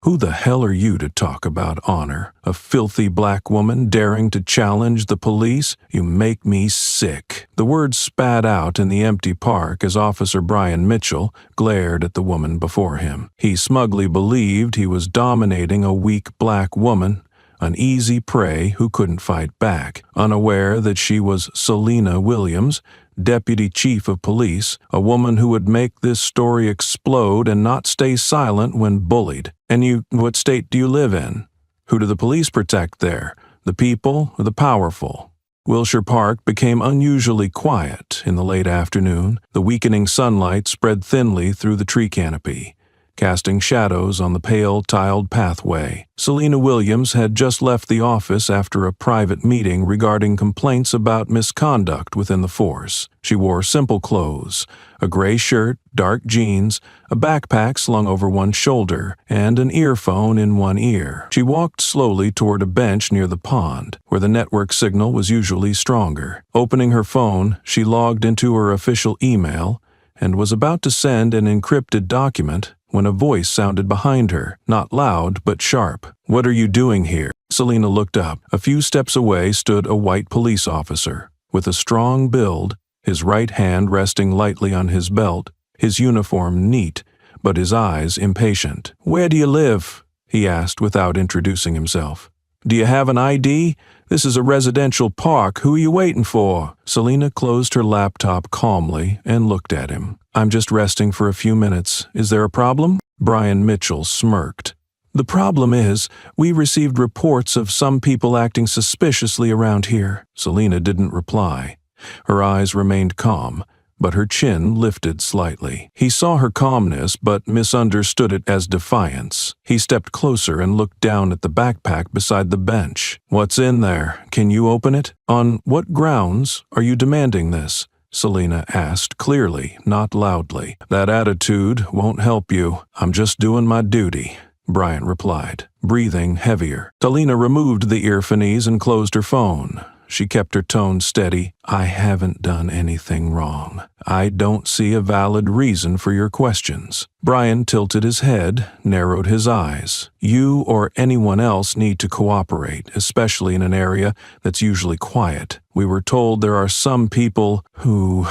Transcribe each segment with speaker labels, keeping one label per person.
Speaker 1: "Who the hell are you to talk about honor? A filthy black woman daring to challenge the police? You make me sick." The words spat out in the empty park as Officer Brian Mitchell glared at the woman before him. He smugly believed he was dominating a weak black woman, an easy prey who couldn't fight back, unaware that she was Selena Williams, Deputy Chief of Police, a woman who would make this story explode and not stay silent when bullied. "And what state do you live in? Who do the police protect there? The people or the powerful?" Wilshire Park became unusually quiet in the late afternoon. The weakening sunlight spread thinly through the tree canopy, casting shadows on the pale tiled pathway. Selena Williams had just left the office after a private meeting regarding complaints about misconduct within the force. She wore simple clothes, a gray shirt, dark jeans, a backpack slung over one shoulder, and an earphone in one ear. She walked slowly toward a bench near the pond, where the network signal was usually stronger. Opening her phone, she logged into her official email and was about to send an encrypted document when a voice sounded behind her, not loud but sharp. "What are you doing here?" Selena looked up. A few steps away stood a white police officer, with a strong build, his right hand resting lightly on his belt, his uniform neat, but his eyes impatient. "Where do you live?" he asked without introducing himself. "Do you have an ID? This is a residential park. Who are you waiting for?" Selena closed her laptop calmly and looked at him. "I'm just resting for a few minutes. Is there a problem?" Brian Mitchell smirked. "The problem is, we received reports of some people acting suspiciously around here." Selena didn't reply. Her eyes remained calm, but her chin lifted slightly. He saw her calmness but misunderstood it as defiance. He stepped closer and looked down at the backpack beside the bench. "What's in there? Can you open it? On what grounds are you demanding this?" Selena asked clearly, not loudly. "That attitude won't help you. I'm just doing my duty," Brian replied, breathing heavier. Selena removed the earphones and closed her phone. She kept her tone steady. "I haven't done anything wrong. I don't see a valid reason for your questions." Brian tilted his head, narrowed his eyes. "You or anyone else need to cooperate, especially in an area that's usually quiet. We were told there are some people who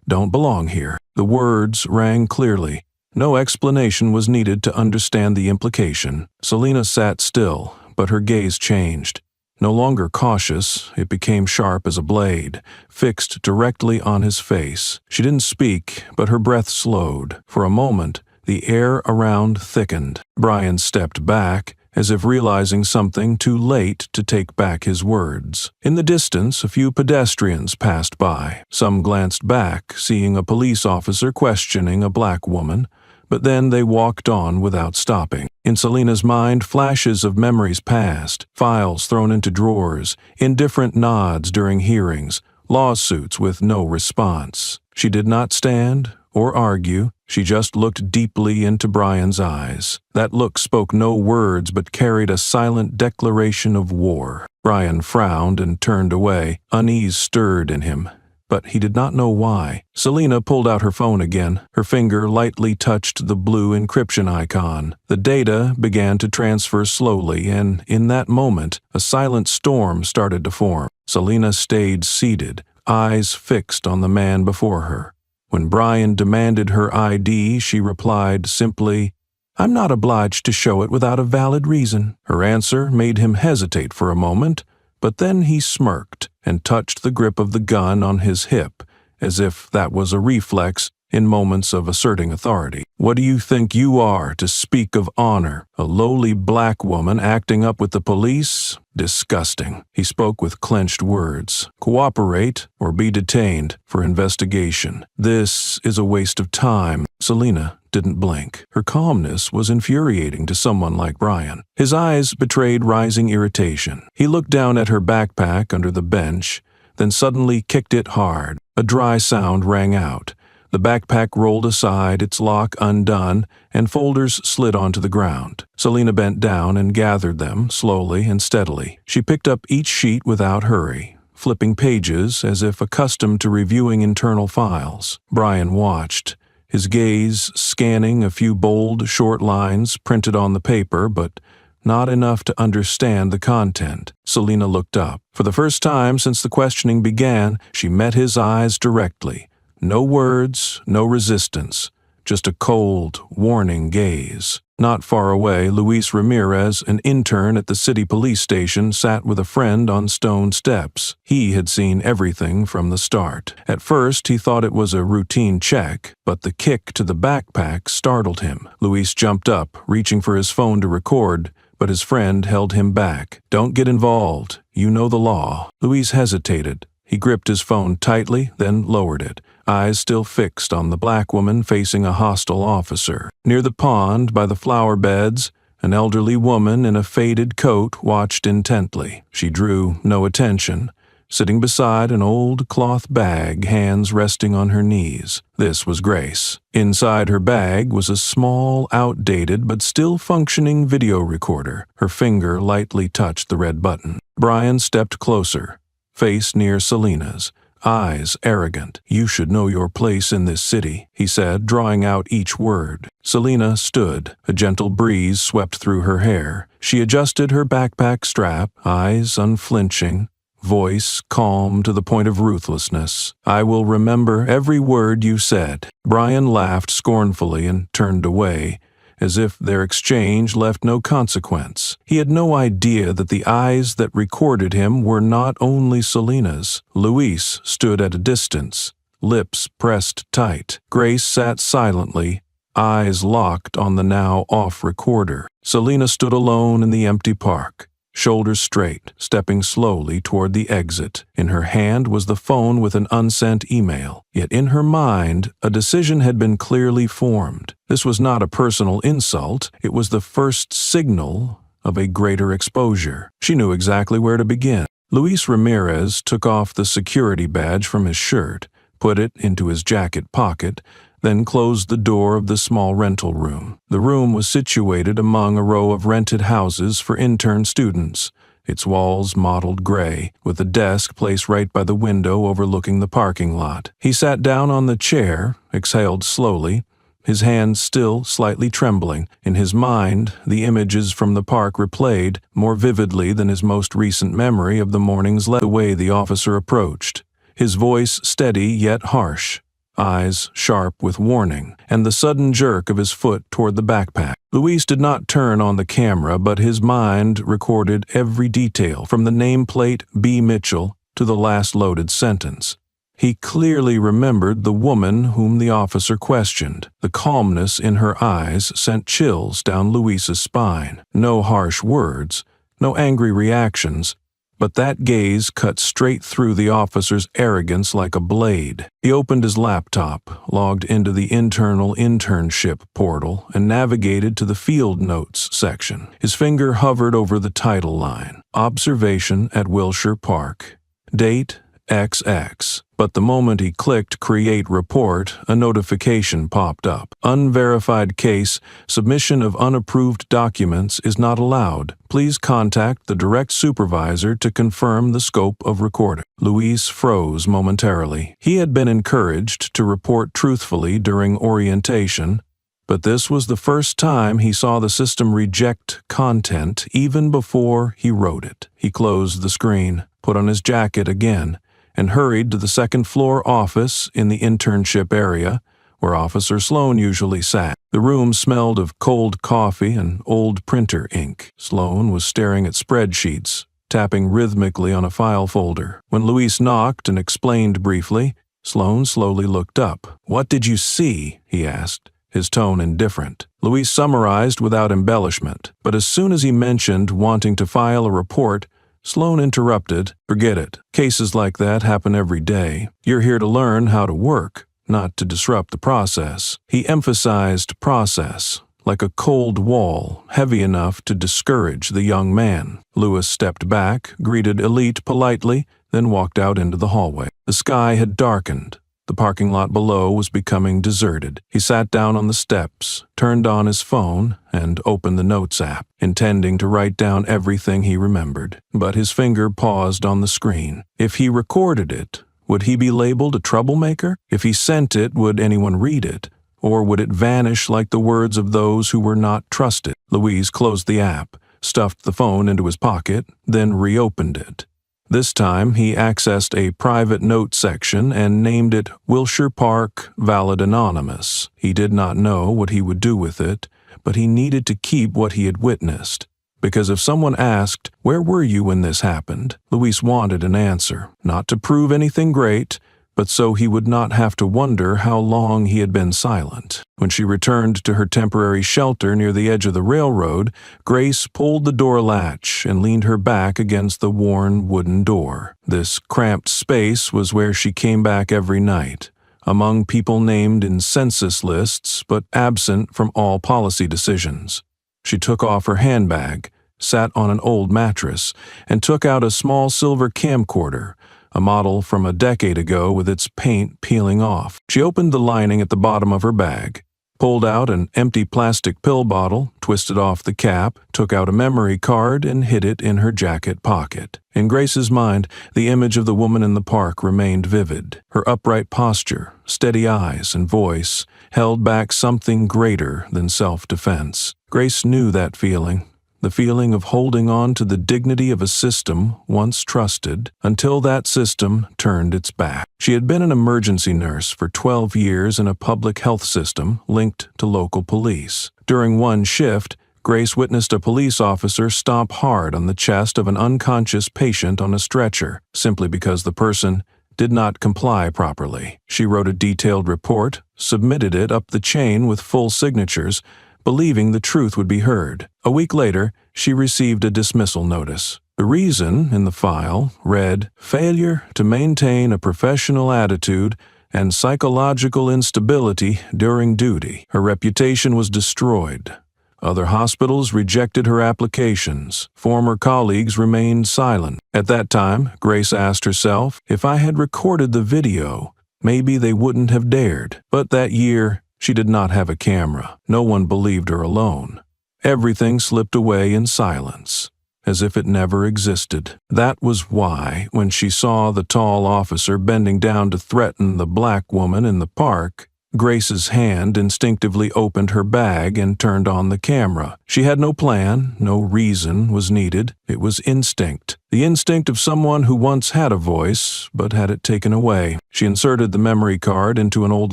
Speaker 1: don't belong here." The words rang clearly. No explanation was needed to understand the implication. Selena sat still, but her gaze changed. No longer cautious, it became sharp as a blade, fixed directly on his face. She didn't speak, but her breath slowed. For a moment, the air around thickened. Brian stepped back, as if realizing something too late to take back his words. In the distance, a few pedestrians passed by. Some glanced back, seeing a police officer questioning a black woman, but then they walked on without stopping. In Selena's mind, flashes of memories passed, files thrown into drawers, indifferent nods during hearings, lawsuits with no response. She did not stand or argue. She just looked deeply into Brian's eyes. That look spoke no words but carried a silent declaration of war. Brian frowned and turned away. Unease stirred in him, but he did not know why. Selena pulled out her phone again. Her finger lightly touched the blue encryption icon. The data began to transfer slowly, and in that moment, a silent storm started to form. Selena stayed seated, eyes fixed on the man before her. When Brian demanded her ID, she replied simply, "I'm not obliged to show it without a valid reason." Her answer made him hesitate for a moment, but then he smirked and touched the grip of the gun on his hip, as if that was a reflex in moments of asserting authority. "What do you think you are to speak of honor? A lowly black woman acting up with the police? Disgusting." He spoke with clenched words. "Cooperate or be detained for investigation. This is a waste of time." Selena didn't blink. Her calmness was infuriating to someone like Brian. His eyes betrayed rising irritation. He looked down at her backpack under the bench, then suddenly kicked it hard. A dry sound rang out. The backpack rolled aside, its lock undone, and folders slid onto the ground. Selena bent down and gathered them, slowly and steadily. She picked up each sheet without hurry, flipping pages as if accustomed to reviewing internal files. Brian watched, his gaze scanning a few bold, short lines printed on the paper, but not enough to understand the content. Selina looked up. For the first time since the questioning began, she met his eyes directly. No words, no resistance, just a cold, warning gaze. Not far away, Luis Ramirez, an intern at the city police station, sat with a friend on stone steps. He had seen everything from the start. At first, he thought it was a routine check, but the kick to the backpack startled him. Luis jumped up, reaching for his phone to record, but his friend held him back. "Don't get involved. You know the law." Luis hesitated. He gripped his phone tightly, then lowered it, eyes still fixed on the black woman facing a hostile officer. Near the pond, by the flower beds, an elderly woman in a faded coat watched intently. She drew no attention, sitting beside an old cloth bag, hands resting on her knees. This was Grace. Inside her bag was a small, outdated but still functioning video recorder. Her finger lightly touched the red button. Brian stepped closer, face near Selina's, eyes arrogant. "You should know your place in this city," he said, drawing out each word. Selina stood. A gentle breeze swept through her hair. She adjusted her backpack strap, eyes unflinching, voice calm to the point of ruthlessness. "I will remember every word you said." Brian laughed scornfully and turned away, as if their exchange left no consequence. He had no idea that the eyes that recorded him were not only Selina's. Luis stood at a distance, lips pressed tight. Grace sat silently, eyes locked on the now off recorder. Selina stood alone in the empty park, shoulders straight, stepping slowly toward the exit. In her hand was the phone with an unsent email. Yet in her mind, a decision had been clearly formed. This was not a personal insult. It was the first signal of a greater exposure. She knew exactly where to begin. Luis Ramirez took off the security badge from his shirt, put it into his jacket pocket, then closed the door of the small rental room. The room was situated among a row of rented houses for intern students, its walls mottled gray, with a desk placed right by the window overlooking the parking lot. He sat down on the chair, exhaled slowly, his hands still slightly trembling. In his mind, the images from the park replayed more vividly than his most recent memory of the morning's the way the officer approached, his voice steady yet harsh, eyes sharp with warning, and the sudden jerk of his foot toward the backpack. Luis did not turn on the camera, but his mind recorded every detail, from the nameplate B. Mitchell to the last loaded sentence. He clearly remembered the woman whom the officer questioned. The calmness in her eyes sent chills down Luis's spine. No harsh words, no angry reactions, but that gaze cut straight through the officer's arrogance like a blade. He opened his laptop, logged into the internal internship portal, and navigated to the field notes section. His finger hovered over the title line, "Observation at Wilshire Park. Date XX." But the moment he clicked Create Report, a notification popped up. "Unverified case, submission of unapproved documents is not allowed. Please contact the direct supervisor to confirm the scope of recording." Luis froze momentarily. He had been encouraged to report truthfully during orientation, but this was the first time he saw the system reject content even before he wrote it. He closed the screen, put on his jacket again, and hurried to the second-floor office in the internship area, where Officer Sloan usually sat. The room smelled of cold coffee and old printer ink. Sloan was staring at spreadsheets, tapping rhythmically on a file folder. When Luis knocked and explained briefly, Sloan slowly looked up. "What did you see?" he asked, his tone indifferent. Luis summarized without embellishment, but as soon as he mentioned wanting to file a report, Sloan interrupted. "Forget it. Cases like that happen every day. You're here to learn how to work, not to disrupt the process." He emphasized process, like a cold wall, heavy enough to discourage the young man. Luis stepped back, greeted Elite politely, then walked out into the hallway. The sky had darkened. The parking lot below was becoming deserted. He sat down on the steps, turned on his phone, and opened the Notes app, intending to write down everything he remembered. But his finger paused on the screen. If he recorded it, would he be labeled a troublemaker? If he sent it, would anyone read it? or would it vanish like the words of those who were not trusted? Louise closed the app, stuffed the phone into his pocket, then reopened it. This time, he accessed a private note section and named it Wilshire Park Valid Anonymous. He did not know what he would do with it, but he needed to keep what he had witnessed. Because if someone asked, "Where were you when this happened?" Louise wanted an answer, not to prove anything great, but so he would not have to wonder how long he had been silent. When she returned to her temporary shelter near the edge of the railroad, Grace pulled the door latch and leaned her back against the worn wooden door. This cramped space was where she came back every night, among people named in census lists but absent from all policy decisions. She took off her handbag, sat on an old mattress, and took out a small silver camcorder, a model from a decade ago with its paint peeling off. She opened the lining at the bottom of her bag, pulled out an empty plastic pill bottle, twisted off the cap, took out a memory card, and hid it in her jacket pocket. In Grace's mind, the image of the woman in the park remained vivid. Her upright posture, steady eyes, and voice held back something greater than self-defense. Grace knew that feeling. The feeling of holding on to the dignity of a system once trusted until that system turned its back. She had been an emergency nurse for 12 years in a public health system linked to local police. During one shift, Grace witnessed a police officer stomp hard on the chest of an unconscious patient on a stretcher, simply because the person did not comply properly. She wrote a detailed report, submitted it up the chain with full signatures, believing the truth would be heard. A week later, she received a dismissal notice. The reason in the file read, "Failure to maintain a professional attitude and psychological instability during duty." Her reputation was destroyed. Other hospitals rejected her applications. Former colleagues remained silent. At that time, Grace asked herself, if I had recorded the video, maybe they wouldn't have dared. But that year, she did not have a camera. No one believed her alone. Everything slipped away in silence, as if it never existed. That was why, when she saw the tall officer bending down to threaten the black woman in the park, Grace's hand instinctively opened her bag and turned on the camera. She had no plan, no reason was needed. It was instinct. The instinct of someone who once had a voice, but had it taken away. She inserted the memory card into an old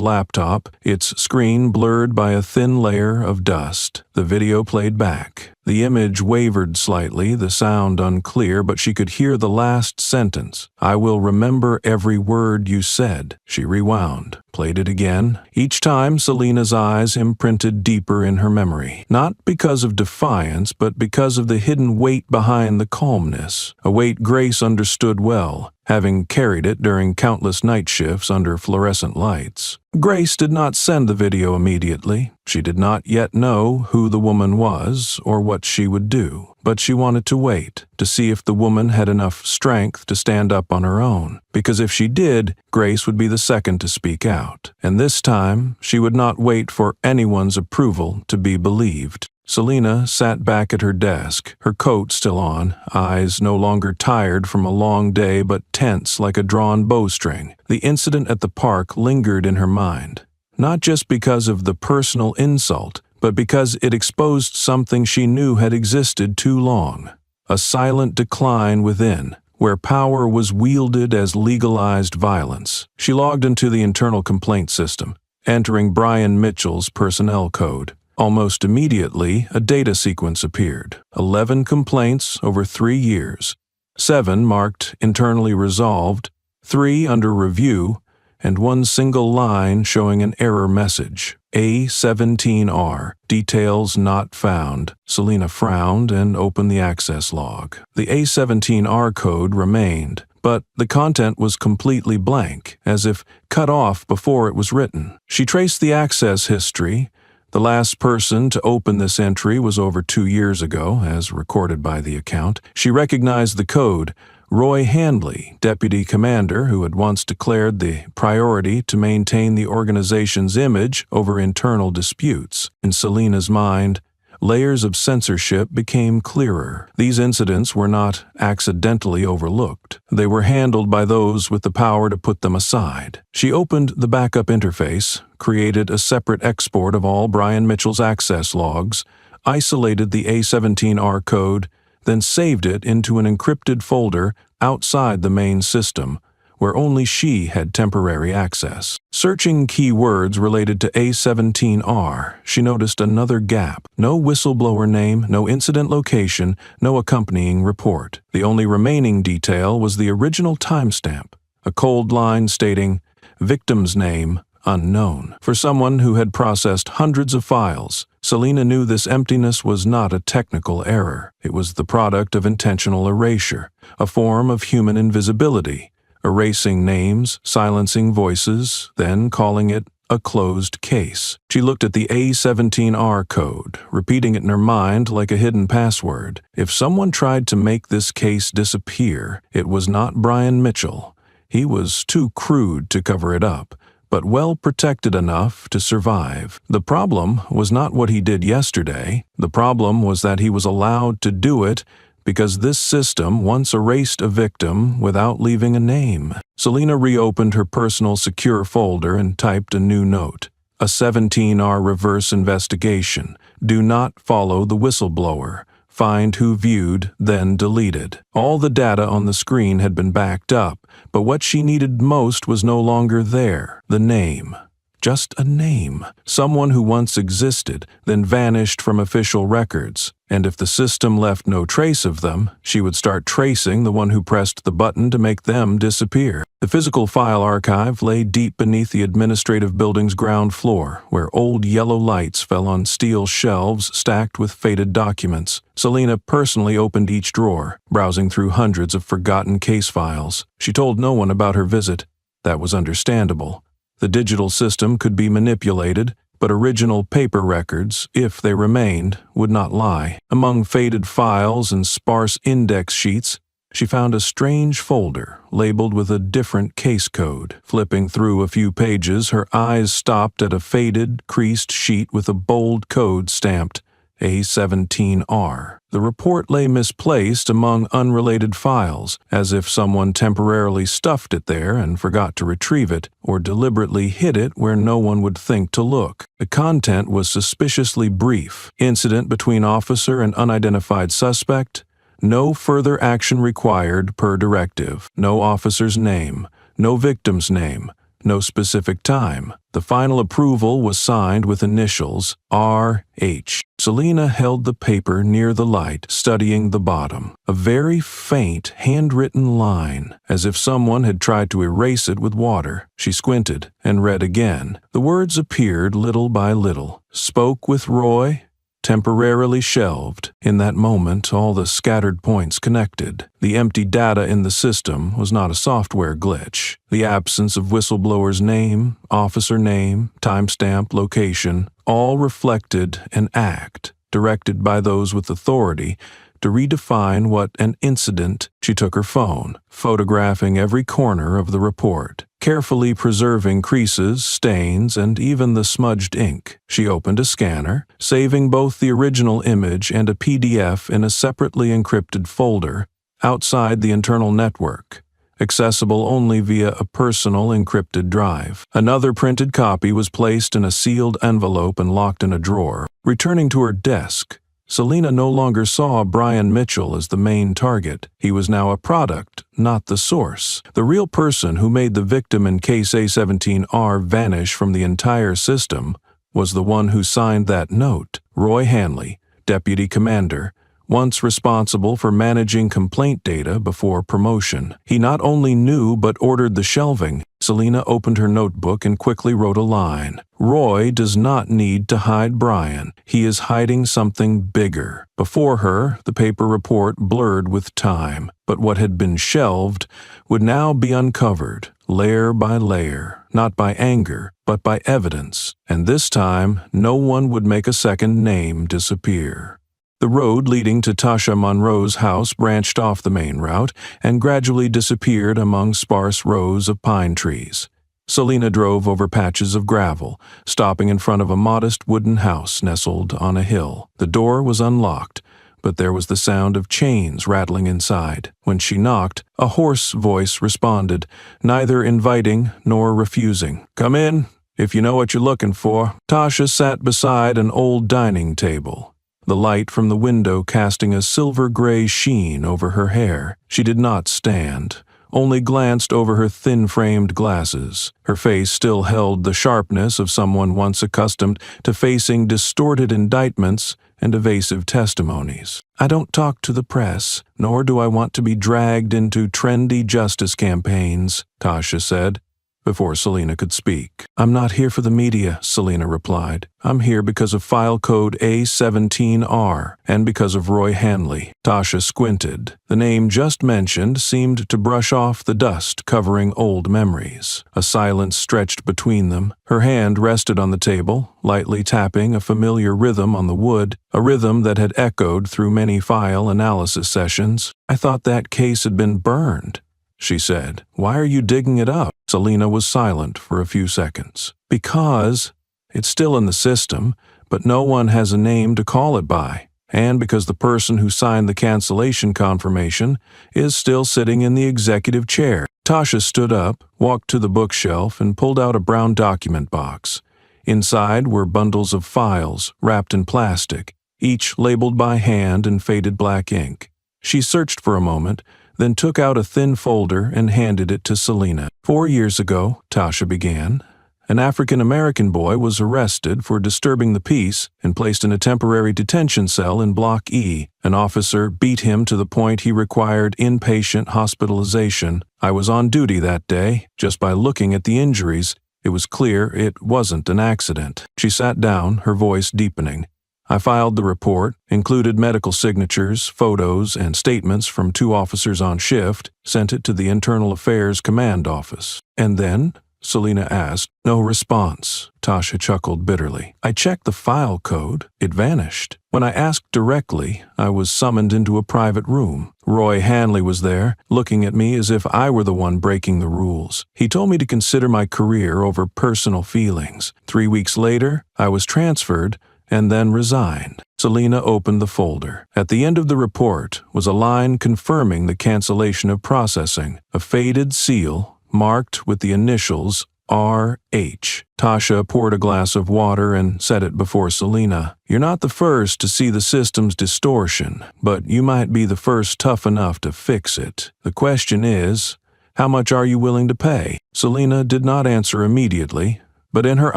Speaker 1: laptop, its screen blurred by a thin layer of dust. The video played back. The image wavered slightly, the sound unclear, but she could hear the last sentence. "I will remember every word you said." She rewound, played it again. Each time, Selena's eyes imprinted deeper in her memory. Not because of defiance, but because of the hidden weight behind the calmness. A weight Grace understood well, having carried it during countless night shifts under fluorescent lights. Grace did not send the video immediately. She did not yet know who the woman was or what she would do, but she wanted to wait to see if the woman had enough strength to stand up on her own, because if she did, Grace would be the second to speak out. And this time, she would not wait for anyone's approval to be believed. Selena sat back at her desk, her coat still on, eyes no longer tired from a long day but tense like a drawn bowstring. The incident at the park lingered in her mind, not just because of the personal insult, but because it exposed something she knew had existed too long. A silent decline within, where power was wielded as legalized violence. She logged into the internal complaint system, entering Brian Mitchell's personnel code. Almost immediately, a data sequence appeared. 11 complaints over 3 years. 7 marked internally resolved, 3 under review, and 1 single line showing an error message. A17R, details not found. Selena frowned and opened the access log. The A17R code remained, but the content was completely blank, as if cut off before it was written. She traced the access history. The last person to open this entry was over 2 years ago, as recorded by the account. She recognized the code. Roy Handley, deputy commander who had once declared the priority to maintain the organization's image over internal disputes. In Selena's mind, layers of censorship became clearer. These incidents were not accidentally overlooked. They were handled by those with the power to put them aside. She opened the backup interface, created a separate export of all Brian Mitchell's access logs, isolated the A17R code, then saved it into an encrypted folder outside the main system, where only she had temporary access. Searching keywords related to A17R, she noticed another gap. No whistleblower name, no incident location, no accompanying report. The only remaining detail was the original timestamp, a cold line stating, "Victim's name unknown." For someone who had processed hundreds of files, Selena knew this emptiness was not a technical error. It was the product of intentional erasure, a form of human invisibility, erasing names, silencing voices, then calling it a closed case. She looked at the A17R code, repeating it in her mind like a hidden password. If someone tried to make this case disappear, it was not Brian Mitchell. He was too crude to cover it up, but well protected enough to survive. The problem was not what he did yesterday. The problem was that he was allowed to do it because this system once erased a victim without leaving a name. Selena reopened her personal secure folder and typed a new note. A 17R reverse investigation. Do not follow the whistleblower. Find who viewed, then deleted. All the data on the screen had been backed up, but what she needed most was no longer there. The name. Just a name. Someone who once existed, then vanished from official records. And if the system left no trace of them, she would start tracing the one who pressed the button to make them disappear. The physical file archive lay deep beneath the administrative building's ground floor, where old yellow lights fell on steel shelves stacked with faded documents. Selena personally opened each drawer, browsing through hundreds of forgotten case files. She told no one about her visit. That was understandable. The digital system could be manipulated, but original paper records, if they remained, would not lie. Among faded files and sparse index sheets, she found a strange folder labeled with a different case code. Flipping through a few pages, her eyes stopped at a faded, creased sheet with a bold code stamped A17R. The report lay misplaced among unrelated files, as if someone temporarily stuffed it there and forgot to retrieve it, or deliberately hid it where no one would think to look. The content was suspiciously brief. Incident between officer and unidentified suspect. No further action required per directive. No officer's name. No victim's name. No specific time. The final approval was signed with initials R.H. Selena held the paper near the light, studying the bottom. A very faint, handwritten line, as if someone had tried to erase it with water. She squinted and read again. The words appeared little by little. Spoke with Roy. Temporarily shelved. In that moment, all the scattered points connected. The empty data in the system was not a software glitch. The absence of whistleblower's name, officer name, timestamp, location, all reflected an act, directed by those with authority, to redefine what an incident. She took her phone, photographing every corner of the report, carefully preserving creases, stains, and even the smudged ink. She opened a scanner, saving both the original image and a PDF in a separately encrypted folder outside the internal network, accessible only via a personal encrypted drive. Another printed copy was placed in a sealed envelope and locked in a drawer. Returning to her desk, Selena no longer saw Brian Mitchell as the main target. He was now a product, not the source. The real person who made the victim in case A17R vanish from the entire system was the one who signed that note, Roy Hanley, deputy commander, once responsible for managing complaint data before promotion. He not only knew but ordered the shelving. Selena opened her notebook and quickly wrote a line. Roy does not need to hide Brian. He is hiding something bigger. Before her, the paper report blurred with time, but what had been shelved would now be uncovered, layer by layer, not by anger, but by evidence. And this time, no one would make a second name disappear. The road leading to Tasha Monroe's house branched off the main route and gradually disappeared among sparse rows of pine trees. Selina drove over patches of gravel, stopping in front of a modest wooden house nestled on a hill. The door was unlocked, but there was the sound of chains rattling inside. When she knocked, a hoarse voice responded, neither inviting nor refusing. "Come in, if you know what you're looking for." Tasha sat beside an old dining table, the light from the window casting a silver-gray sheen over her hair. She did not stand, only glanced over her thin-framed glasses. Her face still held the sharpness of someone once accustomed to facing distorted indictments and evasive testimonies. "I don't talk to the press, nor do I want to be dragged into trendy justice campaigns," Tasha said, before Selina could speak. "I'm not here for the media," Selina replied. "I'm here because of file code A17R and because of Roy Hanley." Tasha squinted. The name just mentioned seemed to brush off the dust covering old memories. A silence stretched between them. Her hand rested on the table, lightly tapping a familiar rhythm on the wood, a rhythm that had echoed through many file analysis sessions. "I thought that case had been burned," she said. "Why are you digging it up?" Selina was silent for a few seconds. "Because it's still in the system, but no one has a name to call it by. And because the person who signed the cancellation confirmation is still sitting in the executive chair." Tasha stood up, walked to the bookshelf, and pulled out a brown document box. Inside were bundles of files wrapped in plastic, each labeled by hand in faded black ink. She searched for a moment, then took out a thin folder and handed it to Selina. 4 years ago, Tasha began, an African-American boy was arrested for disturbing the peace and placed in a temporary detention cell in Block E. An officer beat him to the point he required inpatient hospitalization. I was on duty that day. Just by looking at the injuries, it was clear it wasn't an accident. She sat down, her voice deepening. I filed the report, included medical signatures, photos, and statements from 2 officers on shift, sent it to the Internal Affairs Command Office. "And then?" Selina asked. "No response." Tasha chuckled bitterly. "I checked the file code. It vanished. When I asked directly, I was summoned into a private room. Roy Hanley was there, looking at me as if I were the one breaking the rules. He told me to consider my career over personal feelings. 3 weeks later, I was transferred and then resigned." Selina opened the folder. At the end of the report was a line confirming the cancellation of processing, a faded seal marked with the initials RH. Tasha poured a glass of water and set it before Selina. "You're not the first to see the system's distortion, but you might be the first tough enough to fix it. The question is, how much are you willing to pay?" Selina did not answer immediately, but in her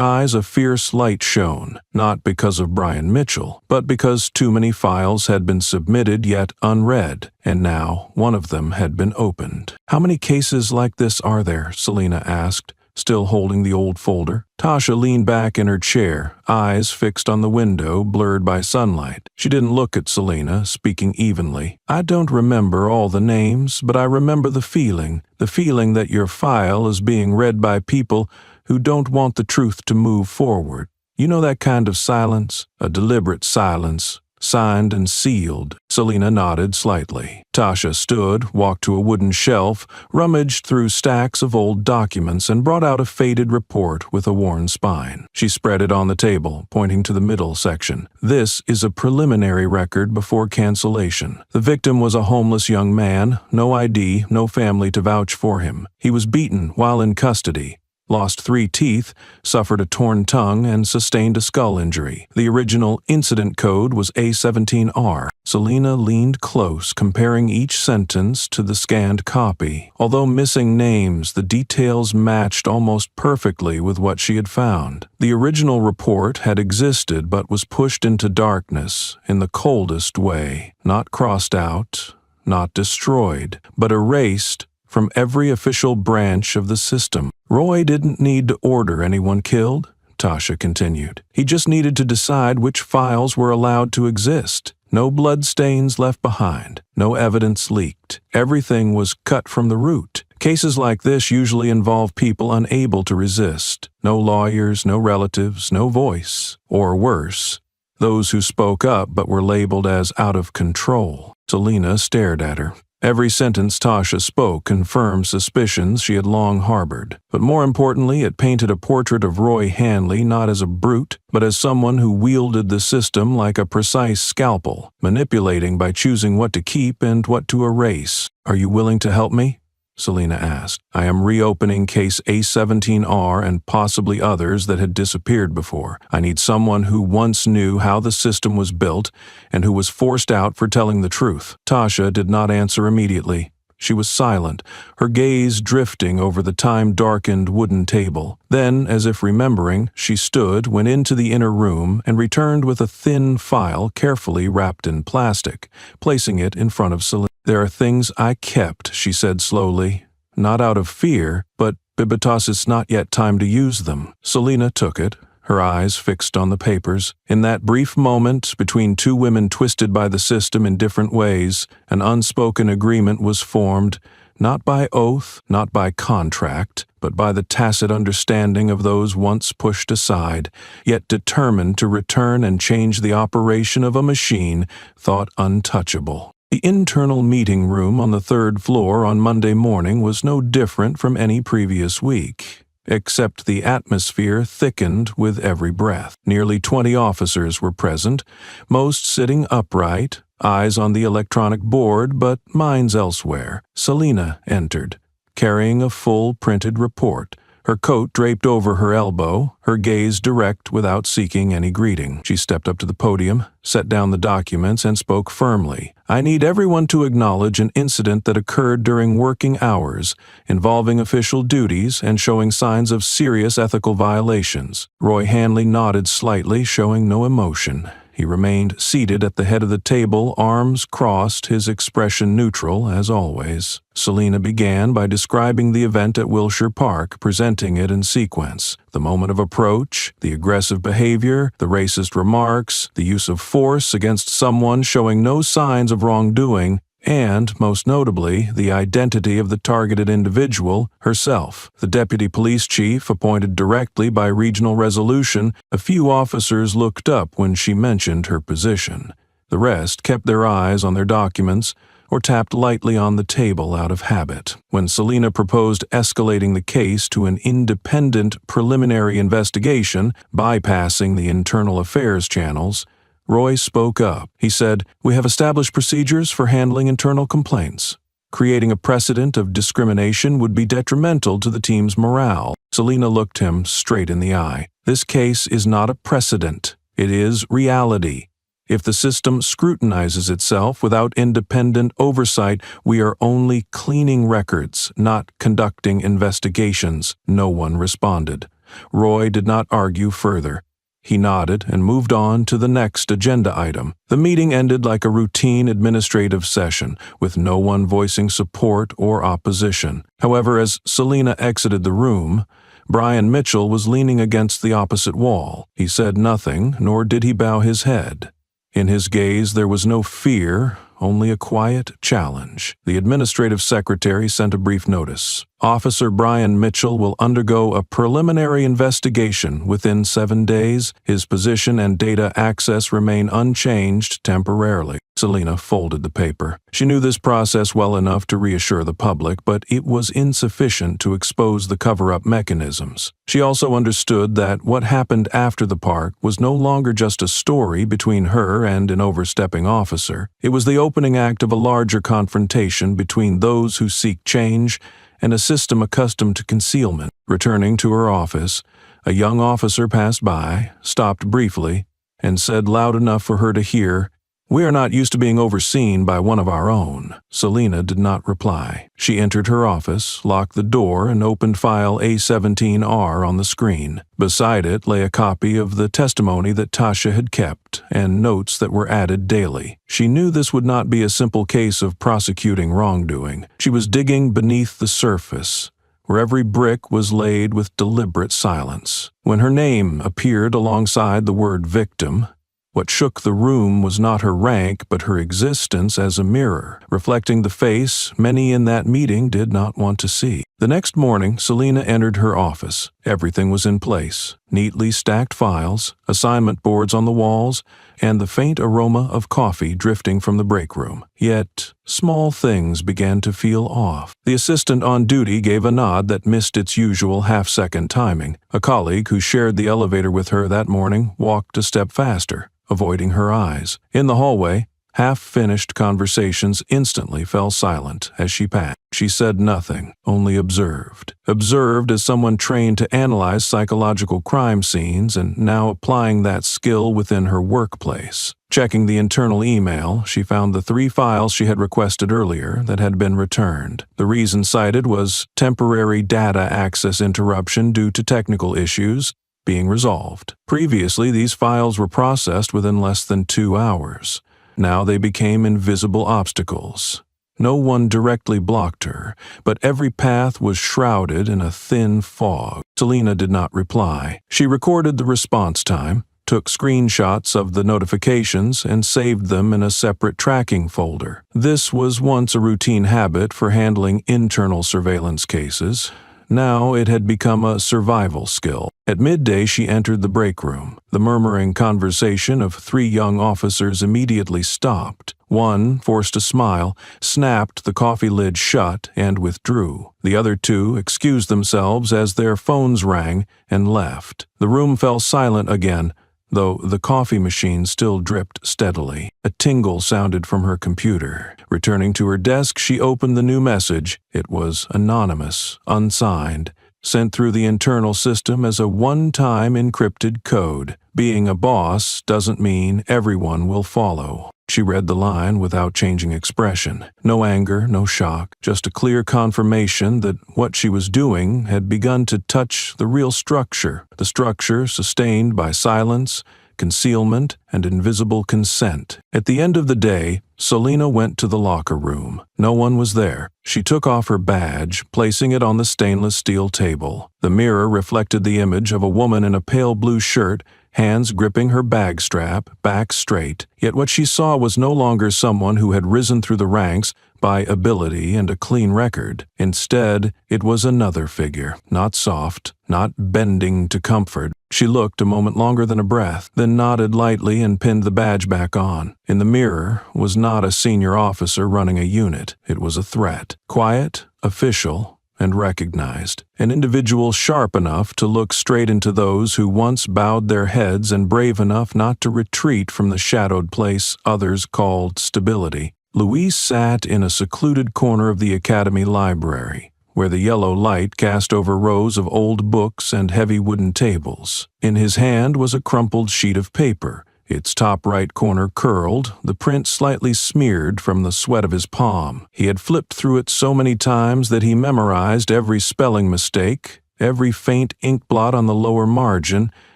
Speaker 1: eyes a fierce light shone, not because of Brian Mitchell, but because too many files had been submitted yet unread, and now one of them had been opened. "How many cases like this are there?" Selina asked, still holding the old folder. Tasha leaned back in her chair, eyes fixed on the window blurred by sunlight. She didn't look at Selina, speaking evenly. "I don't remember all the names, but I remember the feeling that your file is being read by people who don't want the truth to move forward. You know that kind of silence? A deliberate silence, signed and sealed." Selina nodded slightly. Tasha stood, walked to a wooden shelf, rummaged through stacks of old documents, and brought out a faded report with a worn spine. She spread it on the table, pointing to the middle section. "This is a preliminary record before cancellation. The victim was a homeless young man, no ID, no family to vouch for him. He was beaten while in custody, lost 3 teeth, suffered a torn tongue, and sustained a skull injury. The original incident code was A17R. Selina leaned close, comparing each sentence to the scanned copy. Although missing names, the details matched almost perfectly with what she had found. The original report had existed but was pushed into darkness in the coldest way, not crossed out, not destroyed, but erased from every official branch of the system. "Roy didn't need to order anyone killed," Tasha continued. "He just needed to decide which files were allowed to exist. No bloodstains left behind, no evidence leaked. Everything was cut from the root. Cases like this usually involve people unable to resist. No lawyers, no relatives, no voice. Or worse, those who spoke up but were labeled as out of control." Selina stared at her. Every sentence Tasha spoke confirmed suspicions she had long harbored. But more importantly, it painted a portrait of Roy Hanley not as a brute, but as someone who wielded the system like a precise scalpel, manipulating by choosing what to keep and what to erase. "Are you willing to help me?" Selina asked. "I am reopening case A17R and possibly others that had disappeared before. I need someone who once knew how the system was built and who was forced out for telling the truth." Tasha did not answer immediately. She was silent, her gaze drifting over the time-darkened wooden table. Then, as if remembering, she stood, went into the inner room, and returned with a thin file carefully wrapped in plastic, placing it in front of Selina. "There are things I kept," she said slowly. "Not out of fear, but because it's not yet time to use them." Selina took it, her eyes fixed on the papers. In that brief moment, between two women twisted by the system in different ways, an unspoken agreement was formed, not by oath, not by contract, but by the tacit understanding of those once pushed aside, yet determined to return and change the operation of a machine thought untouchable. The internal meeting room on the third floor on Monday morning was no different from any previous week, except the atmosphere thickened with every breath. Nearly 20 officers were present, most sitting upright, eyes on the electronic board but minds elsewhere. Selina entered, carrying a full printed report, her coat draped over her elbow, her gaze direct without seeking any greeting. She stepped up to the podium, set down the documents, and spoke firmly. "I need everyone to acknowledge an incident that occurred during working hours, involving official duties and showing signs of serious ethical violations." Roy Hanley nodded slightly, showing no emotion. He remained seated at the head of the table, arms crossed, his expression neutral, as always. Selina began by describing the event at Wilshire Park, presenting it in sequence. The moment of approach, the aggressive behavior, the racist remarks, the use of force against someone showing no signs of wrongdoing, and, most notably, the identity of the targeted individual, herself. The deputy police chief, appointed directly by regional resolution, a few officers looked up when she mentioned her position. The rest kept their eyes on their documents or tapped lightly on the table out of habit. When Selina proposed escalating the case to an independent preliminary investigation, bypassing the internal affairs channels, Roy spoke up. He said, "We have established procedures for handling internal complaints. Creating a precedent of discrimination would be detrimental to the team's morale." Selina looked him straight in the eye. "This case is not a precedent. It is reality. If the system scrutinizes itself without independent oversight, we are only cleaning records, not conducting investigations." No one responded. Roy did not argue further. He nodded and moved on to the next agenda item. The meeting ended like a routine administrative session, with no one voicing support or opposition. However, as Selina exited the room, Brian Mitchell was leaning against the opposite wall. He said nothing, nor did he bow his head. In his gaze there was no fear, only a quiet challenge. The administrative secretary sent a brief notice. "Officer Brian Mitchell will undergo a preliminary investigation within 7 days. His position and data access remain unchanged temporarily." Selina folded the paper. She knew this process well enough to reassure the public, but it was insufficient to expose the cover-up mechanisms. She also understood that what happened after the park was no longer just a story between her and an overstepping officer. It was the opening act of a larger confrontation between those who seek change and a system accustomed to concealment. Returning to her office, a young officer passed by, stopped briefly, and said loud enough for her to hear, "We are not used to being overseen by one of our own." Selina did not reply. She entered her office, locked the door, and opened file A17R on the screen. Beside it lay a copy of the testimony that Tasha had kept, and notes that were added daily. She knew this would not be a simple case of prosecuting wrongdoing. She was digging beneath the surface, where every brick was laid with deliberate silence. When her name appeared alongside the word victim, what shook the room was not her rank, but her existence as a mirror, reflecting the face many in that meeting did not want to see. The next morning, Selena entered her office. Everything was in place. Neatly stacked files, assignment boards on the walls, and the faint aroma of coffee drifting from the break room. Yet, small things began to feel off. The assistant on duty gave a nod that missed its usual half-second timing. A colleague who shared the elevator with her that morning walked a step faster, avoiding her eyes. In the hallway, half-finished conversations instantly fell silent as she passed. She said nothing, only observed. Observed as someone trained to analyze psychological crime scenes and now applying that skill within her workplace. Checking the internal email, she found the 3 files she had requested earlier that had been returned. The reason cited was temporary data access interruption due to technical issues being resolved. Previously, these files were processed within less than 2 hours. Now they became invisible obstacles. No one directly blocked her, but every path was shrouded in a thin fog. Selena did not reply. She recorded the response time, took screenshots of the notifications, and saved them in a separate tracking folder. This was once a routine habit for handling internal surveillance cases. Now it had become a survival skill. At midday, she entered the break room. The murmuring conversation of 3 young officers immediately stopped. One forced a smile, snapped the coffee lid shut, and withdrew. The other 2 excused themselves as their phones rang and left. The room fell silent again, though the coffee machine still dripped steadily. A tingle sounded from her computer. Returning to her desk, she opened the new message. It was anonymous, unsigned, sent through the internal system as a one-time encrypted code. Being a boss doesn't mean everyone will follow. She read the line without changing expression. No anger, no shock, just a clear confirmation that what she was doing had begun to touch the real structure, the structure sustained by silence, concealment, and invisible consent. At the end of the day, Selena went to the locker room. No one was there. She took off her badge, placing it on the stainless steel table. The mirror reflected the image of a woman in a pale blue shirt, hands gripping her bag strap, back straight. Yet what she saw was no longer someone who had risen through the ranks by ability and a clean record. Instead, it was another figure, not soft, not bending to comfort. She looked a moment longer than a breath, then nodded lightly and pinned the badge back on. In the mirror was not a senior officer running a unit. It was a threat. Quiet, official, and recognized. An individual sharp enough to look straight into those who once bowed their heads and brave enough not to retreat from the shadowed place others called stability. Louise sat in a secluded corner of the academy library, where the yellow light cast over rows of old books and heavy wooden tables. In his hand was a crumpled sheet of paper, its top right corner curled, the print slightly smeared from the sweat of his palm. He had flipped through it so many times that he memorized every spelling mistake, every faint ink blot on the lower margin.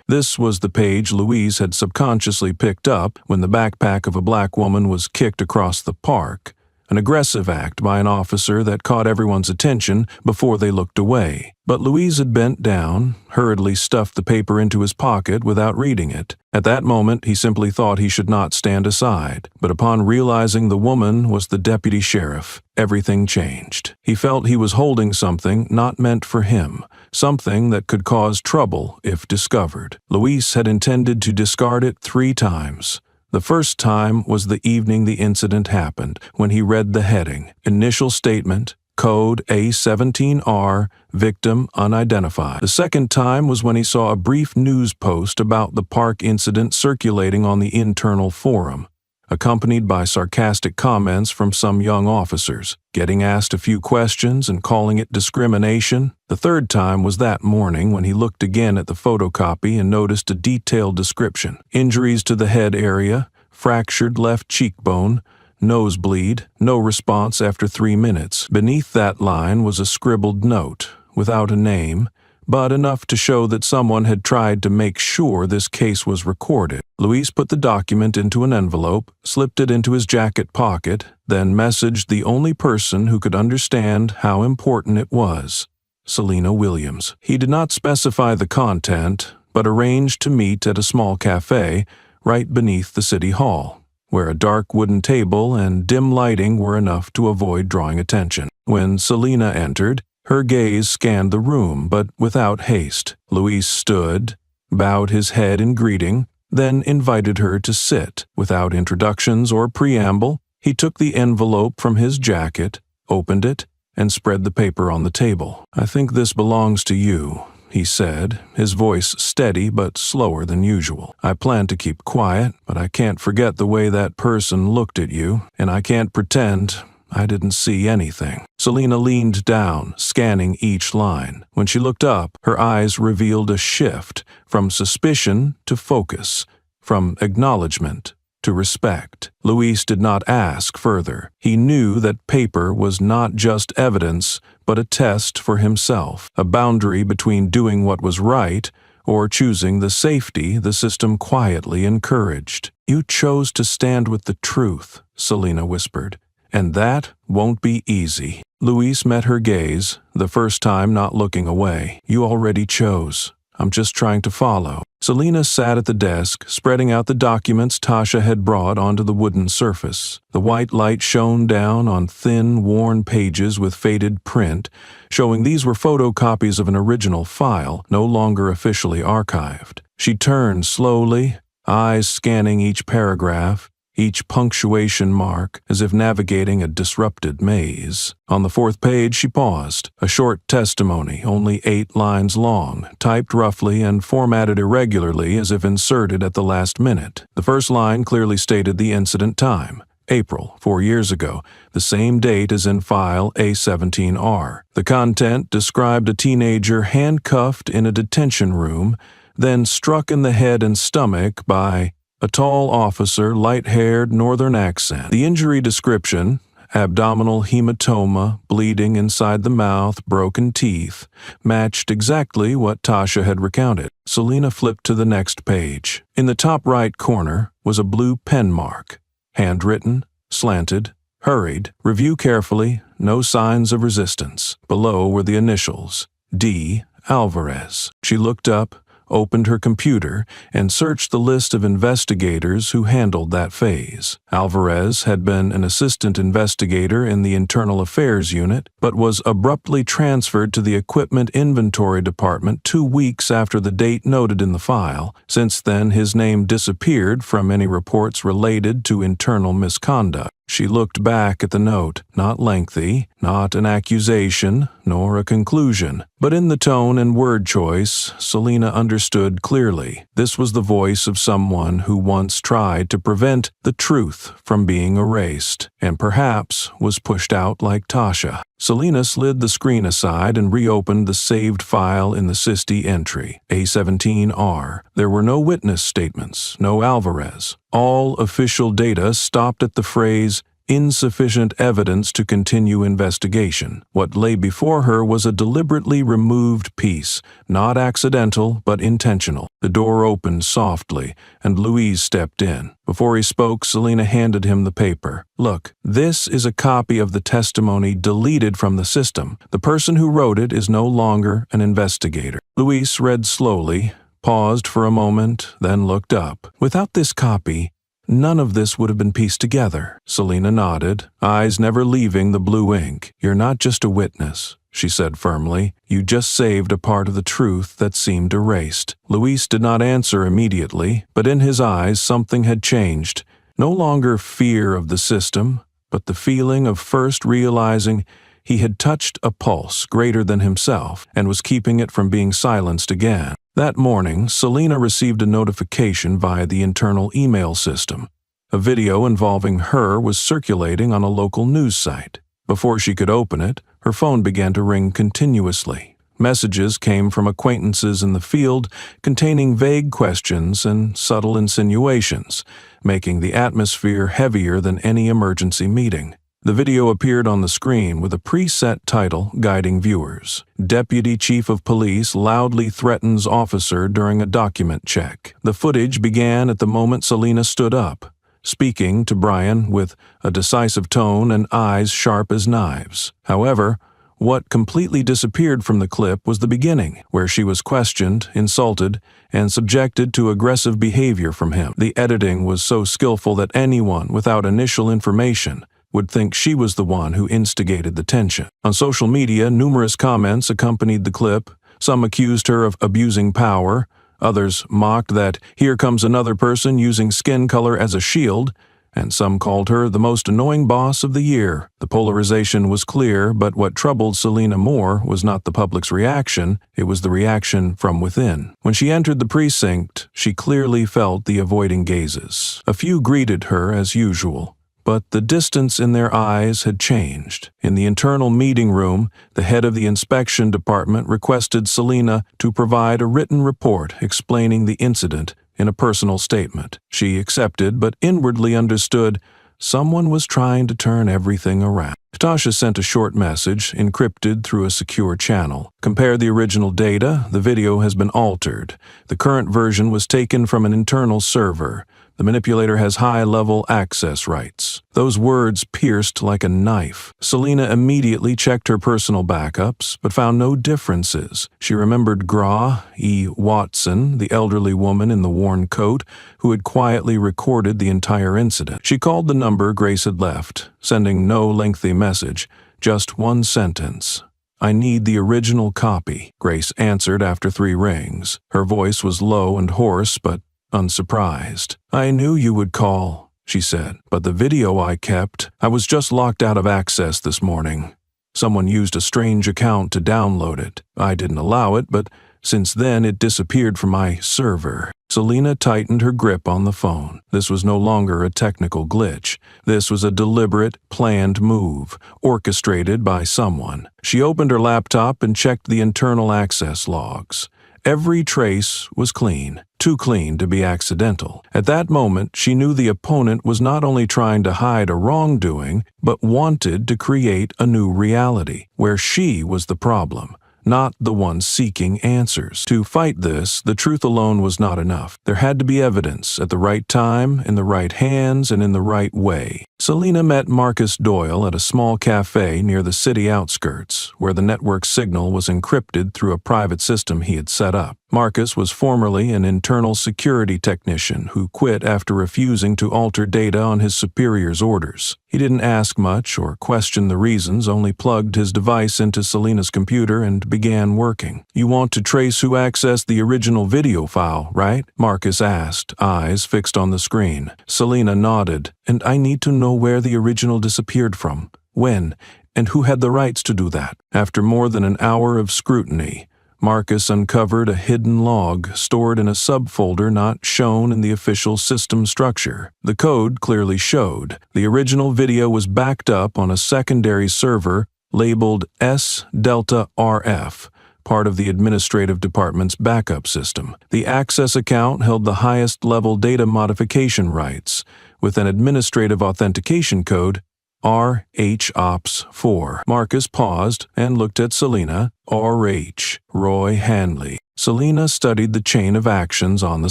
Speaker 1: This was the page Louise had subconsciously picked up when the backpack of a black woman was kicked across the park. An aggressive act by an officer that caught everyone's attention before they looked away. But Louise had bent down, hurriedly stuffed the paper into his pocket without reading it. At that moment, he simply thought he should not stand aside. But upon realizing the woman was the deputy sheriff, everything changed. He felt he was holding something not meant for him, something that could cause trouble if discovered. Louise had intended to discard it 3 times. The first time was the evening the incident happened, when he read the heading, Initial Statement, Code A17R, Victim Unidentified. The second time was when he saw a brief news post about the park incident circulating on the internal forum, accompanied by sarcastic comments from some young officers, getting asked a few questions and calling it discrimination. The third time was that morning when he looked again at the photocopy and noticed a detailed description. Injuries to the head area, fractured left cheekbone, nosebleed, no response after 3 minutes. Beneath that line was a scribbled note, without a name, but enough to show that someone had tried to make sure this case was recorded. Louise put the document into an envelope, slipped it into his jacket pocket, then messaged the only person who could understand how important it was, Selena Williams. He did not specify the content, but arranged to meet at a small cafe right beneath the city hall, where a dark wooden table and dim lighting were enough to avoid drawing attention. When Selena entered, Her gaze scanned the room, but without haste. Luis stood, bowed his head in greeting, then invited her to sit. Without introductions or preamble, he took the envelope from his jacket, opened it, and spread the paper on the table. "I think this belongs to you," he said, his voice steady but slower than usual. "I plan to keep quiet, but I can't forget the way that person looked at you, and I can't pretend I didn't see anything." Selena leaned down, scanning each line. When she looked up, her eyes revealed a shift from suspicion to focus, from acknowledgement to respect. Luis did not ask further. He knew that paper was not just evidence, but a test for himself, a boundary between doing what was right or choosing the safety the system quietly encouraged. "You chose to stand with the truth," Selena whispered. "And that won't be easy." Luis met her gaze, the first time not looking away. "You already chose. I'm just trying to follow." Selena sat at the desk, spreading out the documents Tasha had brought onto the wooden surface. The white light shone down on thin, worn pages with faded print, showing these were photocopies of an original file, no longer officially archived. She turned slowly, eyes scanning each paragraph, each punctuation mark, as if navigating a disrupted maze. On the fourth page, she paused. A short testimony, only 8 lines long, typed roughly and formatted irregularly as if inserted at the last minute. The first line clearly stated the incident time: April, 4 years ago, the same date as in file A17R. The content described a teenager handcuffed in a detention room, then struck in the head and stomach by a tall officer, light-haired, northern accent. The injury description, abdominal hematoma, bleeding inside the mouth, broken teeth, matched exactly what Tasha had recounted. Selena flipped to the next page. In the top right corner was a blue pen mark, handwritten, slanted, hurried. "Review carefully, no signs of resistance." Below were the initials, D. Alvarez. She looked up, opened her computer, and searched the list of investigators who handled that phase. Alvarez had been an assistant investigator in the Internal Affairs Unit, but was abruptly transferred to the Equipment Inventory Department 2 weeks after the date noted in the file. Since then, his name disappeared from any reports related to internal misconduct. She looked back at the note, not lengthy, not an accusation, nor a conclusion. But in the tone and word choice, Selena understood clearly. This was the voice of someone who once tried to prevent the truth from being erased, and perhaps was pushed out like Tasha. Selena slid the screen aside and reopened the saved file in the SISTI entry, A17R. There were no witness statements, no Alvarez. All official data stopped at the phrase, "insufficient evidence to continue investigation." What lay before her was a deliberately removed piece, not accidental but intentional. The door opened softly, and Louise stepped in. Before he spoke, Selena handed him the paper. "Look, this is a copy of the testimony deleted from the system. The person who wrote it is no longer an investigator." Louise read slowly, paused for a moment, then looked up. "Without this copy, none of this would have been pieced together." Selena nodded, eyes never leaving the blue ink. "You're not just a witness," she said firmly. "You just saved a part of the truth that seemed erased." Luis did not answer immediately, but in his eyes something had changed. No longer fear of the system, but the feeling of first realizing he had touched a pulse greater than himself and was keeping it from being silenced again. That morning, Selena received a notification via the internal email system. A video involving her was circulating on a local news site. Before she could open it, her phone began to ring continuously. Messages came from acquaintances in the field containing vague questions and subtle insinuations, making the atmosphere heavier than any emergency meeting. The video appeared on the screen with a preset title guiding viewers. "Deputy Chief of Police loudly threatens officer during a document check." The footage began at the moment Selena stood up, speaking to Brian with a decisive tone and eyes sharp as knives. However, what completely disappeared from the clip was the beginning, where she was questioned, insulted, and subjected to aggressive behavior from him. The editing was so skillful that anyone without initial information would think she was the one who instigated the tension. On social media, numerous comments accompanied the clip. Some accused her of abusing power. Others mocked that here comes another person using skin color as a shield, and some called her the most annoying boss of the year. The polarization was clear, but what troubled Selena more was not the public's reaction, it was the reaction from within. When she entered the precinct, she clearly felt the avoiding gazes. A few greeted her as usual, but the distance in their eyes had changed. In the internal meeting room, the head of the inspection department requested Selena to provide a written report explaining the incident in a personal statement. She accepted, but inwardly understood someone was trying to turn everything around. Tasha sent a short message, encrypted through a secure channel. Compare the original data. The video has been altered. The current version was taken from an internal server. The manipulator has high-level access rights. Those words pierced like a knife. Selena immediately checked her personal backups, but found no differences. She remembered Gra E. Watson, the elderly woman in the worn coat, who had quietly recorded the entire incident. She called the number Grace had left, sending no lengthy message, just one sentence. "I need the original copy," Grace answered after 3 rings. Her voice was low and hoarse, but unsurprised. "I knew you would call," she said, "but the video I kept, I was just locked out of access this morning. Someone used a strange account to download it. I didn't allow it, but since then it disappeared from my server." Selena tightened her grip on the phone. This was no longer a technical glitch. This was a deliberate, planned move, orchestrated by someone. She opened her laptop and checked the internal access logs. Every trace was clean, too clean to be accidental. At that moment, she knew the opponent was not only trying to hide a wrongdoing, but wanted to create a new reality, where she was the problem, not the one seeking answers. To fight this, the truth alone was not enough. There had to be evidence at the right time, in the right hands, and in the right way. Selena met Marcus Doyle at a small cafe near the city outskirts, where the network signal was encrypted through a private system he had set up. Marcus was formerly an internal security technician who quit after refusing to alter data on his superior's orders. He didn't ask much or question the reasons, only plugged his device into Selena's computer and began working. "You want to trace who accessed the original video file, right?" Marcus asked, eyes fixed on the screen. Selena nodded. "And I need to know where the original disappeared from, when, and who had the rights to do that." After more than an hour of scrutiny, Marcus uncovered a hidden log stored in a subfolder not shown in the official system structure. The code clearly showed the original video was backed up on a secondary server labeled S-Delta-RF, part of the administrative department's backup system. The access account held the highest level data modification rights, with an administrative authentication code RHOPS4. Marcus paused and looked at Selena. RH, Roy Hanley. Selena studied the chain of actions on the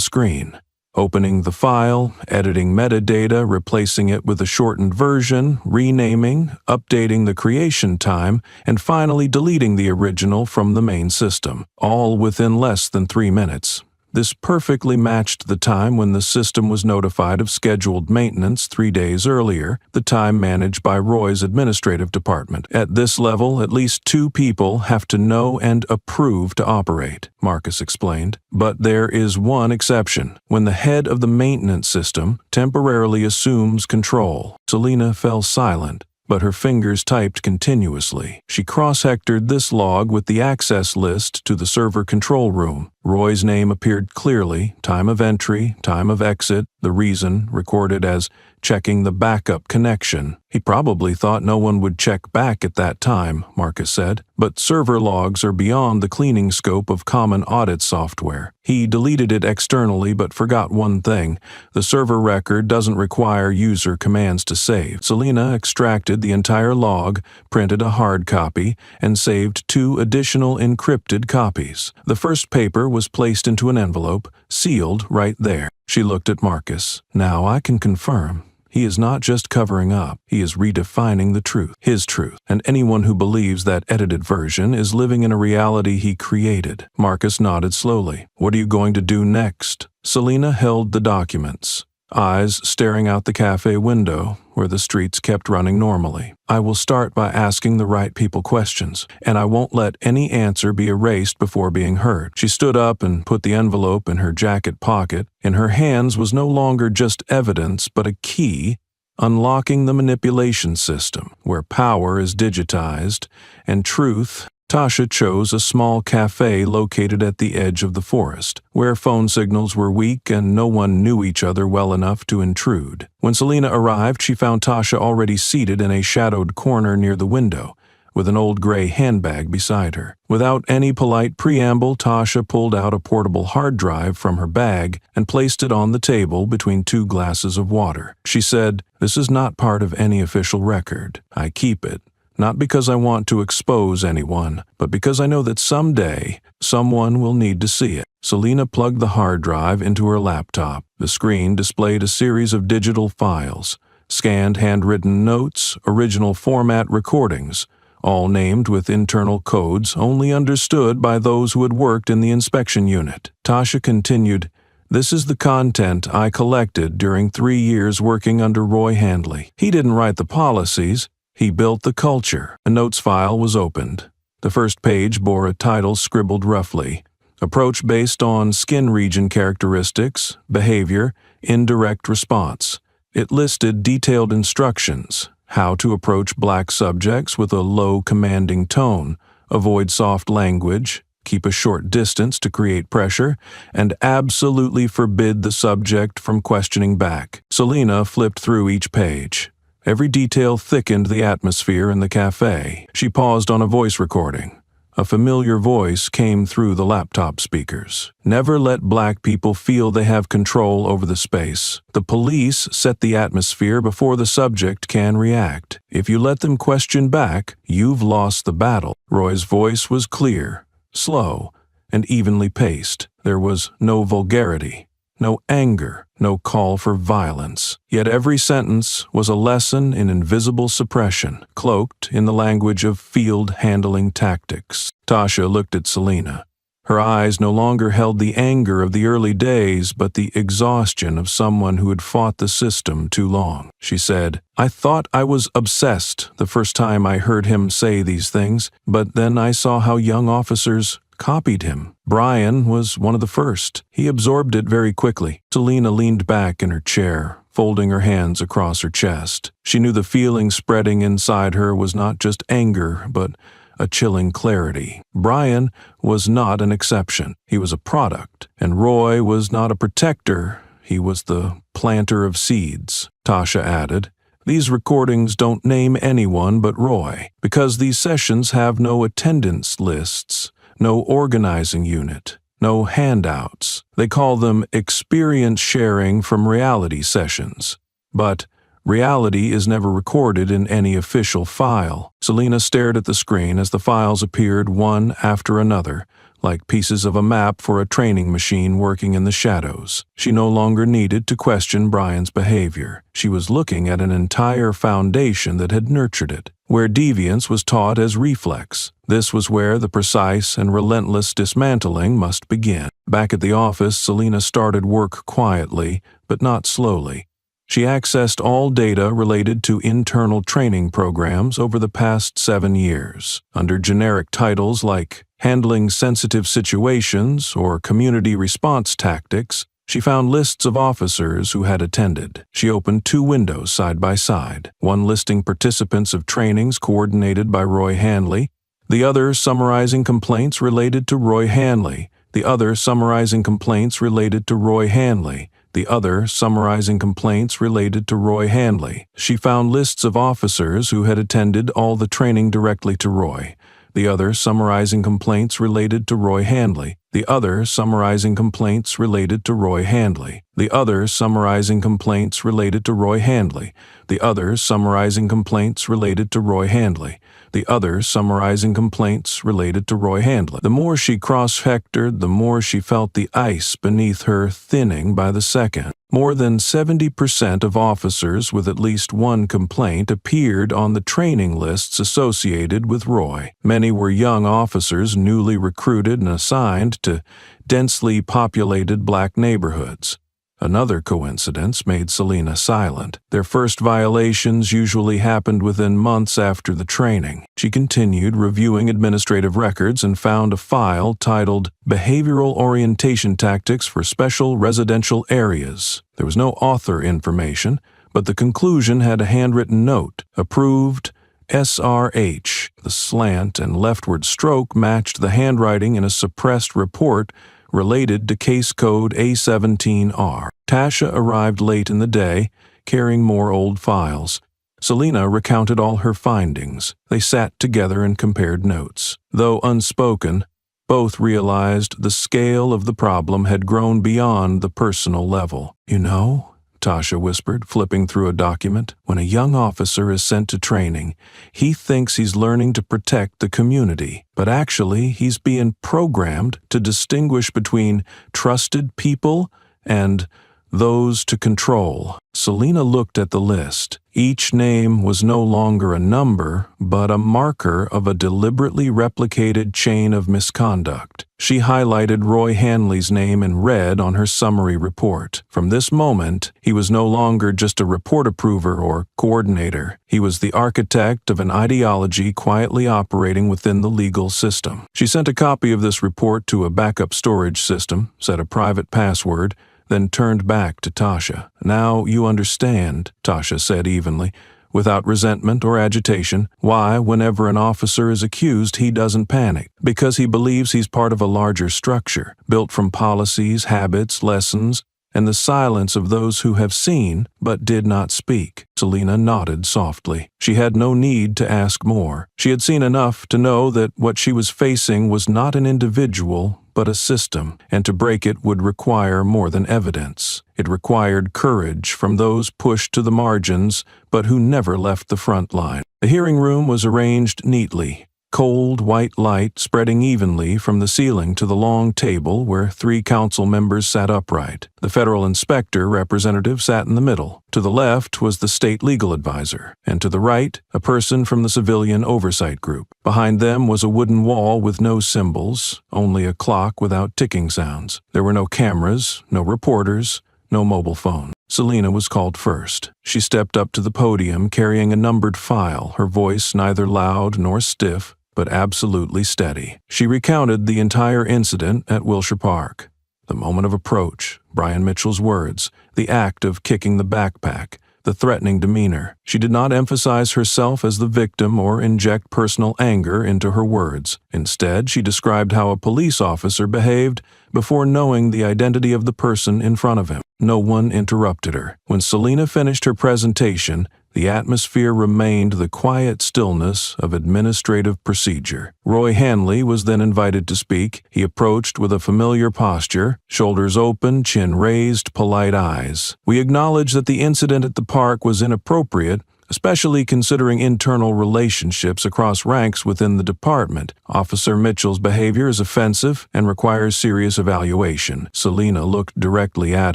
Speaker 1: screen. Opening the file, editing metadata, replacing it with a shortened version, renaming, updating the creation time, and finally deleting the original from the main system, all within less than 3 minutes. This perfectly matched the time when the system was notified of scheduled maintenance 3 days earlier, the time managed by Roy's administrative department. At this level, at least 2 people have to know and approve to operate, Marcus explained. But there is one exception: when the head of the maintenance system temporarily assumes control. Selena fell silent, but her fingers typed continuously. She cross-hectored this log with the access list to the server control room. Roy's name appeared clearly, time of entry, time of exit, the reason recorded as checking the backup connection. He probably thought no one would check back at that time, Marcus said, but server logs are beyond the cleaning scope of common audit software. He deleted it externally but forgot one thing: the server record doesn't require user commands to save. Selena extracted the entire log, printed a hard copy, and saved 2 additional encrypted copies. The first paper was placed into an envelope, sealed right there. She looked at Marcus. "Now I can confirm. He is not just covering up, he is redefining the truth, his truth, and anyone who believes that edited version is living in a reality he created." Marcus nodded slowly. "What are you going to do next?" Selena held the documents. eyes staring out the cafe window where the streets kept running normally. I will start by asking the right people questions, and I won't let any answer be erased before being heard. She stood up and put the envelope in her jacket pocket. In her hands was no longer just evidence, but a key, unlocking the manipulation system, where power is digitized and truth. Tasha chose a small cafe located at the edge of the forest, where phone signals were weak and no one knew each other well enough to intrude. When Selena arrived, she found Tasha already seated in a shadowed corner near the window, with an old gray handbag beside her. Without any polite preamble, Tasha pulled out a portable hard drive from her bag and placed it on the table between 2 glasses of water. She said, "This is not part of any official record. I keep it. Not because I want to expose anyone, but because I know that someday someone will need to see it." Selena plugged the hard drive into her laptop. The screen displayed a series of digital files, scanned handwritten notes, original format recordings, all named with internal codes only understood by those who had worked in the inspection unit. Tasha continued, "This is the content I collected during 3 years working under Roy Handley. He didn't write the policies. He built the culture." A notes file was opened. The first page bore a title scribbled roughly: Approach based on skin region characteristics, behavior, indirect response. It listed detailed instructions: how to approach black subjects with a low commanding tone, avoid soft language, keep a short distance to create pressure, and absolutely forbid the subject from questioning back. Selena flipped through each page. Every detail thickened the atmosphere in the cafe. She paused on a voice recording. A familiar voice came through the laptop speakers. "Never let black people feel they have control over the space. The police set the atmosphere before the subject can react. If you let them question back, you've lost the battle." Roy's voice was clear, slow, and evenly paced. There was no vulgarity, no anger, no call for violence. Yet every sentence was a lesson in invisible suppression, cloaked in the language of field handling tactics. Tasha looked at Selena. Her eyes no longer held the anger of the early days, but the exhaustion of someone who had fought the system too long. She said, "I thought I was obsessed the first time I heard him say these things, but then I saw how young officers copied him. Brian was one of the first. He absorbed it very quickly." Selena leaned back in her chair, folding her hands across her chest. She knew the feeling spreading inside her was not just anger, but a chilling clarity. Brian was not an exception. He was a product. And Roy was not a protector. He was the planter of seeds. Tasha added, "These recordings don't name anyone but Roy, because these sessions have no attendance lists, no organizing unit, no handouts. They call them experience sharing from reality sessions. But reality is never recorded in any official file." Selena stared at the screen as the files appeared one after another, like pieces of a map for a training machine working in the shadows. She no longer needed to question Brian's behavior. She was looking at an entire foundation that had nurtured it. Where deviance was taught as reflex, this was where the precise and relentless dismantling must begin. Back at the office, Selena started work quietly, but not slowly. She accessed all data related to internal training programs over the past 7 years. Under generic titles like Handling Sensitive Situations or Community Response Tactics, she found lists of officers who had attended. She opened 2 windows side by side, one listing participants of trainings coordinated by Roy Handley, the other summarizing complaints related to Roy Handley, the other summarizing complaints related to Roy Handley, the other summarizing complaints related to Roy Handley. She found lists of officers who had attended all the training directly to Roy, the other summarizing complaints related to Roy Handley, the other summarizing complaints related to Roy Handley, the other summarizing complaints related to Roy Handley, the other summarizing complaints related to Roy Handley, the other summarizing complaints related to Roy Handley. The more she cross-vectored, the more she felt the ice beneath her thinning by the second. More than 70% of officers with at least one complaint appeared on the training lists associated with Roy. Many were young officers newly recruited and assigned to densely populated black neighborhoods. Another coincidence made Selena silent. Their first violations usually happened within months after the training. She continued reviewing administrative records and found a file titled Behavioral Orientation Tactics for Special Residential Areas. There was no author information, but the conclusion had a handwritten note, approved SRH. The slant and leftward stroke matched the handwriting in a suppressed report related to case code A17R. Tasha arrived late in the day, carrying more old files. Selena recounted all her findings. They sat together and compared notes. Though unspoken, both realized the scale of the problem had grown beyond the personal level. "You know," Tasha whispered, flipping through a document, "when a young officer is sent to training, he thinks he's learning to protect the community, but actually he's being programmed to distinguish between trusted people and those to control." Selena looked at the list. Each name was no longer a number, but a marker of a deliberately replicated chain of misconduct. She highlighted Roy Hanley's name in red on her summary report. From this moment, he was no longer just a report approver or coordinator. He was the architect of an ideology quietly operating within the legal system. She sent a copy of this report to a backup storage system, set a private password, then turned back to Tasha. "Now you understand," Tasha said evenly, without resentment or agitation, why, whenever an officer is accused, he doesn't panic. Because he believes he's part of a larger structure, built from policies, habits, lessons, and the silence of those who have seen but did not speak. Selena nodded softly. She had no need to ask more. She had seen enough to know that what she was facing was not an individual, but a system, and to break it would require more than evidence. It required courage from those pushed to the margins, but who never left the front line. The hearing room was arranged neatly. Cold, white light spreading evenly from the ceiling to the long table where 3 council members sat upright. The federal inspector representative sat in the middle. To the left was the state legal advisor, and to the right, a person from the civilian oversight group. Behind them was a wooden wall with no symbols, only a clock without ticking sounds. There were no cameras, no reporters, no mobile phone. Selena was called first. She stepped up to the podium carrying a numbered file, her voice neither loud nor stiff, but absolutely steady. She recounted the entire incident at Wilshire Park. The moment of approach, Brian Mitchell's words, the act of kicking the backpack, the threatening demeanor. She did not emphasize herself as the victim or inject personal anger into her words. Instead, she described how a police officer behaved before knowing the identity of the person in front of him. No one interrupted her. When Selena finished her presentation, the atmosphere remained the quiet stillness of administrative procedure. Roy Hanley was then invited to speak. He approached with a familiar posture, shoulders open, chin raised, polite eyes. "We acknowledge that the incident at the park was inappropriate, especially considering internal relationships across ranks within the department. Officer Mitchell's behavior is offensive and requires serious evaluation." Selena looked directly at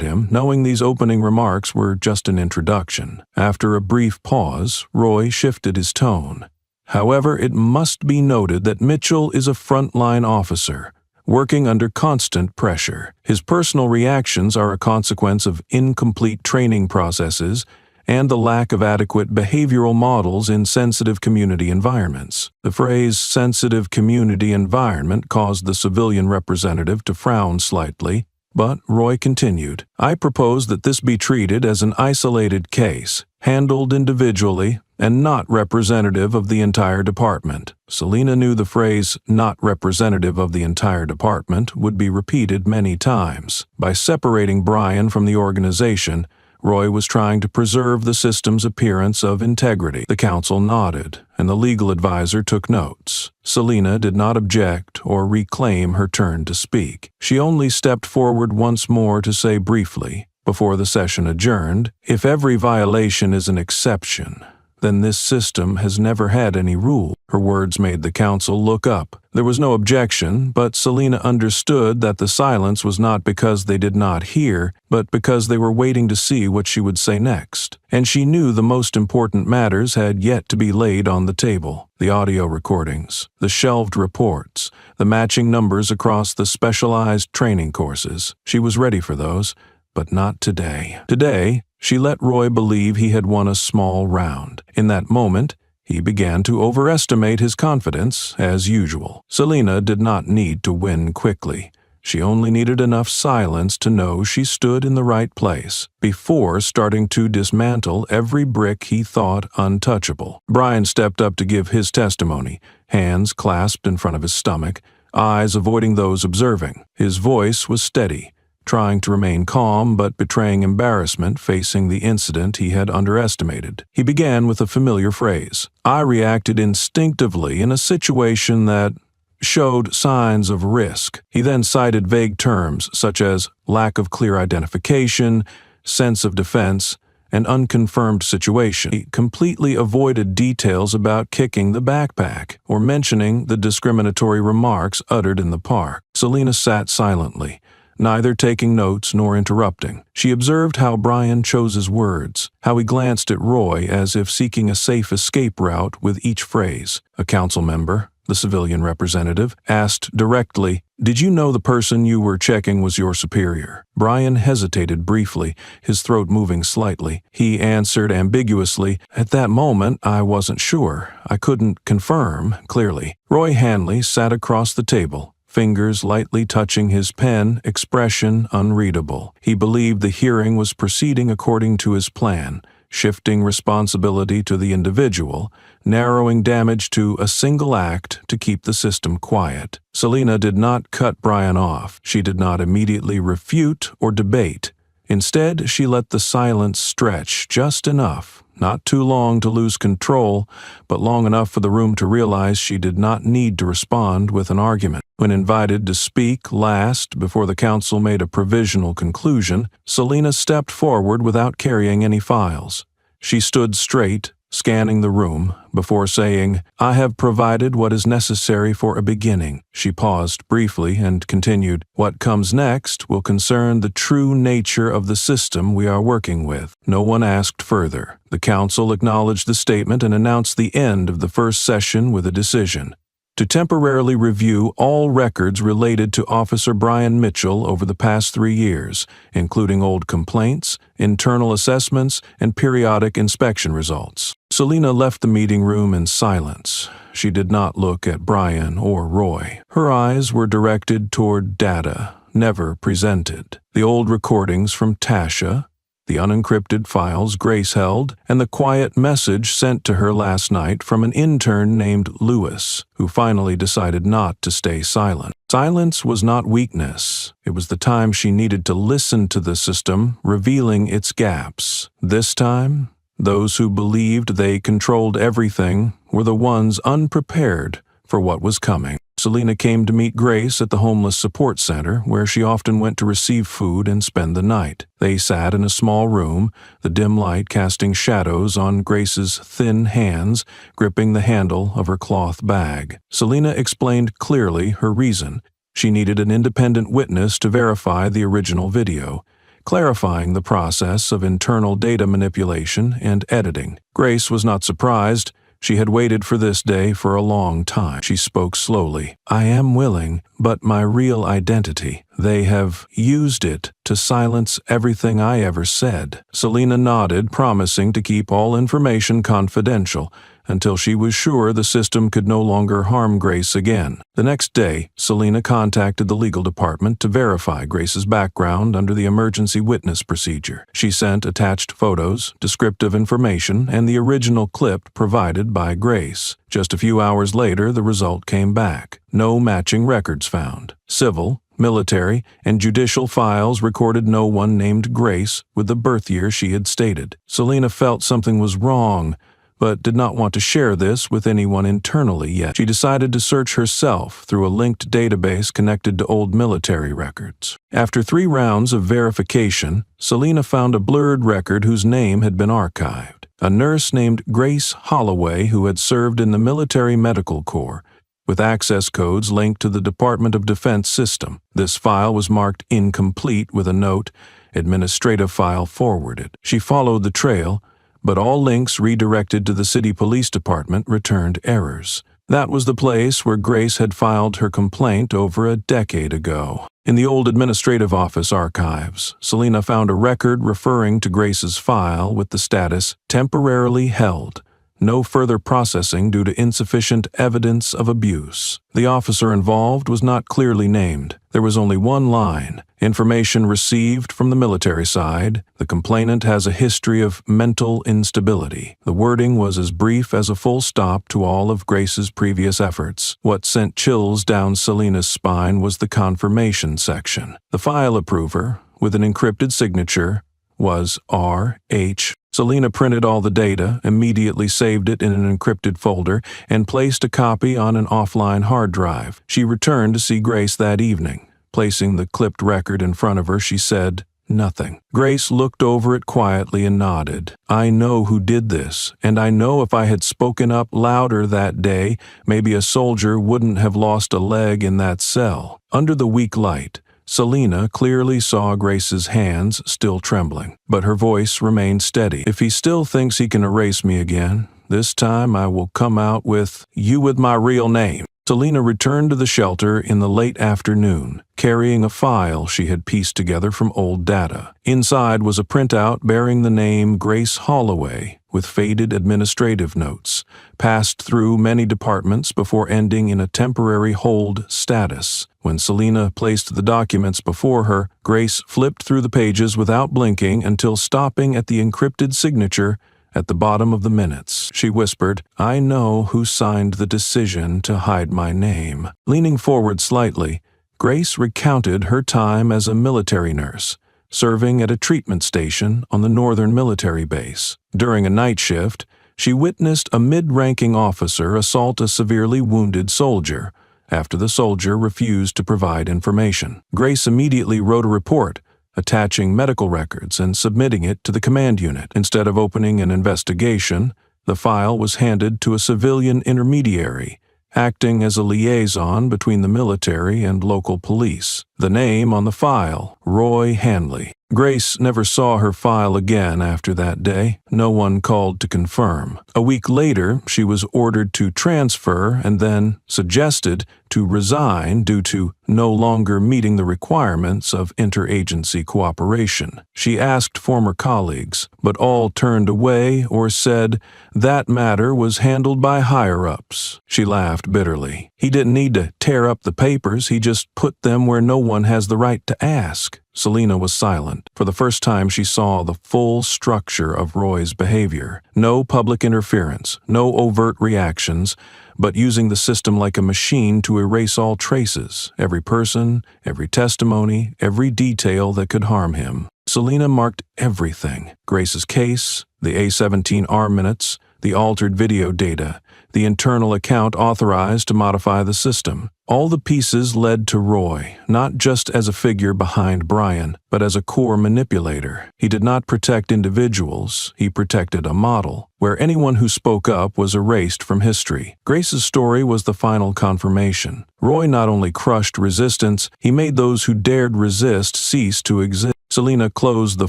Speaker 1: him, knowing these opening remarks were just an introduction. After a brief pause, Roy shifted his tone. "However, it must be noted that Mitchell is a frontline officer, working under constant pressure. His personal reactions are a consequence of incomplete training processes and the lack of adequate behavioral models in sensitive community environments." The phrase sensitive community environment caused the civilian representative to frown slightly, but Roy continued, "I propose that this be treated as an isolated case, handled individually, and not representative of the entire department." Selena knew the phrase "not representative of the entire department" would be repeated many times. By separating Brian from the organization, Roy was trying to preserve the system's appearance of integrity. The council nodded, and the legal advisor took notes. Selena did not object or reclaim her turn to speak. She only stepped forward once more to say briefly, before the session adjourned, "If every violation is an exception, then this system has never had any rule." Her words made the council look up. There was no objection, but Selena understood that the silence was not because they did not hear, but because they were waiting to see what she would say next. And she knew the most important matters had yet to be laid on the table. The audio recordings, the shelved reports, the matching numbers across the specialized training courses. She was ready for those, But not today. Today, she let Roy believe he had won a small round. In that moment, he began to overestimate his confidence, as usual. Selena did not need to win quickly. She only needed enough silence to know she stood in the right place, before starting to dismantle every brick he thought untouchable. Brian stepped up to give his testimony, hands clasped in front of his stomach, eyes avoiding those observing. His voice was steady, trying to remain calm but betraying embarrassment facing the incident he had underestimated. He began with a familiar phrase. "I reacted instinctively in a situation that showed signs of risk." He then cited vague terms such as lack of clear identification, sense of defense, and unconfirmed situation. He completely avoided details about kicking the backpack or mentioning the discriminatory remarks uttered in the park. Selena sat silently, neither taking notes nor interrupting. She observed how Brian chose his words, how he glanced at Roy as if seeking a safe escape route with each phrase. A council member, the civilian representative, asked directly, "Did you know the person you were checking was your superior?" Brian hesitated briefly, his throat moving slightly. He answered ambiguously, "At that moment, I wasn't sure. I couldn't confirm clearly." Roy Hanley sat across the table, fingers lightly touching his pen, expression unreadable. He believed the hearing was proceeding according to his plan, shifting responsibility to the individual, narrowing damage to a single act to keep the system quiet. Selena did not cut Brian off. She did not immediately refute or debate. Instead, she let the silence stretch just enough, not too long to lose control, but long enough for the room to realize she did not need to respond with an argument. When invited to speak last before the council made a provisional conclusion, Selena stepped forward without carrying any files. She stood straight, scanning the room, before saying, "I have provided what is necessary for a beginning." She paused briefly and continued, "What comes next will concern the true nature of the system we are working with." No one asked further. The council acknowledged the statement and announced the end of the first session with a decision to temporarily review all records related to Officer Brian Mitchell over the past 3 years, including old complaints, internal assessments, and periodic inspection results. Selena left the meeting room in silence. She did not look at Brian or Roy. Her eyes were directed toward data, never presented. The old recordings from Tasha, the unencrypted files Grace held, and the quiet message sent to her last night from an intern named Lewis, who finally decided not to stay silent. Silence was not weakness. It was the time she needed to listen to the system, revealing its gaps. This time, those who believed they controlled everything were the ones unprepared for what was coming. Selena came to meet Grace at the homeless support center, where she often went to receive food and spend the night. They sat in a small room, the dim light casting shadows on Grace's thin hands, gripping the handle of her cloth bag. Selena explained clearly her reason. She needed an independent witness to verify the original video, clarifying the process of internal data manipulation and editing. Grace was not surprised. She had waited for this day for a long time. She spoke slowly. "I am willing, but my real identity. They have used it to silence everything I ever said." Selena nodded, promising to keep all information confidential until she was sure the system could no longer harm Grace again. The next day, Selena contacted the legal department to verify Grace's background under the emergency witness procedure. She sent attached photos, descriptive information, and the original clip provided by Grace. Just a few hours later, the result came back. No matching records found. Civil, military, and judicial files recorded no one named Grace with the birth year she had stated. Selena felt something was wrong, but did not want to share this with anyone internally yet. She decided to search herself through a linked database connected to old military records. After 3 rounds of verification, Selena found a blurred record whose name had been archived. A nurse named Grace Holloway, who had served in the Military Medical Corps, with access codes linked to the Department of Defense system. This file was marked incomplete with a note, "Administrative file forwarded." She followed the trail, but all links redirected to the city police department returned errors. That was the place where Grace had filed her complaint over a decade ago. In the old administrative office archives, Selena found a record referring to Grace's file with the status "temporarily held. No further processing due to insufficient evidence of abuse." The officer involved was not clearly named. There was only one line: "Information received from the military side. The complainant has a history of mental instability." The wording was as brief as a full stop to all of Grace's previous efforts. What sent chills down Selena's spine was the confirmation section. The file approver, with an encrypted signature, was R.H. Selena printed all the data, immediately saved it in an encrypted folder, and placed a copy on an offline hard drive. She returned to see Grace that evening. Placing the clipped record in front of her, she said nothing. Grace looked over it quietly and nodded. "I know who did this, and I know if I had spoken up louder that day, maybe a soldier wouldn't have lost a leg in that cell." Under the weak light, Selena clearly saw Grace's hands still trembling, but her voice remained steady. "If he still thinks he can erase me again, this time I will come out with you with my real name." Selena returned to the shelter in the late afternoon, carrying a file she had pieced together from old data. Inside was a printout bearing the name Grace Holloway, with faded administrative notes, passed through many departments before ending in a temporary hold status. When Selena placed the documents before her, Grace flipped through the pages without blinking until stopping at the encrypted signature at the bottom of the minutes. She whispered, "I know who signed the decision to hide my name." Leaning forward slightly, Grace recounted her time as a military nurse, serving at a treatment station on the northern military base. During a night shift, she witnessed a mid-ranking officer assault a severely wounded soldier after the soldier refused to provide information. Grace immediately wrote a report, attaching medical records and submitting it to the command unit. Instead of opening an investigation, the file was handed to a civilian intermediary, acting as a liaison between the military and local police. The name on the file, Roy Hanley. Grace never saw her file again after that day. No one called to confirm. A week later, she was ordered to transfer and then suggested to resign due to no longer meeting the requirements of interagency cooperation. She asked former colleagues, but all turned away or said that matter was handled by higher-ups. She laughed bitterly. "He didn't need to tear up the papers, he just put them where no one has the right to ask." Selena was silent. For the first time, she saw the full structure of Roy's behavior. No public interference, no overt reactions, but using the system like a machine to erase all traces, every person, every testimony, every detail that could harm him. Selena marked everything: Grace's case, the A-17R minutes, the altered video data, the internal account authorized to modify the system. All the pieces led to Roy, not just as a figure behind Brian, but as a core manipulator. He did not protect individuals, he protected a model, where anyone who spoke up was erased from history. Grace's story was the final confirmation. Roy not only crushed resistance, he made those who dared resist cease to exist. Selena closed the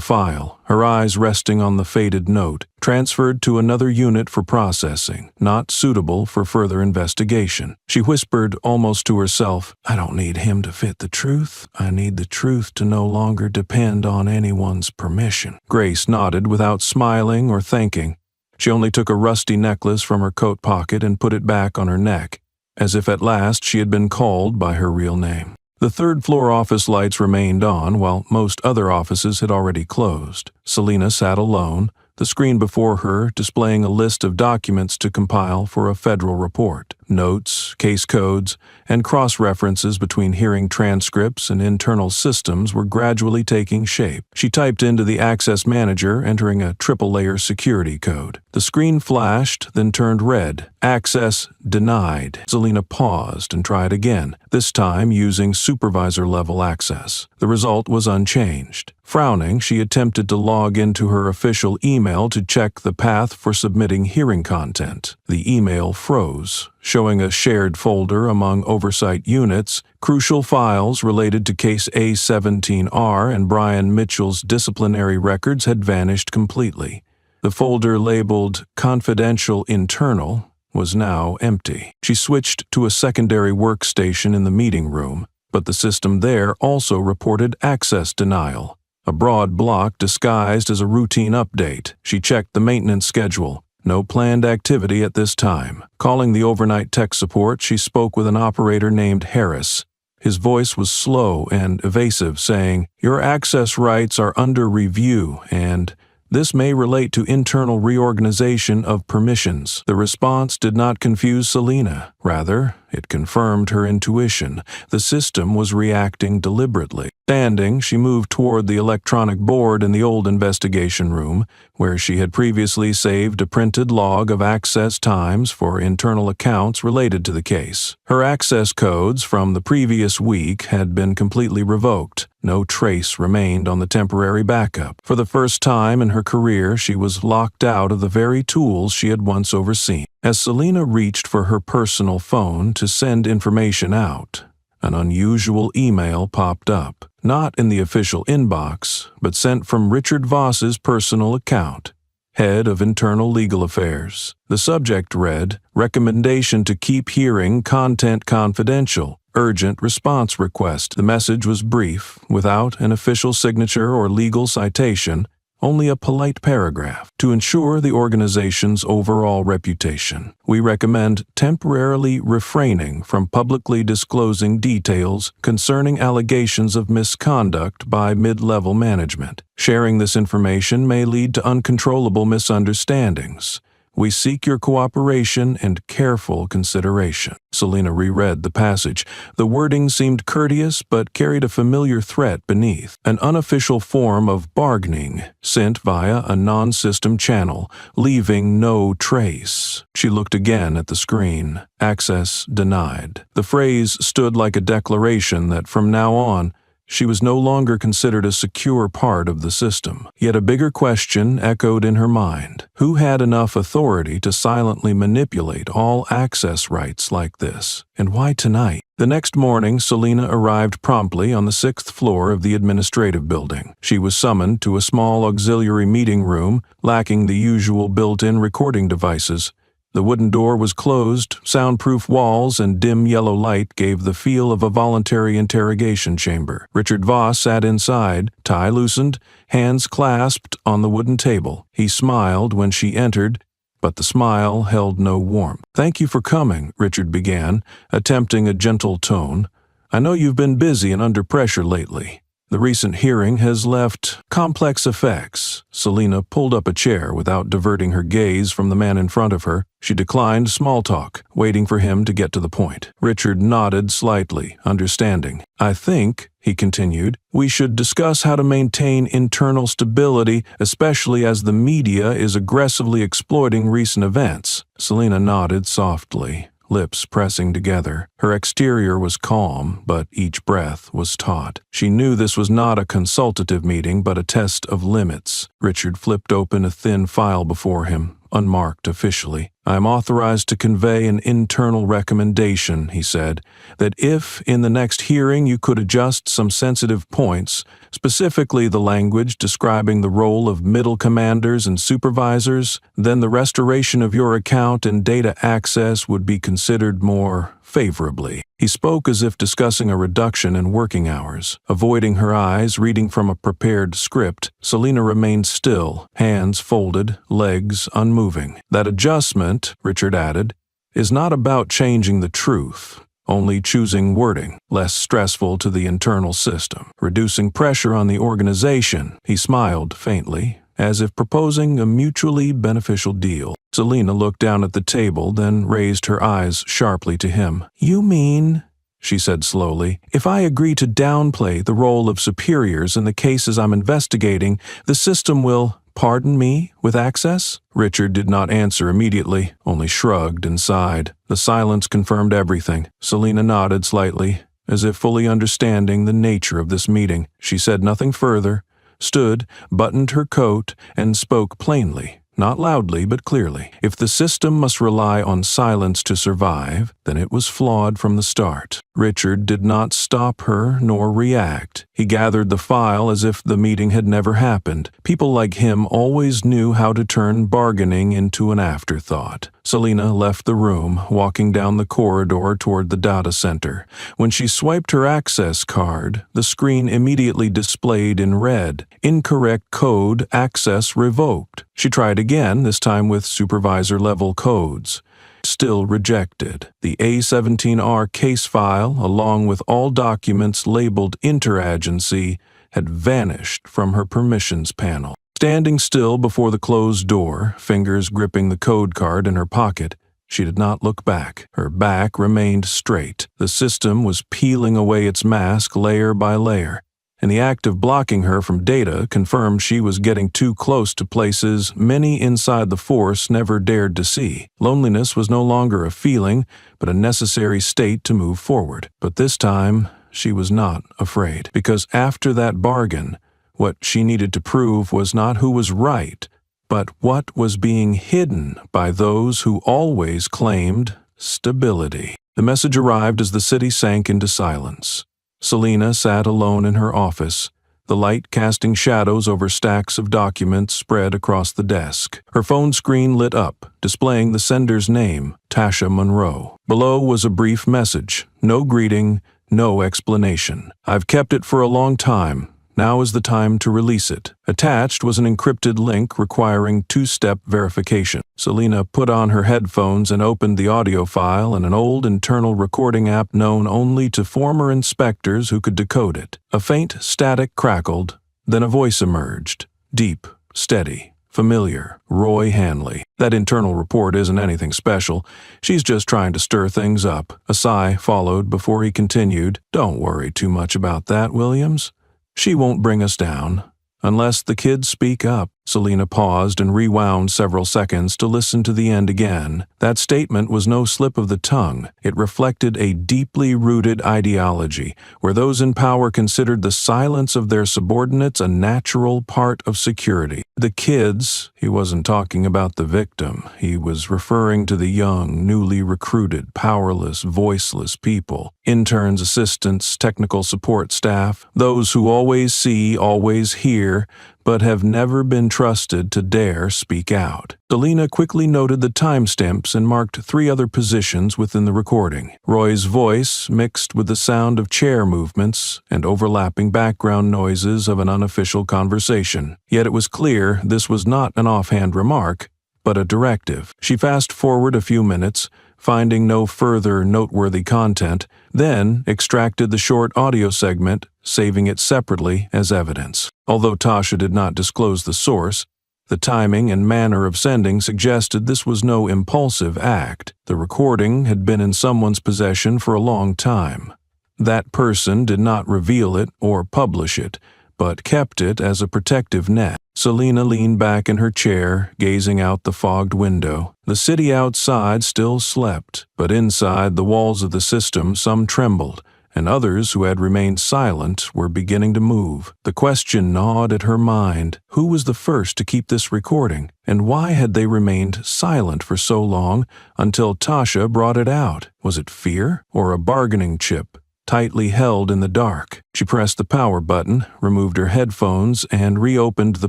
Speaker 1: file, her eyes resting on the faded note, transferred to another unit for processing, not suitable for further investigation. She whispered almost to herself, "I don't need him to fit the truth. I need the truth to no longer depend on anyone's permission." Grace nodded without smiling or thanking. She only took a rusty necklace from her coat pocket and put it back on her neck, as if at last she had been called by her real name. The third-floor office lights remained on while most other offices had already closed. Selena sat alone, the screen before her displaying a list of documents to compile for a federal report. Notes, case codes, and cross-references between hearing transcripts and internal systems were gradually taking shape. She typed into the Access Manager, entering a triple-layer security code. The screen flashed, then turned red. "Access denied." Selena paused and tried again, this time using supervisor-level access. The result was unchanged. Frowning, she attempted to log into her official email to check the path for submitting hearing content. The email froze, showing a shared folder among oversight units. Crucial files related to case A-17R and Brian Mitchell's disciplinary records had vanished completely. The folder labeled Confidential Internal was now empty. She switched to a secondary workstation in the meeting room, but the system there also reported access denial. A broad block disguised as a routine update. She checked the maintenance schedule. No planned activity at this time. Calling the overnight tech support, she spoke with an operator named Harris. His voice was slow and evasive, saying, "Your access rights are under review, and this may relate to internal reorganization of permissions." The response did not confuse Selena. Rather, it confirmed her intuition. The system was reacting deliberately. Standing, she moved toward the electronic board in the old investigation room, where she had previously saved a printed log of access times for internal accounts related to the case. Her access codes from the previous week had been completely revoked. No trace remained on the temporary backup. For the first time in her career, she was locked out of the very tools she had once overseen. As Selena reached for her personal phone to send information out, an unusual email popped up. Not in the official inbox, but sent from Richard Voss's personal account, head of internal legal affairs. The subject read, "Recommendation to keep hearing content confidential. Urgent response request." The message was brief, without an official signature or legal citation, only a polite paragraph. "To ensure the organization's overall reputation, we recommend temporarily refraining from publicly disclosing details concerning allegations of misconduct by mid-level management. Sharing this information may lead to uncontrollable misunderstandings. We seek your cooperation and careful consideration." Selena reread the passage. The wording seemed courteous but carried a familiar threat beneath. An unofficial form of bargaining sent via a non-system channel, leaving no trace. She looked again at the screen. Access denied. The phrase stood like a declaration that from now on, she was no longer considered a secure part of the system. Yet a bigger question echoed in her mind. Who had enough authority to silently manipulate all access rights like this? And why tonight? The next morning, Selena arrived promptly on the 6th floor of the administrative building. She was summoned to a small auxiliary meeting room, lacking the usual built-in recording devices. The wooden door was closed, soundproof walls and dim yellow light gave the feel of a voluntary interrogation chamber. Richard Voss sat inside, tie loosened, hands clasped on the wooden table. He smiled when she entered, but the smile held no warmth. "Thank you for coming," Richard began, attempting a gentle tone. "I know you've been busy and under pressure lately. The recent hearing has left complex effects." Selena pulled up a chair without diverting her gaze from the man in front of her. She declined small talk, waiting for him to get to the point. Richard nodded slightly, understanding. "I think," he continued, "we should discuss how to maintain internal stability, especially as the media is aggressively exploiting recent events." Selena nodded softly, lips pressing together. Her exterior was calm, but each breath was taut. She knew this was not a consultative meeting, but a test of limits. Richard flipped open a thin file before him, unmarked officially. "I am authorized to convey an internal recommendation," he said, "that if, in the next hearing, you could adjust some sensitive points, specifically the language describing the role of middle commanders and supervisors, then the restoration of your account and data access would be considered more favorably." He spoke as if discussing a reduction in working hours. Avoiding her eyes, reading from a prepared script, Selena remained still, hands folded, legs unmoving. "That adjustment," Richard added, "is not about changing the truth, only choosing wording, less stressful to the internal system, reducing pressure on the organization." He smiled faintly, as if proposing a mutually beneficial deal. Selena looked down at the table, then raised her eyes sharply to him. "You mean," she said slowly, "if I agree to downplay the role of superiors in the cases I'm investigating, the system will, pardon me, with access?" Richard did not answer immediately, only shrugged and sighed. The silence confirmed everything. Selena nodded slightly, as if fully understanding the nature of this meeting. She said nothing further, stood, buttoned her coat, and spoke plainly, not loudly but clearly. If the system must rely on silence to survive, then it was flawed from the start. Richard did not stop her nor react. He gathered the file as if the meeting had never happened. People like him always knew how to turn bargaining into an afterthought. Selena left the room, walking down the corridor toward the data center. When she swiped her access card, the screen immediately displayed in red, "Incorrect code, access revoked." She tried again, this time with supervisor-level codes. Still rejected. The A17R case file, along with all documents labeled interagency, had vanished from her permissions panel. Standing still before the closed door, fingers gripping the code card in her pocket, she did not look back. Her back remained straight. The system was peeling away its mask layer by layer, and the act of blocking her from data confirmed she was getting too close to places many inside the force never dared to see. Loneliness was no longer a feeling, but a necessary state to move forward. But this time, she was not afraid, because after that bargain, what she needed to prove was not who was right, but what was being hidden by those who always claimed stability. The message arrived as the city sank into silence. Selena sat alone in her office, the light casting shadows over stacks of documents spread across the desk. Her phone screen lit up, displaying the sender's name, Tasha Monroe. Below was a brief message, no greeting, no explanation. "I've kept it for a long time. Now is the time to release it." Attached was an encrypted link requiring two-step verification. Selena put on her headphones and opened the audio file in an old internal recording app known only to former inspectors who could decode it. A faint static crackled, then a voice emerged. Deep, steady, familiar. "Roy Hanley. That internal report isn't anything special. She's just trying to stir things up." A sigh followed before he continued, "Don't worry too much about that, Williams. She won't bring us down, unless the kids speak up." Selena paused and rewound several seconds to listen to the end again. That statement was no slip of the tongue. It reflected a deeply rooted ideology, where those in power considered the silence of their subordinates a natural part of security. The kids, he wasn't talking about the victim. He was referring to the young, newly recruited, powerless, voiceless people. Interns, assistants, technical support staff, those who always see, always hear, but have never been trusted to dare speak out. Selena quickly noted the timestamps and marked 3 other positions within the recording. Roy's voice mixed with the sound of chair movements and overlapping background noises of an unofficial conversation. Yet it was clear this was not an offhand remark, but a directive. She fast-forwarded a few minutes, finding no further noteworthy content, then extracted the short audio segment, saving it separately as evidence. Although Tasha did not disclose the source, the timing and manner of sending suggested this was no impulsive act. The recording had been in someone's possession for a long time. That person did not reveal it or publish it, but kept it as a protective net. Selena leaned back in her chair, gazing out the fogged window. The city outside still slept, but inside the walls of the system some trembled, and others who had remained silent were beginning to move. The question gnawed at her mind. Who was the first to keep this recording, and why had they remained silent for so long until Tasha brought it out? Was it fear or a bargaining chip tightly held in the dark? She pressed the power button, removed her headphones, and reopened the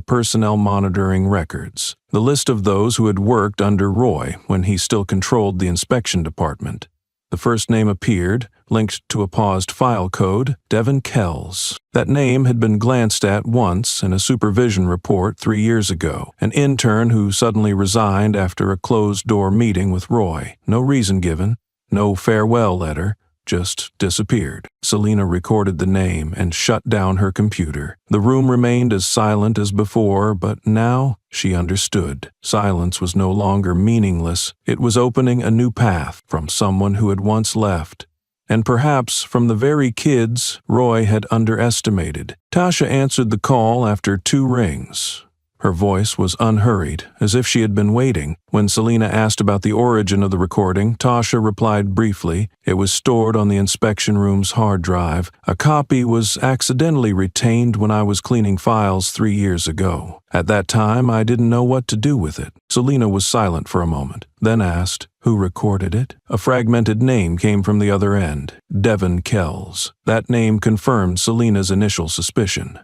Speaker 1: personnel monitoring records. The list of those who had worked under Roy when he still controlled the inspection department. The first name appeared, linked to a paused file code, Devin Kells. That name had been glanced at once in a supervision report 3 years ago, an intern who suddenly resigned after a closed-door meeting with Roy. No reason given, no farewell letter, just disappeared. Selena recorded the name and shut down her computer. The room remained as silent as before, but now she understood. Silence was no longer meaningless. It was opening a new path from someone who had once left, and perhaps from the very kids Roy had underestimated. Tasha answered the call after 2 rings. Her voice was unhurried, as if she had been waiting. When Selena asked about the origin of the recording, Tasha replied briefly. It was stored on the inspection room's hard drive. A copy was accidentally retained when I was cleaning files 3 years ago. At that time, I didn't know what to do with it. Selena was silent for a moment, then asked, Who recorded it? A fragmented name came from the other end. Devin Kells. That name confirmed Selena's initial suspicion.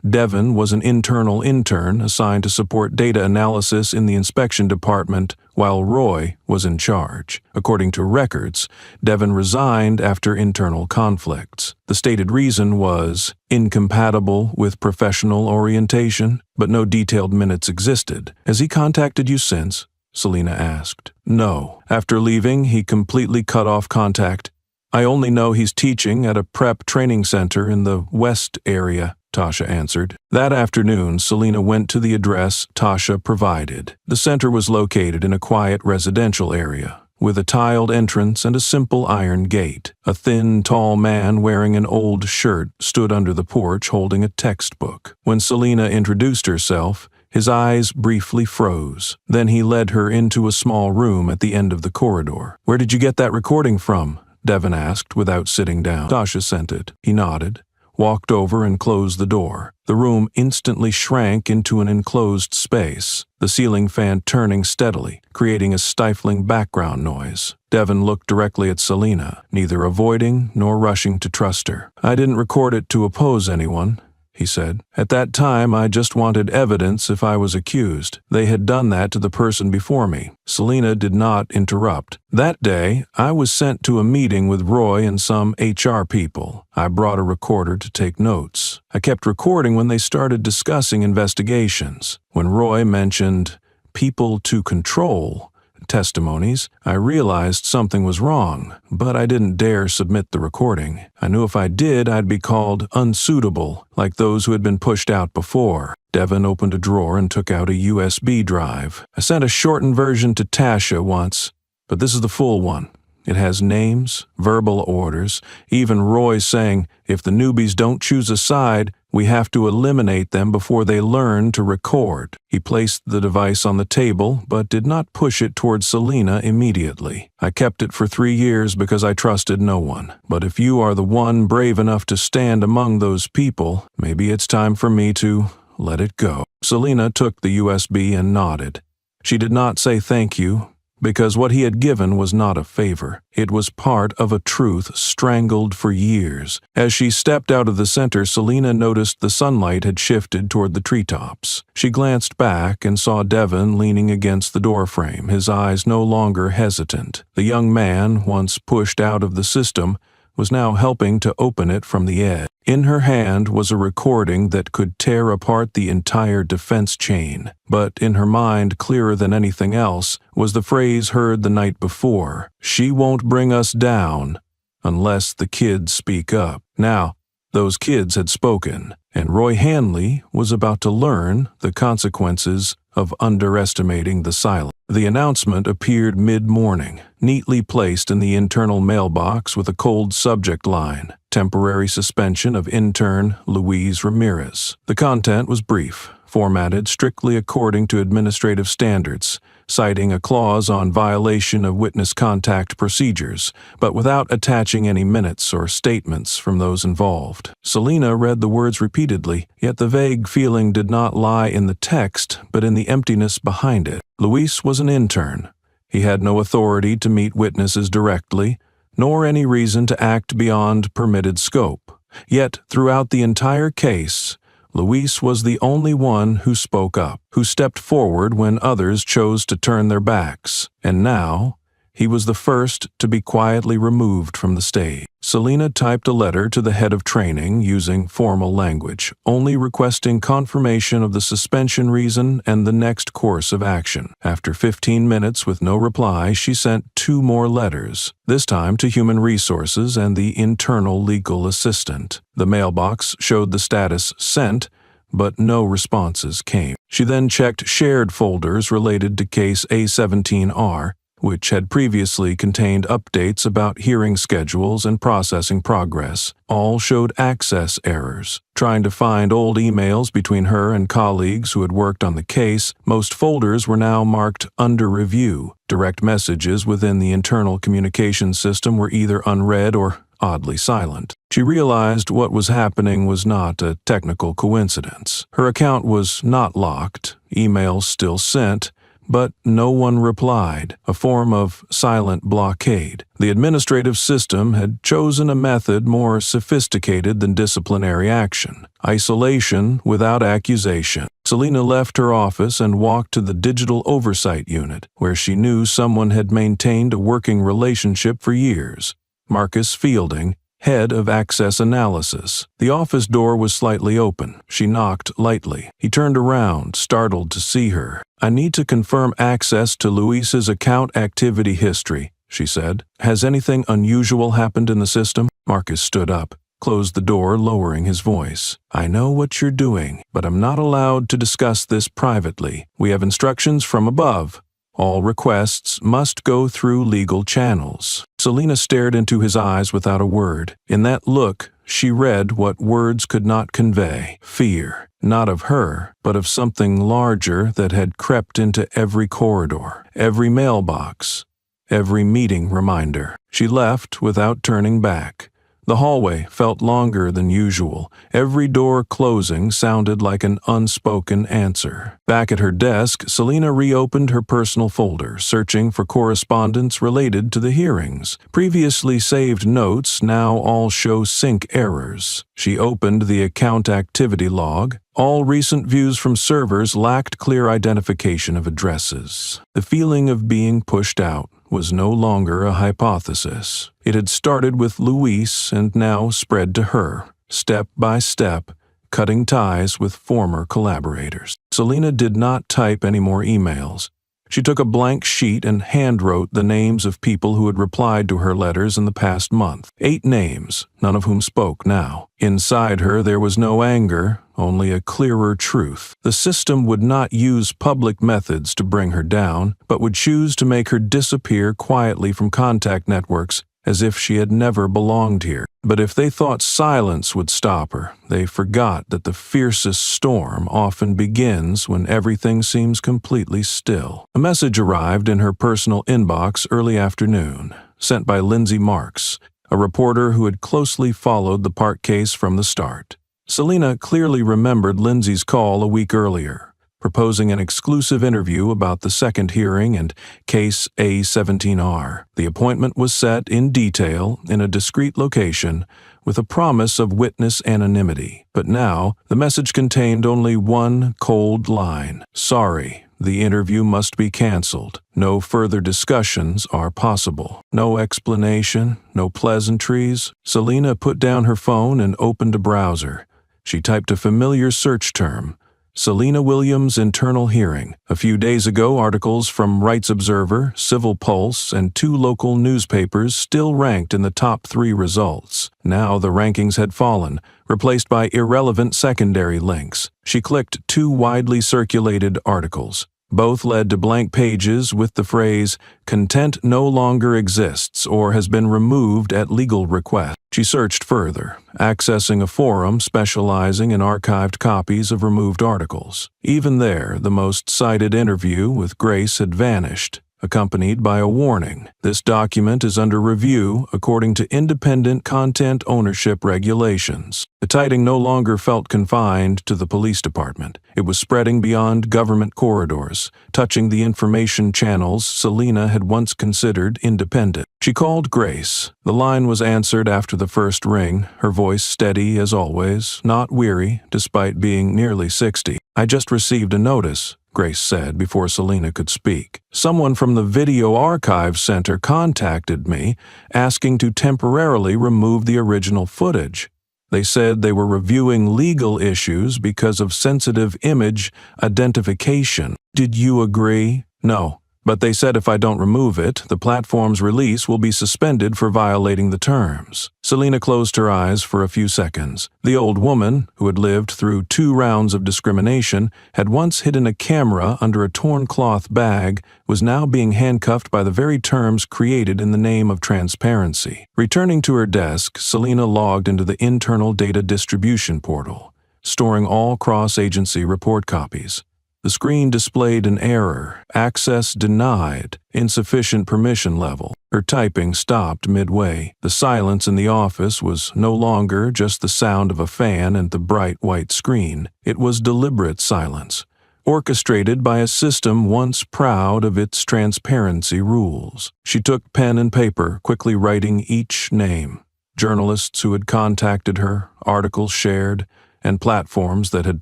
Speaker 1: Devin was an internal intern assigned to support data analysis in the inspection department, while Roy was in charge. According to records, Devin resigned after internal conflicts. The stated reason was incompatible with professional orientation, but no detailed minutes existed. Has he contacted you since? Selena asked. No. After leaving, he completely cut off contact. I only know he's teaching at a prep training center in the West area, Tasha answered. That afternoon, Selena went to the address Tasha provided. The center was located in a quiet residential area, with a tiled entrance and a simple iron gate. A thin, tall man wearing an old shirt stood under the porch holding a textbook. When Selena introduced herself, his eyes briefly froze. Then he led her into a small room at the end of the corridor. Where did you get that recording from? Devin asked without sitting down. Tasha sent it. He nodded, walked over and closed the door. The room instantly shrank into an enclosed space, the ceiling fan turning steadily, creating a stifling background noise. Devin looked directly at Selena, neither avoiding nor rushing to trust her. I didn't record it to oppose anyone, he said. At that time, I just wanted evidence if I was accused. They had done that to the person before me. Selena did not interrupt. That day, I was sent to a meeting with Roy and some HR people. I brought a recorder to take notes. I kept recording when they started discussing investigations. When Roy mentioned people to control testimonies, I realized something was wrong, but I didn't dare submit the recording. I knew if I did, I'd be called unsuitable, like those who had been pushed out before. Devin opened a drawer and took out a USB drive. I sent a shortened version to Tasha once, but this is the full one. It has names, verbal orders, even Roy saying, if the newbies don't choose a side, we have to eliminate them before they learn to record. He placed the device on the table, but did not push it towards Selena immediately. I kept it for 3 years because I trusted no one. But if you are the one brave enough to stand among those people, maybe it's time for me to let it go. Selena took the USB and nodded. She did not say thank you, because what he had given was not a favor. It was part of a truth strangled for years. As she stepped out of the center, Selena noticed the sunlight had shifted toward the treetops. She glanced back and saw Devin leaning against the doorframe, his eyes no longer hesitant. The young man, once pushed out of the system, was now helping to open it from the edge. In her hand was a recording that could tear apart the entire defense chain, but in her mind, clearer than anything else, was the phrase heard the night before, "She won't bring us down unless the kids speak up." Now, those kids had spoken, and Roy Hanley was about to learn the consequences of underestimating the silence. The announcement appeared mid-morning, neatly placed in the internal mailbox with a cold subject line, temporary suspension of intern Louise Ramirez. The content was brief, formatted strictly according to administrative standards, citing a clause on violation of witness contact procedures, but without attaching any minutes or statements from those involved. Selena read the words repeatedly, yet the vague feeling did not lie in the text, but in the emptiness behind it. Luis was an intern. He had no authority to meet witnesses directly, nor any reason to act beyond permitted scope. Yet, throughout the entire case, Luis was the only one who spoke up, who stepped forward when others chose to turn their backs, and now he was the first to be quietly removed from the stage. Selena typed a letter to the head of training using formal language, only requesting confirmation of the suspension reason and the next course of action. After 15 minutes with no reply, she sent 2 more letters, this time to Human Resources and the internal legal assistant. The mailbox showed the status sent, but no responses came. She then checked shared folders related to case A17R, which had previously contained updates about hearing schedules and processing progress. All showed access errors. Trying to find old emails between her and colleagues who had worked on the case, most folders were now marked under review. Direct messages within the internal communication system were either unread or oddly silent. She realized what was happening was not a technical coincidence. Her account was not locked, emails still sent, but no one replied, a form of silent blockade. The administrative system had chosen a method more sophisticated than disciplinary action: isolation without accusation. Selina left her office and walked to the digital oversight unit, where she knew someone had maintained a working relationship for years: Marcus Fielding, head of access analysis. The office door was slightly open. She knocked lightly. He turned around, startled to see her. "I need to confirm access to Luis's account activity history," she said. "Has anything unusual happened in the system?" Marcus stood up, closed the door, lowering his voice. "I know what you're doing, but I'm not allowed to discuss this privately. We have instructions from above. All requests must go through legal channels." Selina stared into his eyes without a word. In that look, she read what words could not convey: fear, not of her, but of something larger that had crept into every corridor, every mailbox, every meeting reminder. She left without turning back. The hallway felt longer than usual. Every door closing sounded like an unspoken answer. Back at her desk, Selina reopened her personal folder, searching for correspondence related to the hearings. Previously saved notes now all show sync errors. She opened the account activity log. All recent views from servers lacked clear identification of addresses. The feeling of being pushed out was no longer a hypothesis. It had started with Luis and now spread to her, step by step, cutting ties with former collaborators. Selina did not type any more emails. She took a blank sheet and handwrote the names of people who had replied to her letters in the past month. 8 names, none of whom spoke now. Inside her there was no anger, only a clearer truth. The system would not use public methods to bring her down, but would choose to make her disappear quietly from contact networks as if she had never belonged here. But if they thought silence would stop her, they forgot that the fiercest storm often begins when everything seems completely still. A message arrived in her personal inbox early afternoon, sent by Lindsay Marks, a reporter who had closely followed the Park case from the start. Selina clearly remembered Lindsay's call a week earlier, proposing an exclusive interview about the second hearing and Case A17R. The appointment was set in detail in a discreet location with a promise of witness anonymity. But now, the message contained only one cold line: "Sorry, the interview must be canceled. No further discussions are possible." No explanation, no pleasantries. Selina put down her phone and opened a browser. She typed a familiar search term: Selina Williams internal hearing. A few days ago, articles from Rights Observer, Civil Pulse, and 2 local newspapers still ranked in the top 3 results. Now the rankings had fallen, replaced by irrelevant secondary links. She clicked 2 widely circulated articles. Both led to blank pages with the phrase, "Content no longer exists or has been removed at legal request." She searched further, accessing a forum specializing in archived copies of removed articles. Even there, the most cited interview with Grace had vanished, accompanied by a warning: "This document is under review according to independent content ownership regulations." The tiding no longer felt confined to the police department. It was spreading beyond government corridors, touching the information channels Selina had once considered independent. She called Grace. The line was answered after the first ring, her voice steady as always, not weary, despite being nearly 60. "I just received a notice," Grace said before Selina could speak. "Someone from the Video Archive Center contacted me, asking to temporarily remove the original footage. They said they were reviewing legal issues because of sensitive image identification. Did you agree?" "No. But they said if I don't remove it, the platform's release will be suspended for violating the terms." Selina closed her eyes for a few seconds. The old woman, who had lived through 2 rounds of discrimination, had once hidden a camera under a torn cloth bag, was now being handcuffed by the very terms created in the name of transparency. Returning to her desk, Selina logged into the internal data distribution portal, storing all cross-agency report copies. The screen displayed an error: access denied, insufficient permission level. Her typing stopped midway. The silence in the office was no longer just the sound of a fan and the bright white screen. It was deliberate silence, orchestrated by a system once proud of its transparency rules. She took pen and paper, quickly writing each name. Journalists who had contacted her, articles shared, and platforms that had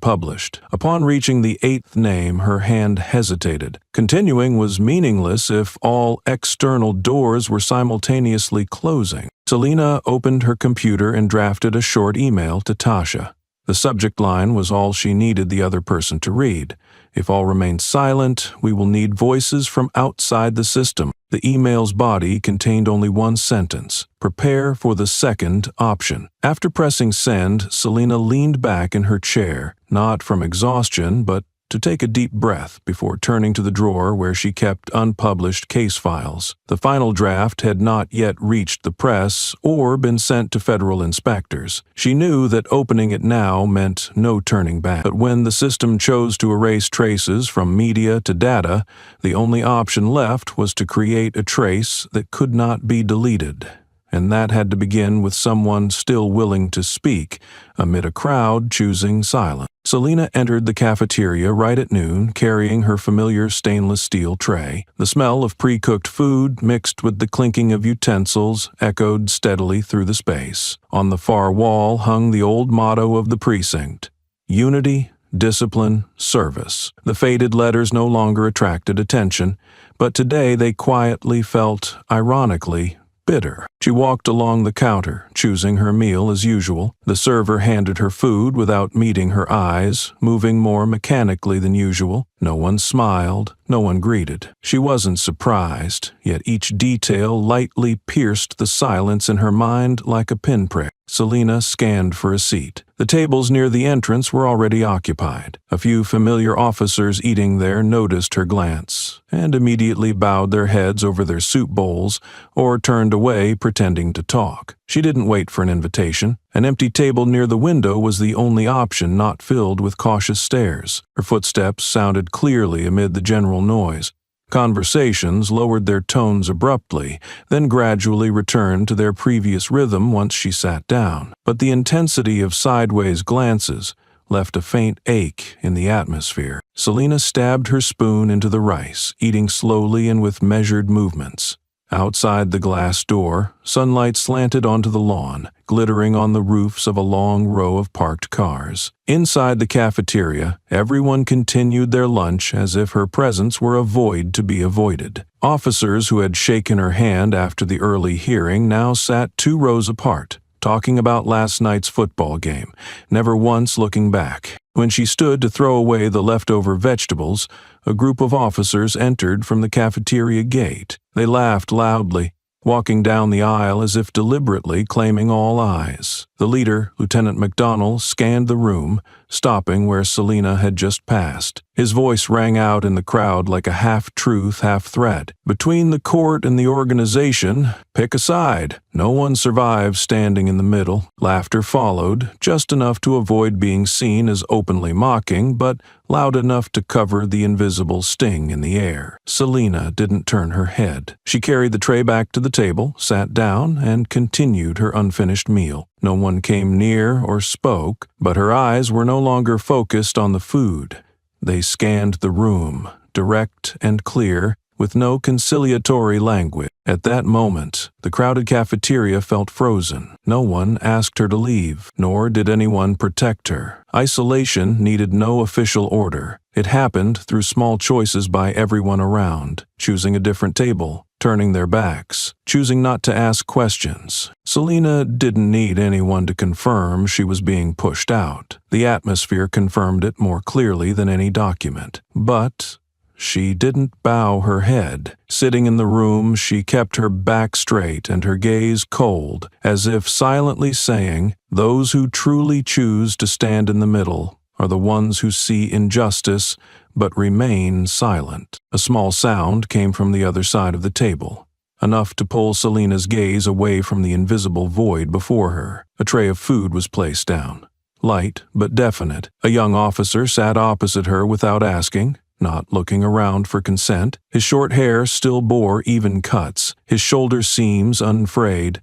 Speaker 1: published. Upon reaching the 8th name, her hand hesitated. Continuing was meaningless if all external doors were simultaneously closing. Selena opened her computer and drafted a short email to Tasha. The subject line was all she needed the other person to read. If all remain silent, we will need voices from outside the system. The email's body contained only one sentence: prepare for the second option. After pressing send, Selena leaned back in her chair, not from exhaustion, but to take a deep breath before turning to the drawer where she kept unpublished case files. The final draft had not yet reached the press or been sent to federal inspectors. She knew that opening it now meant no turning back. But when the system chose to erase traces from media to data, the only option left was to create a trace that could not be deleted. And that had to begin with someone still willing to speak, amid a crowd choosing silence. Selena entered the cafeteria right at noon, carrying her familiar stainless steel tray. The smell of pre-cooked food, mixed with the clinking of utensils, echoed steadily through the space. On the far wall hung the old motto of the precinct: unity, discipline, service. The faded letters no longer attracted attention, but today they quietly felt, ironically, bitter. She walked along the counter, choosing her meal as usual. The server handed her food without meeting her eyes, moving more mechanically than usual. No one smiled, no one greeted. She wasn't surprised, yet each detail lightly pierced the silence in her mind like a pinprick. Selena scanned for a seat. The tables near the entrance were already occupied. A few familiar officers eating there noticed her glance, and immediately bowed their heads over their soup bowls or turned away pretending to talk. She didn't wait for an invitation. An empty table near the window was the only option not filled with cautious stares. Her footsteps sounded clearly amid the general noise. Conversations lowered their tones abruptly, then gradually returned to their previous rhythm once she sat down. But the intensity of sideways glances left a faint ache in the atmosphere. Selena stabbed her spoon into the rice, eating slowly and with measured movements. Outside the glass door, sunlight slanted onto the lawn, glittering on the roofs of a long row of parked cars. Inside the cafeteria, everyone continued their lunch as if her presence were a void to be avoided. Officers who had shaken her hand after the early hearing now sat 2 rows apart, talking about last night's football game, never once looking back. When she stood to throw away the leftover vegetables, a group of officers entered from the cafeteria gate. They laughed loudly, walking down the aisle as if deliberately claiming all eyes. The leader, Lieutenant McDonnell, scanned the room, stopping where Selena had just passed. His voice rang out in the crowd like a half-truth, half-threat. Between the court and the organization, pick a side. No one survived standing in the middle. Laughter followed, just enough to avoid being seen as openly mocking, but loud enough to cover the invisible sting in the air. Selena didn't turn her head. She carried the tray back to the table, sat down, and continued her unfinished meal. No one came near or spoke, but her eyes were no longer focused on the food. They scanned the room, direct and clear, with no conciliatory language. At that moment, the crowded cafeteria felt frozen. No one asked her to leave, nor did anyone protect her. Isolation needed no official order. It happened through small choices by everyone around, choosing a different table, turning their backs, choosing not to ask questions. Selena didn't need anyone to confirm she was being pushed out. The atmosphere confirmed it more clearly than any document. But she didn't bow her head. Sitting in the room, she kept her back straight and her gaze cold, as if silently saying, "Those who truly choose to stand in the middle are the ones who see injustice but remain silent." A small sound came from the other side of the table, enough to pull Selena's gaze away from the invisible void before her. A tray of food was placed down, light but definite. A young officer sat opposite her without asking, not looking around for consent. His short hair still bore even cuts, his shoulder seams unfrayed.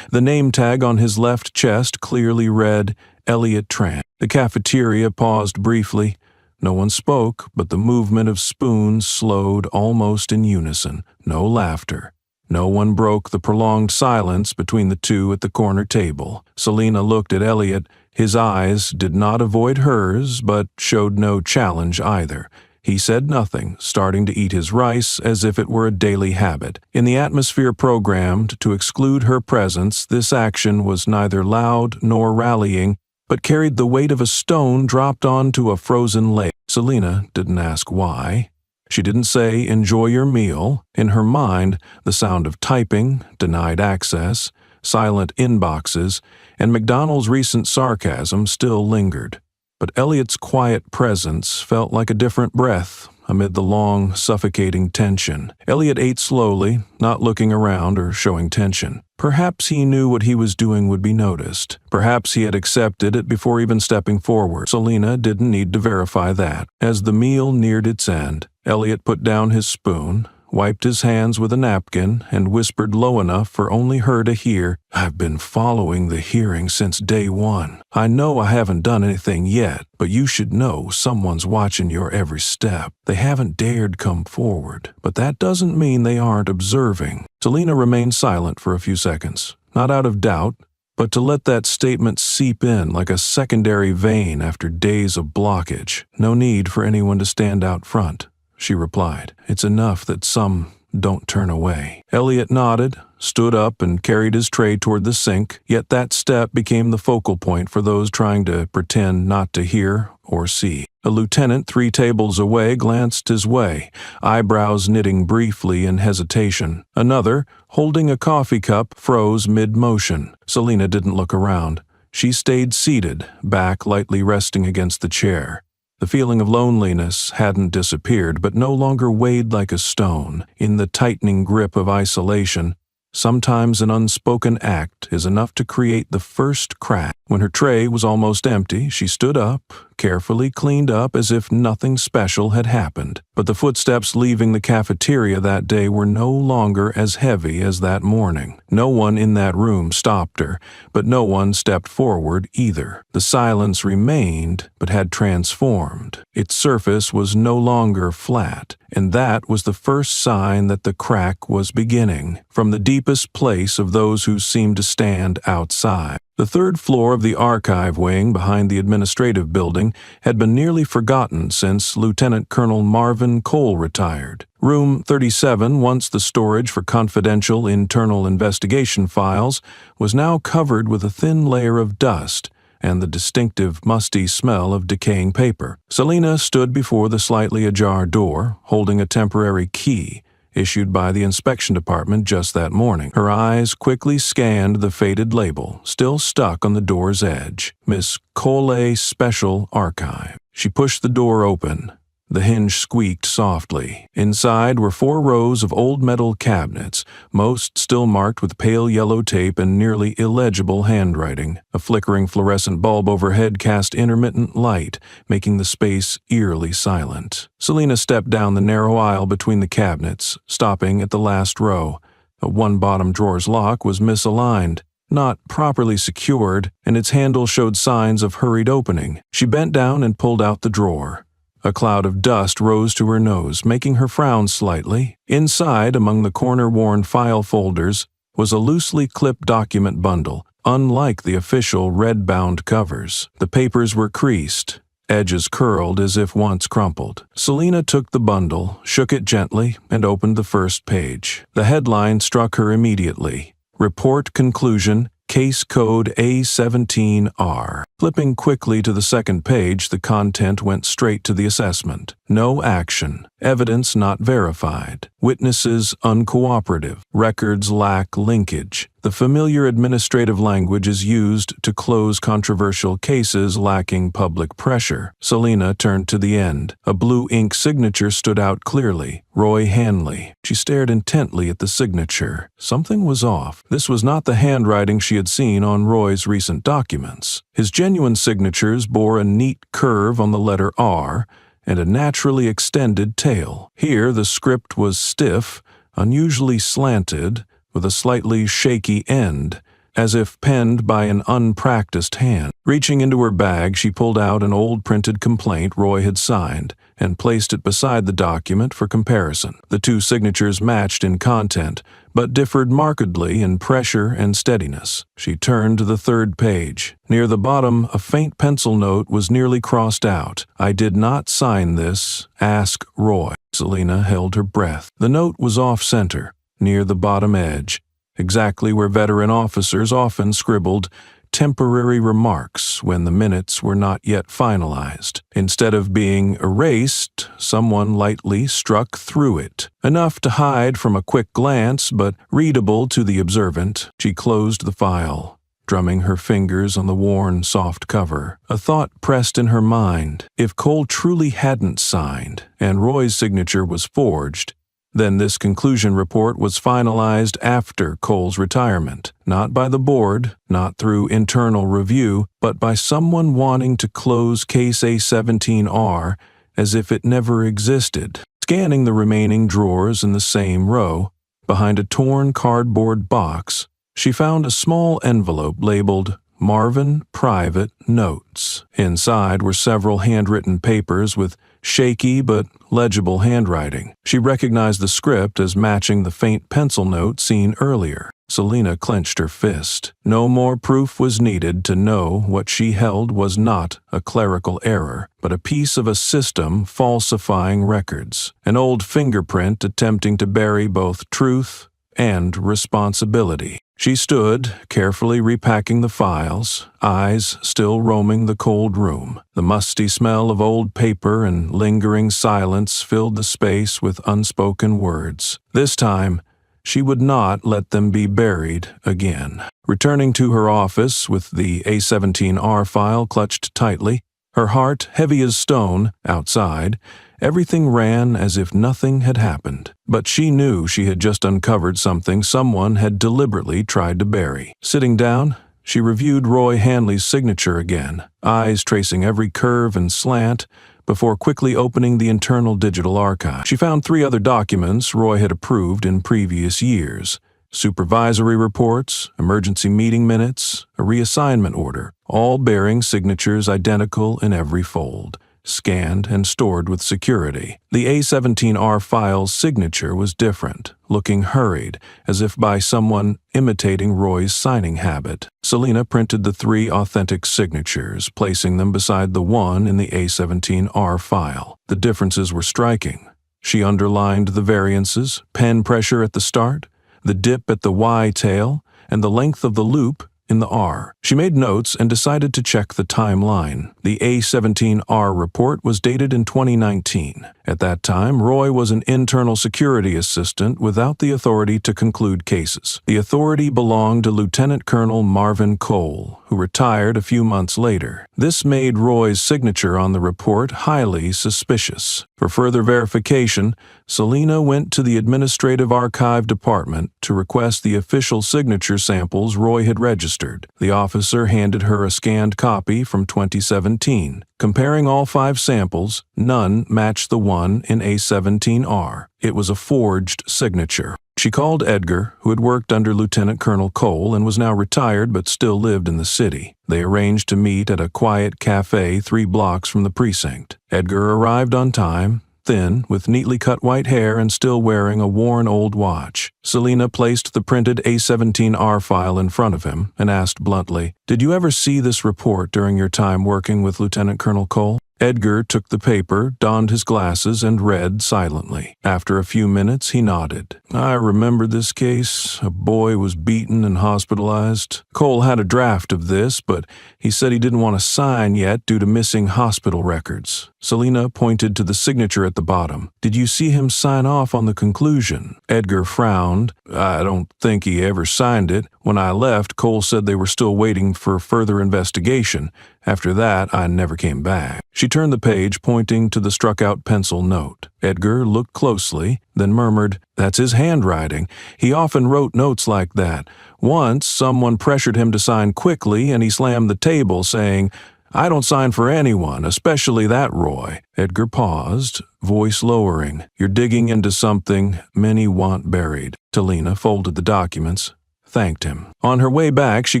Speaker 1: The name tag on his left chest clearly read, Elliot Tran. The cafeteria paused briefly, No one spoke, but the movement of spoons slowed almost in unison. No laughter. No one broke the prolonged silence between the two at the corner table. Selina looked at Elliot. His eyes did not avoid hers, but showed no challenge either. He said nothing, starting to eat his rice as if it were a daily habit. In the atmosphere programmed to exclude her presence, this action was neither loud nor rallying, but carried the weight of a stone dropped onto a frozen lake. Selina didn't ask why. She didn't say, "Enjoy your meal." In her mind, the sound of typing, denied access, silent inboxes, and McDonald's recent sarcasm still lingered. But Elliot's quiet presence felt like a different breath amid the long, suffocating tension. Elliot ate slowly, not looking around or showing tension. Perhaps he knew what he was doing would be noticed. Perhaps he had accepted it before even stepping forward. Selina didn't need to verify that. As the meal neared its end, Elliot put down his spoon, wiped his hands with a napkin, and whispered low enough for only her to hear, "I've been following the hearing since day one. I know I haven't done anything yet, but you should know someone's watching your every step. They haven't dared come forward, but that doesn't mean they aren't observing." Selina remained silent for a few seconds, not out of doubt, but to let that statement seep in like a secondary vein after days of blockage. "No need for anyone to stand out front," she replied. "It's enough that some don't turn away." Elliot nodded, stood up, and carried his tray toward the sink, yet that step became the focal point for those trying to pretend not to hear or see. A lieutenant 3 tables away glanced his way, eyebrows knitting briefly in hesitation. Another, holding a coffee cup, froze mid-motion. Selina didn't look around. She stayed seated, back lightly resting against the chair. The feeling of loneliness hadn't disappeared, but no longer weighed like a stone. In the tightening grip of isolation, sometimes an unspoken act is enough to create the first crack. When her tray was almost empty, she stood up, carefully cleaned up as if nothing special had happened. But the footsteps leaving the cafeteria that day were no longer as heavy as that morning. No one in that room stopped her, but no one stepped forward either. The silence remained, but had transformed. Its surface was no longer flat, and that was the first sign that the crack was beginning, from the deepest place of those who seemed to stand outside. The 3rd floor of the archive wing behind the administrative building had been nearly forgotten since Lieutenant Colonel Marvin Cole retired. Room 37, once the storage for confidential internal investigation files, was now covered with a thin layer of dust and the distinctive musty smell of decaying paper. Selina stood before the slightly ajar door, holding a temporary key, issued by the inspection department just that morning. Her eyes quickly scanned the faded label, still stuck on the door's edge. Miss Cole Special Archive. She pushed the door open. The hinge squeaked softly. Inside were 4 rows of old metal cabinets, most still marked with pale yellow tape and nearly illegible handwriting. A flickering fluorescent bulb overhead cast intermittent light, making the space eerily silent. Selina stepped down the narrow aisle between the cabinets, stopping at the last row. One bottom drawer's lock was misaligned, not properly secured, and its handle showed signs of hurried opening. She bent down and pulled out the drawer. A cloud of dust rose to her nose, making her frown slightly. Inside, among the corner-worn file folders, was a loosely clipped document bundle, unlike the official red-bound covers. The papers were creased, edges curled as if once crumpled. Selina took the bundle, shook it gently, and opened the first page. The headline struck her immediately. Report Conclusion, Case Code A17R. Flipping quickly to the second page, the content went straight to the assessment. No action. Evidence not verified. Witnesses uncooperative. Records lack linkage. The familiar administrative language is used to close controversial cases lacking public pressure. Selina turned to the end. A blue ink signature stood out clearly. Roy Hanley. She stared intently at the signature. Something was off. This was not the handwriting she had seen on Roy's recent documents. His genuine signatures bore a neat curve on the letter R and a naturally extended tail. Here the script was stiff, unusually slanted, with a slightly shaky end, as if penned by an unpracticed hand. Reaching into her bag, she pulled out an old printed complaint Roy had signed and placed it beside the document for comparison. The two signatures matched in content, but differed markedly in pressure and steadiness. She turned to the third page. Near the bottom, a faint pencil note was nearly crossed out. "I did not sign this. Ask Roy." Selina held her breath. The note was off-center, near the bottom edge, exactly where veteran officers often scribbled temporary remarks when the minutes were not yet finalized. Instead of being erased, someone lightly struck through it, enough to hide from a quick glance but readable to the observant. She closed the file, drumming her fingers on the worn, soft cover. A thought pressed in her mind. If Cole truly hadn't signed, and Roy's signature was forged, then this conclusion report was finalized after Cole's retirement, not by the board, not through internal review, but by someone wanting to close Case A17R as if it never existed. Scanning the remaining drawers in the same row, behind a torn cardboard box, she found a small envelope labeled Marvin Private Notes. Inside were several handwritten papers with shaky but legible handwriting. She recognized the script as matching the faint pencil note seen earlier. Selina clenched her fist. No more proof was needed to know what she held was not a clerical error, but a piece of a system falsifying records, an old fingerprint attempting to bury both truth and responsibility. She stood, carefully repacking the files, eyes still roaming the cold room. The musty smell of old paper and lingering silence filled the space with unspoken words. This time, she would not let them be buried again. Returning to her office with the A17R file clutched tightly, her heart heavy as stone, outside, everything ran as if nothing had happened. But she knew she had just uncovered something someone had deliberately tried to bury. Sitting down, she reviewed Roy Hanley's signature again, eyes tracing every curve and slant, before quickly opening the internal digital archive. She found 3 other documents Roy had approved in previous years: supervisory reports, emergency meeting minutes, a reassignment order, all bearing signatures identical in every fold, scanned and stored with security. The A17R file's signature was different, looking hurried, as if by someone imitating Roy's signing habit. Selina printed the 3 authentic signatures, placing them beside the one in the A17R file. The differences were striking. She underlined the variances: pen pressure at the start, the dip at the Y tail, and the length of the loop in the R. She made notes and decided to check the timeline. The A17R report was dated in 2019. At that time, Roy was an internal security assistant without the authority to conclude cases. The authority belonged to Lieutenant Colonel Marvin Cole, who retired a few months later. This made Roy's signature on the report highly suspicious. For further verification, Selina went to the Administrative Archive Department to request the official signature samples Roy had registered. The officer handed her a scanned copy from 2017. Comparing all 5 samples, none matched the one in A17R. It was a forged signature. She called Edgar, who had worked under Lieutenant Colonel Cole and was now retired but still lived in the city. They arranged to meet at a quiet cafe 3 blocks from the precinct. Edgar arrived on time, thin, with neatly cut white hair and still wearing a worn old watch. Selina placed the printed A17R file in front of him and asked bluntly, "Did you ever see this report during your time working with Lieutenant Colonel Cole?" Edgar took the paper, donned his glasses, and read silently. After a few minutes, he nodded. "I remember this case. A boy was beaten and hospitalized. Cole had a draft of this, but he said he didn't want to sign yet due to missing hospital records." Selina pointed to the signature at the bottom. "Did you see him sign off on the conclusion?" Edgar frowned. "I don't think he ever signed it. When I left, Cole said they were still waiting for further investigation. After that, I never came back." She turned the page, pointing to the struck-out pencil note. Edgar looked closely, then murmured, "That's his handwriting. He often wrote notes like that. Once, someone pressured him to sign quickly, and he slammed the table, saying, 'I don't sign for anyone, especially that Roy.'" Edgar paused, voice lowering. "You're digging into something many want buried." Selina folded the documents. thanked him. On her way back, she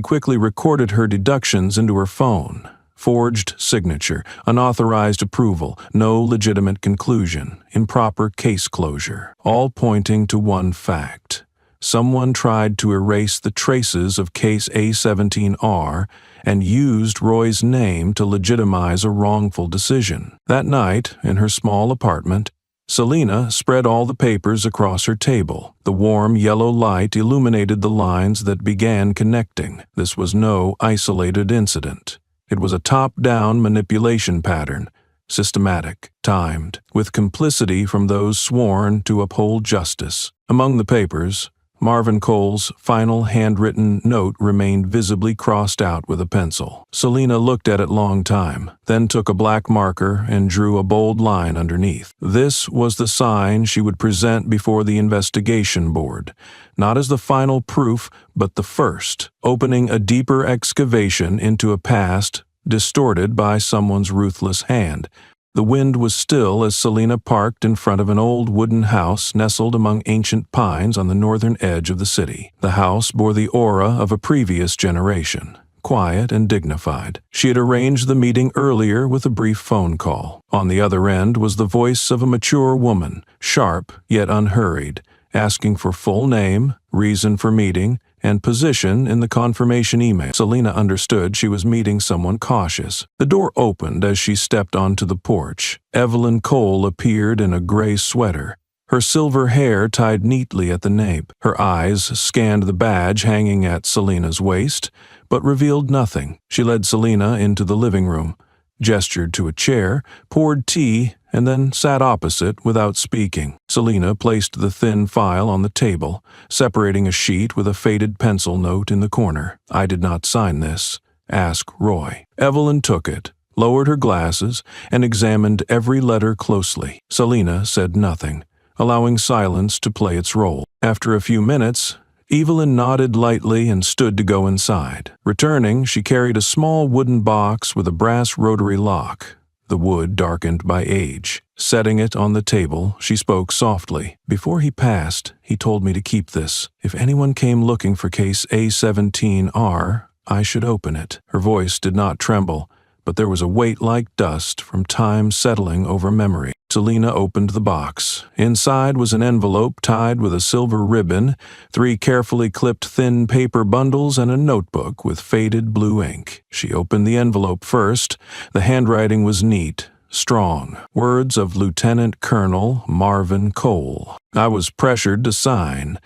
Speaker 1: quickly recorded her deductions into her phone. Forged signature, unauthorized approval, no legitimate conclusion, improper case closure, all pointing to one fact. Someone tried to erase the traces of case A17R and used Roy's name to legitimize a wrongful decision. That night, in her small apartment, Selena spread all the papers across her table. The warm yellow light illuminated the lines that began connecting. This was no isolated incident. It was a top-down manipulation pattern, systematic, timed, with complicity from those sworn to uphold justice. Among the papers, Marvin Cole's final handwritten note remained visibly crossed out with a pencil. Selena looked at it long time, then took a black marker and drew a bold line underneath. This was the sign she would present before the investigation board, not as the final proof, but the first, opening a deeper excavation into a past distorted by someone's ruthless hand. The wind was still as Selena parked in front of an old wooden house nestled among ancient pines on the northern edge of the city. The house bore the aura of a previous generation, quiet and dignified. She had arranged the meeting earlier with a brief phone call. On the other end was the voice of a mature woman, sharp yet unhurried, asking for full name, reason for meeting, and position in the confirmation email. Selena understood she was meeting someone cautious. The door opened as she stepped onto the porch. Evelyn Cole appeared in a gray sweater, her silver hair tied neatly at the nape. Her eyes scanned the badge hanging at Selena's waist, but revealed nothing. She led Selena into the living room, gestured to a chair, poured tea, and then sat opposite without speaking. Selena placed the thin file on the table, separating a sheet with a faded pencil note in the corner. "I did not sign this. Ask Roy." Evelyn took it, lowered her glasses, and examined every letter closely. Selena said nothing, allowing silence to play its role. After a few minutes, Evelyn nodded lightly and stood to go inside. Returning, she carried a small wooden box with a brass rotary lock, the wood darkened by age. Setting it on the table, she spoke softly. "Before he passed, he told me to keep this. If anyone came looking for case A17R, I should open it." Her voice did not tremble, but there was a weight like dust from time settling over memory. Selena opened the box. Inside was an envelope tied with a silver ribbon, 3 carefully clipped thin paper bundles, and a notebook with faded blue ink. She opened the envelope first. The handwriting was neat, strong. Words of Lieutenant Colonel Marvin Cole. I was pressured to sign.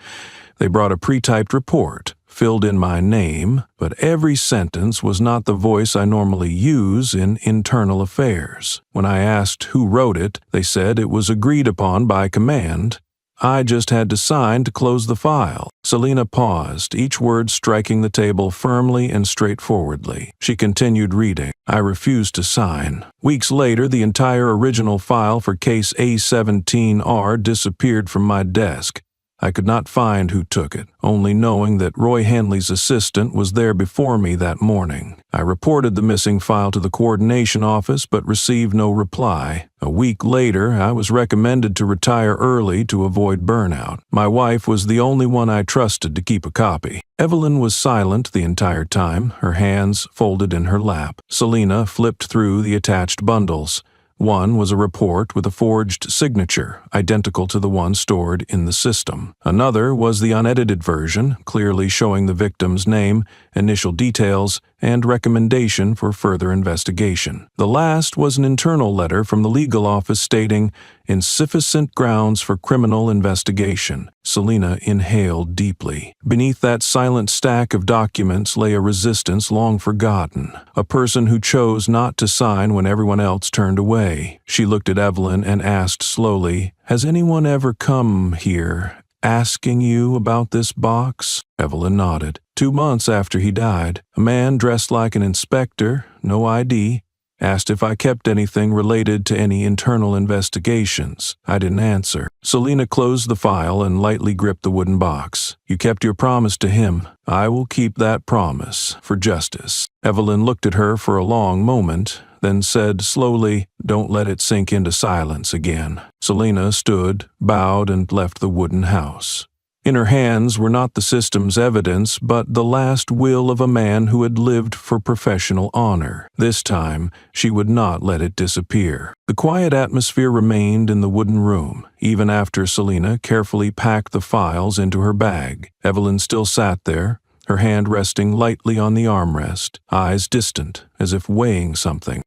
Speaker 1: They brought a pre-typed report, filled in my name, but every sentence was not the voice I normally use in internal affairs. When I asked who wrote it, they said it was agreed upon by command. I just had to sign to close the file. Selena paused, each word striking the table firmly and straightforwardly. She continued reading. I refused to sign. Weeks later, the entire original file for case A17R disappeared from my desk. I could not find who took it, only knowing that Roy Hanley's assistant was there before me that morning. I reported the missing file to the coordination office but received no reply. A week later, I was recommended to retire early to avoid burnout. My wife was the only one I trusted to keep a copy. Evelyn was silent the entire time, her hands folded in her lap. Selena flipped through the attached bundles. One was a report with a forged signature, identical to the one stored in the system. Another was the unedited version, clearly showing the victim's name, initial details, and recommendation for further investigation. The last was an internal letter from the legal office stating, "Insufficient grounds for criminal investigation." Selena inhaled deeply. Beneath that silent stack of documents lay a resistance long forgotten, a person who chose not to sign when everyone else turned away. She looked at Evelyn and asked slowly, "Has anyone ever come here asking you about this box?" Evelyn nodded. 2 months after he died, a man dressed like an inspector, no ID, asked if I kept anything related to any internal investigations. I didn't answer. Selena closed the file and lightly gripped the wooden box. "You kept your promise to him. I will keep that promise for justice." Evelyn looked at her for a long moment, then said slowly, "Don't let it sink into silence again." Selena stood, bowed, and left the wooden house. In her hands were not the system's evidence, but the last will of a man who had lived for professional honor. This time, she would not let it disappear. The quiet atmosphere remained in the wooden room, even after Selina carefully packed the files into her bag. Evelyn still sat there, her hand resting lightly on the armrest, eyes distant, as if weighing something.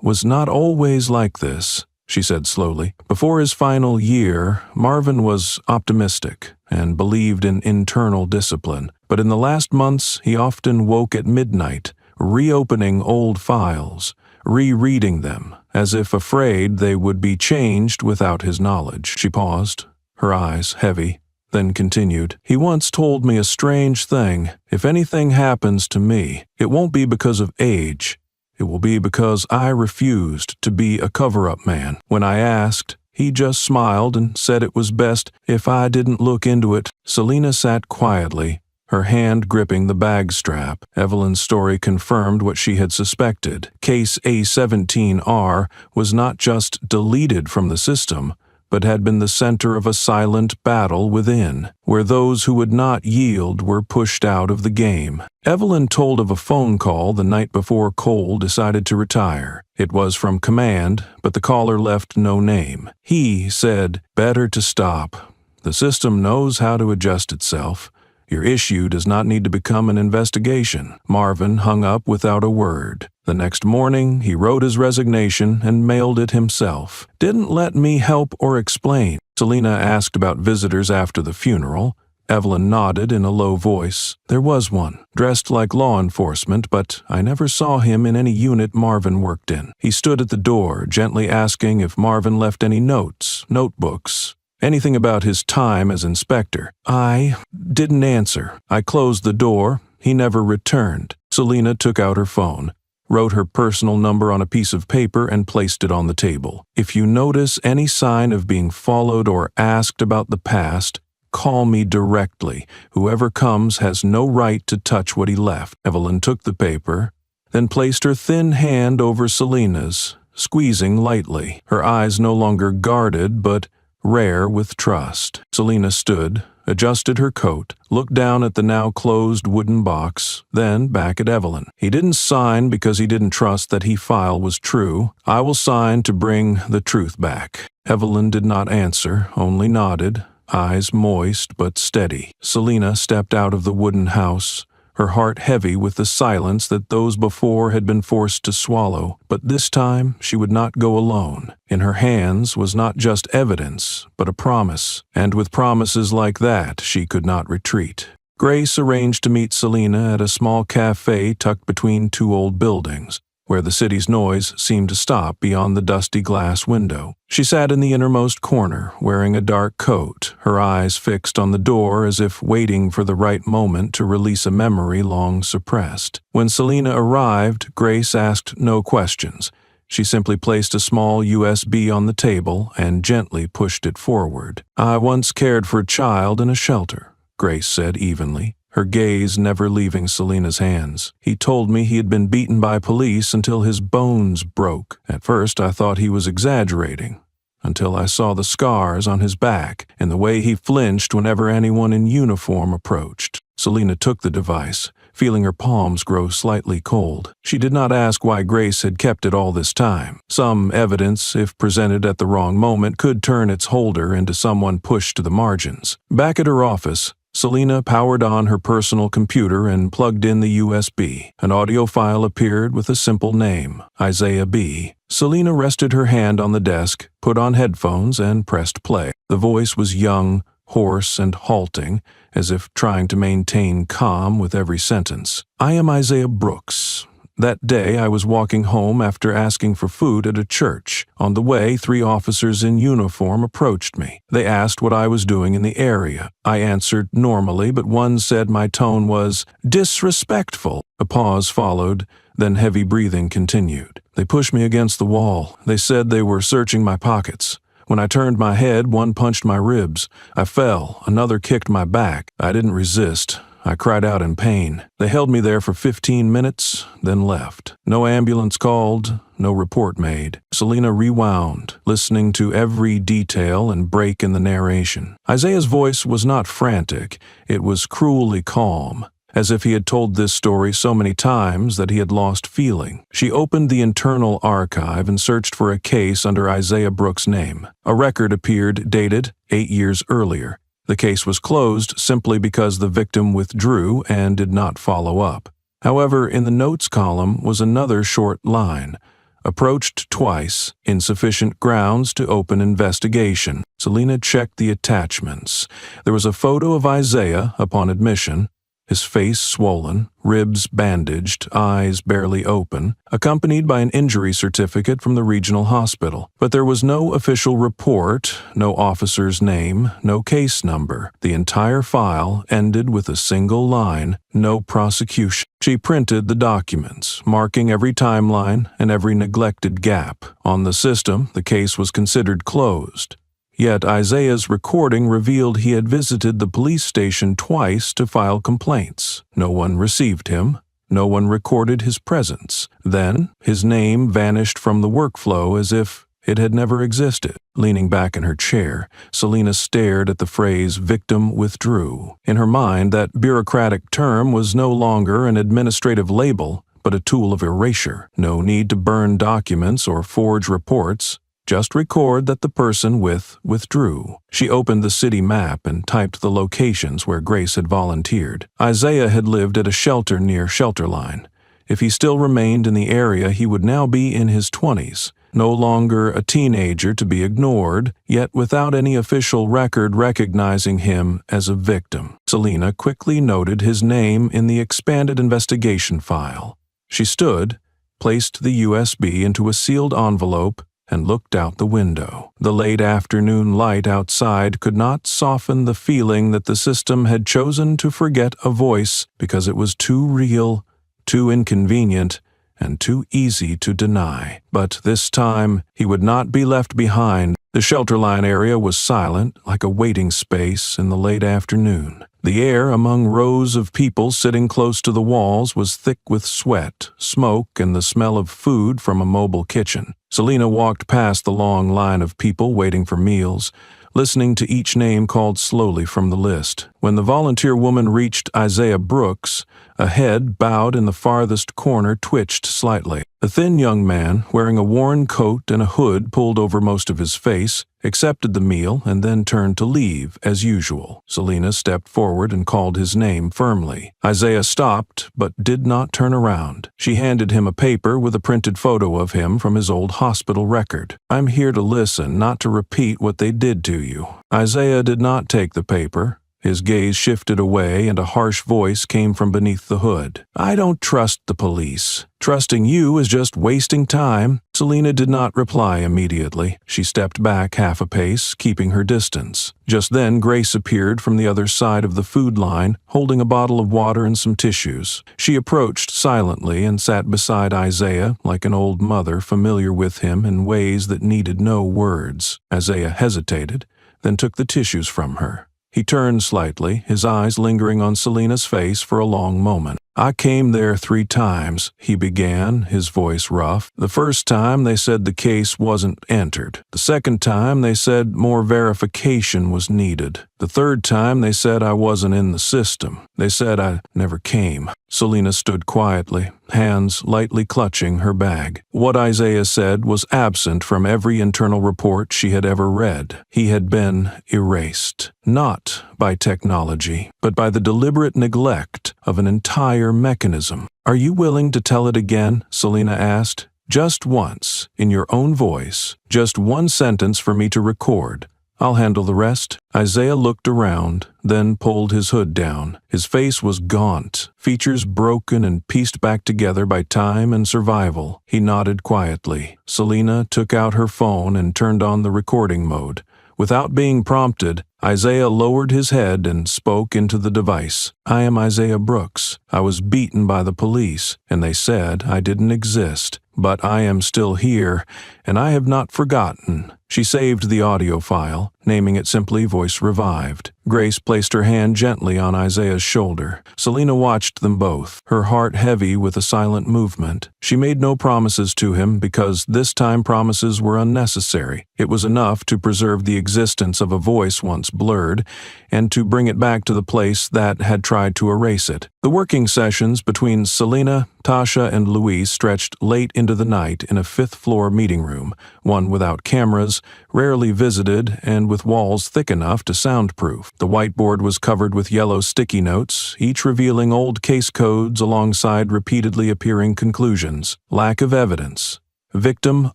Speaker 1: Was not always like this, she said slowly. Before his final year, Marvin was optimistic and believed in internal discipline, but in the last months he often woke at midnight, reopening old files, rereading them, as if afraid they would be changed without his knowledge. She paused, her eyes heavy, then continued, "He once told me a strange thing. If anything happens to me, it won't be because of age. It will be because I refused to be a cover-up man. When I asked, he just smiled and said it was best if I didn't look into it." Selina sat quietly, her hand gripping the bag strap. Evelyn's story confirmed what she had suspected. Case A17R was not just deleted from the system, but had been the center of a silent battle within, where those who would not yield were pushed out of the game. Evelyn told of a phone call the night before Cole decided to retire. It was from command, but the caller left no name. He said, "Better to stop. The system knows how to adjust itself. Your issue does not need to become an investigation." Marvin hung up without a word. The next morning, he wrote his resignation and mailed it himself. "Didn't let me help or explain." Selina asked about visitors after the funeral. Evelyn nodded in a low voice. "There was one, dressed like law enforcement, but I never saw him in any unit Marvin worked in. He stood at the door, gently asking if Marvin left any notes, notebooks, anything about his time as inspector. I didn't answer. I closed the door. He never returned." Selina took out her phone, wrote her personal number on a piece of paper and placed it on the table. "If you notice any sign of being followed or asked about the past, call me directly. Whoever comes has no right to touch what he left." Evelyn took the paper, then placed her thin hand over Selina's, squeezing lightly, her eyes no longer guarded but rare with trust. Selina stood, adjusted her coat, looked down at the now closed wooden box, then back at Evelyn. "He didn't sign because he didn't trust that his file was true. I will sign to bring the truth back." Evelyn did not answer, only nodded, eyes moist but steady. Selina stepped out of the wooden house, her heart heavy with the silence that those before had been forced to swallow. But this time she would not go alone. In her hands was not just evidence, but a promise, and with promises like that she could not retreat. Grace arranged to meet Selina at a small cafe tucked between two old buildings, where the city's noise seemed to stop beyond the dusty glass window. She sat in the innermost corner, wearing a dark coat, her eyes fixed on the door as if waiting for the right moment to release a memory long suppressed. When Selina arrived, Grace asked no questions. She simply placed a small USB on the table and gently pushed it forward. "I once cared for a child in a shelter," Grace said evenly, her gaze never leaving Selina's hands. "He told me he had been beaten by police until his bones broke. At first I thought he was exaggerating, until I saw the scars on his back and the way he flinched whenever anyone in uniform approached." Selina took the device, feeling her palms grow slightly cold. She did not ask why Grace had kept it all this time. Some evidence, if presented at the wrong moment, could turn its holder into someone pushed to the margins. Back at her office, Selina powered on her personal computer and plugged in the USB. An audio file appeared with a simple name, Isaiah B. Selina rested her hand on the desk, put on headphones, and pressed play. The voice was young, hoarse, and halting, as if trying to maintain calm with every sentence. "I am Isaiah Brooks. That day I was walking home after asking for food at a church. On the way, 3 officers in uniform approached me. They asked what I was doing in the area. I answered normally, but one said my tone was disrespectful." A pause followed, then heavy breathing continued. "They pushed me against the wall. They said they were searching my pockets. When I turned my head, one punched my ribs. I fell, another kicked my back. I didn't resist. I cried out in pain. They held me there for 15 minutes, then left. No ambulance called, no report made. Selena rewound, listening to every detail and break in the narration. Isaiah's voice was not frantic, it was cruelly calm, as if he had told this story so many times that he had lost feeling. She opened the internal archive and searched for a case under Isaiah Brooks' name. A record appeared dated 8 years earlier. The case was closed simply because the victim withdrew and did not follow up. However, in the notes column was another short line. Approached twice, insufficient grounds to open investigation. Selena checked the attachments. There was a photo of Isaiah upon admission, his face swollen, ribs bandaged, eyes barely open, accompanied by an injury certificate from the regional hospital. But there was no official report, no officer's name, no case number. The entire file ended with a single line, "No prosecution." She printed the documents, marking every timeline and every neglected gap. On the system, the case was considered closed. Yet Isaiah's recording revealed he had visited the police station twice to file complaints. No one received him. No one recorded his presence. Then, his name vanished from the workflow as if it had never existed. Leaning back in her chair, Selena stared at the phrase "victim withdrew." In her mind, that bureaucratic term was no longer an administrative label, but a tool of erasure. No need to burn documents or forge reports. Just record that the person withdrew. She opened the city map and typed the locations where Grace had volunteered. Isaiah had lived at a shelter near Shelterline. If he still remained in the area, he would now be in his 20s, no longer a teenager to be ignored, yet without any official record recognizing him as a victim. Selena quickly noted his name in the expanded investigation file. She stood, placed the USB into a sealed envelope, and looked out the window. The late afternoon light outside could not soften the feeling that the system had chosen to forget a voice because it was too real, too inconvenient, and too easy to deny. But this time, he would not be left behind. The Shelterline area was silent, like a waiting space in the late afternoon. The air among rows of people sitting close to the walls was thick with sweat, smoke, and the smell of food from a mobile kitchen. Selena walked past the long line of people waiting for meals, listening to each name called slowly from the list. When the volunteer woman reached Isaiah Brooks, a head bowed in the farthest corner twitched slightly. A thin young man, wearing a worn coat and a hood pulled over most of his face, accepted the meal and then turned to leave, as usual. Selena stepped forward and called his name firmly. Isaiah stopped, but did not turn around. She handed him a paper with a printed photo of him from his old hospital record. "I'm here to listen, not to repeat what they did to you." Isaiah did not take the paper. His gaze shifted away and a harsh voice came from beneath the hood. "I don't trust the police. Trusting you is just wasting time." Selena did not reply immediately. She stepped back half a pace, keeping her distance. Just then Grace appeared from the other side of the food line, holding a bottle of water and some tissues. She approached silently and sat beside Isaiah like an old mother familiar with him in ways that needed no words. Isaiah hesitated, then took the tissues from her. He turned slightly, his eyes lingering on Selena's face for a long moment. "I came there 3 times, he began, his voice rough. The first time they said the case wasn't entered. The second time they said more verification was needed. The third time they said I wasn't in the system. They said I never came." Selena stood quietly, hands lightly clutching her bag. What Isaiah said was absent from every internal report she had ever read. He had been erased, not by technology, but by the deliberate neglect of an entire mechanism. "Are you willing to tell it again?" Selena asked. "Just once, in your own voice. Just one sentence for me to record. I'll handle the rest." Isaiah looked around, then pulled his hood down. His face was gaunt, features broken and pieced back together by time and survival. He nodded quietly. Selena took out her phone and turned on the recording mode. Without being prompted, Isaiah lowered his head and spoke into the device. "I am Isaiah Brooks. I was beaten by the police, and they said I didn't exist. But I am still here, and I have not forgotten. She saved the audio file, naming it simply Voice Revived. Grace placed her hand gently on Isaiah's shoulder. Selena watched them both, her heart heavy with a silent movement. She made no promises to him because this time promises were unnecessary. It was enough to preserve the existence of a voice once blurred and to bring it back to the place that had tried to erase it. The working sessions between Selena, Tasha, and Louise stretched late into the night in a fifth-floor meeting room, one without cameras, rarely visited, and with walls thick enough to soundproof. The whiteboard was covered with yellow sticky notes, each revealing old case codes alongside repeatedly appearing conclusions. Lack of evidence. Victim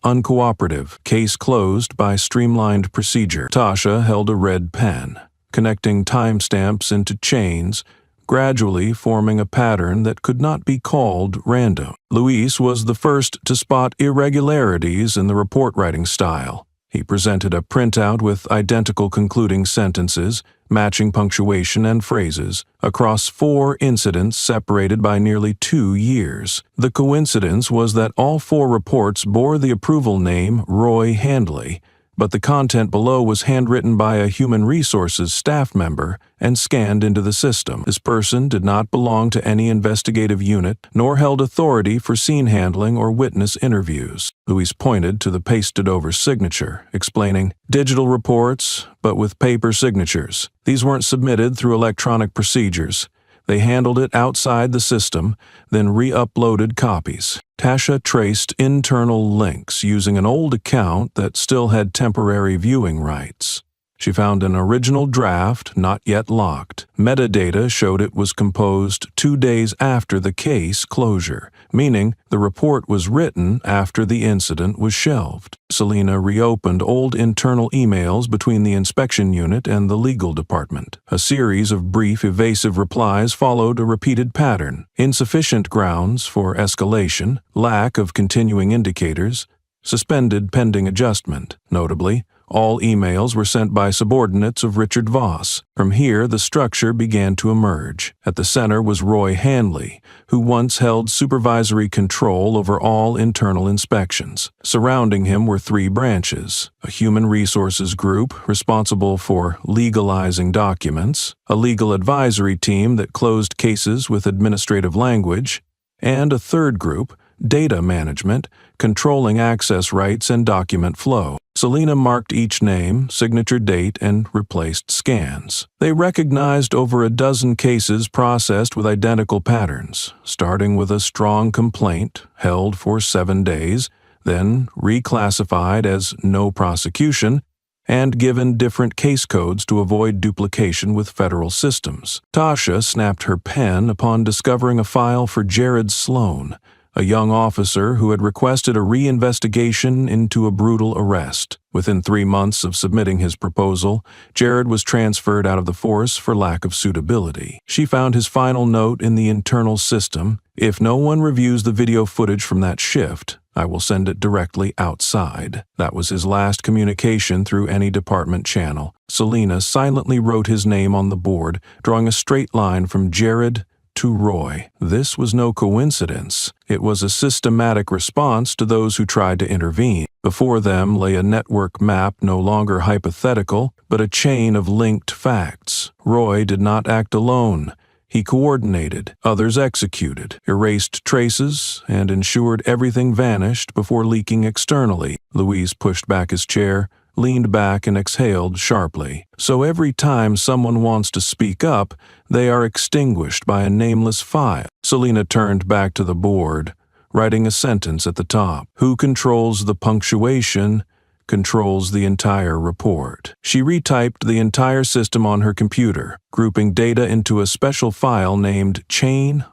Speaker 1: uncooperative. Case closed by streamlined procedure. Tasha held a red pen, connecting timestamps into chains, gradually forming a pattern that could not be called random. Luis was the first to spot irregularities in the report-writing style. He presented a printout with identical concluding sentences, matching punctuation and phrases, across 4 incidents separated by nearly 2 years. The coincidence was that all 4 reports bore the approval name Roy Handley, but the content below was handwritten by a human resources staff member and scanned into the system. This person did not belong to any investigative unit, nor held authority for scene handling or witness interviews. Luis pointed to the pasted-over signature, explaining, "Digital reports, but with paper signatures. These weren't submitted through electronic procedures. They handled it outside the system, then re-uploaded copies." Tasha traced internal links using an old account that still had temporary viewing rights. She found an original draft, not yet locked. Metadata showed it was composed 2 days after the case closure, meaning the report was written after the incident was shelved. Selena reopened old internal emails between the inspection unit and the legal department. A series of brief, evasive replies followed a repeated pattern: insufficient grounds for escalation, lack of continuing indicators, suspended pending adjustment. Notably, all emails were sent by subordinates of Richard Voss. From here, the structure began to emerge. At the center was Roy Handley, who once held supervisory control over all internal inspections. Surrounding him were 3 branches: a human resources group responsible for legalizing documents, a legal advisory team that closed cases with administrative language, and a third group, data management, controlling access rights and document flow. Selena marked each name, signature date, and replaced scans. They recognized over a dozen cases processed with identical patterns, starting with a strong complaint held for 7 days, then reclassified as no prosecution, and given different case codes to avoid duplication with federal systems. Tasha snapped her pen upon discovering a file for Jared Sloan, a young officer who had requested a reinvestigation into a brutal arrest. Within 3 months of submitting his proposal, Jared was transferred out of the force for lack of suitability. She found his final note in the internal system: "If no one reviews the video footage from that shift, I will send it directly outside." That was his last communication through any department channel. Selena silently wrote his name on the board, drawing a straight line from Jared to Roy. This was no coincidence. It was a systematic response to those who tried to intervene. Before them lay a network map no longer hypothetical, but a chain of linked facts. Roy did not act alone. He coordinated, others executed, erased traces, and ensured everything vanished before leaking externally. Louise pushed back his chair, leaned back, and exhaled sharply. So every time someone wants to speak up, they are extinguished by a nameless file. Selena turned back to the board, writing a sentence at the top: "Who controls the punctuation controls the entire report." She retyped the entire system on her computer, grouping data into a special file named chain_voice.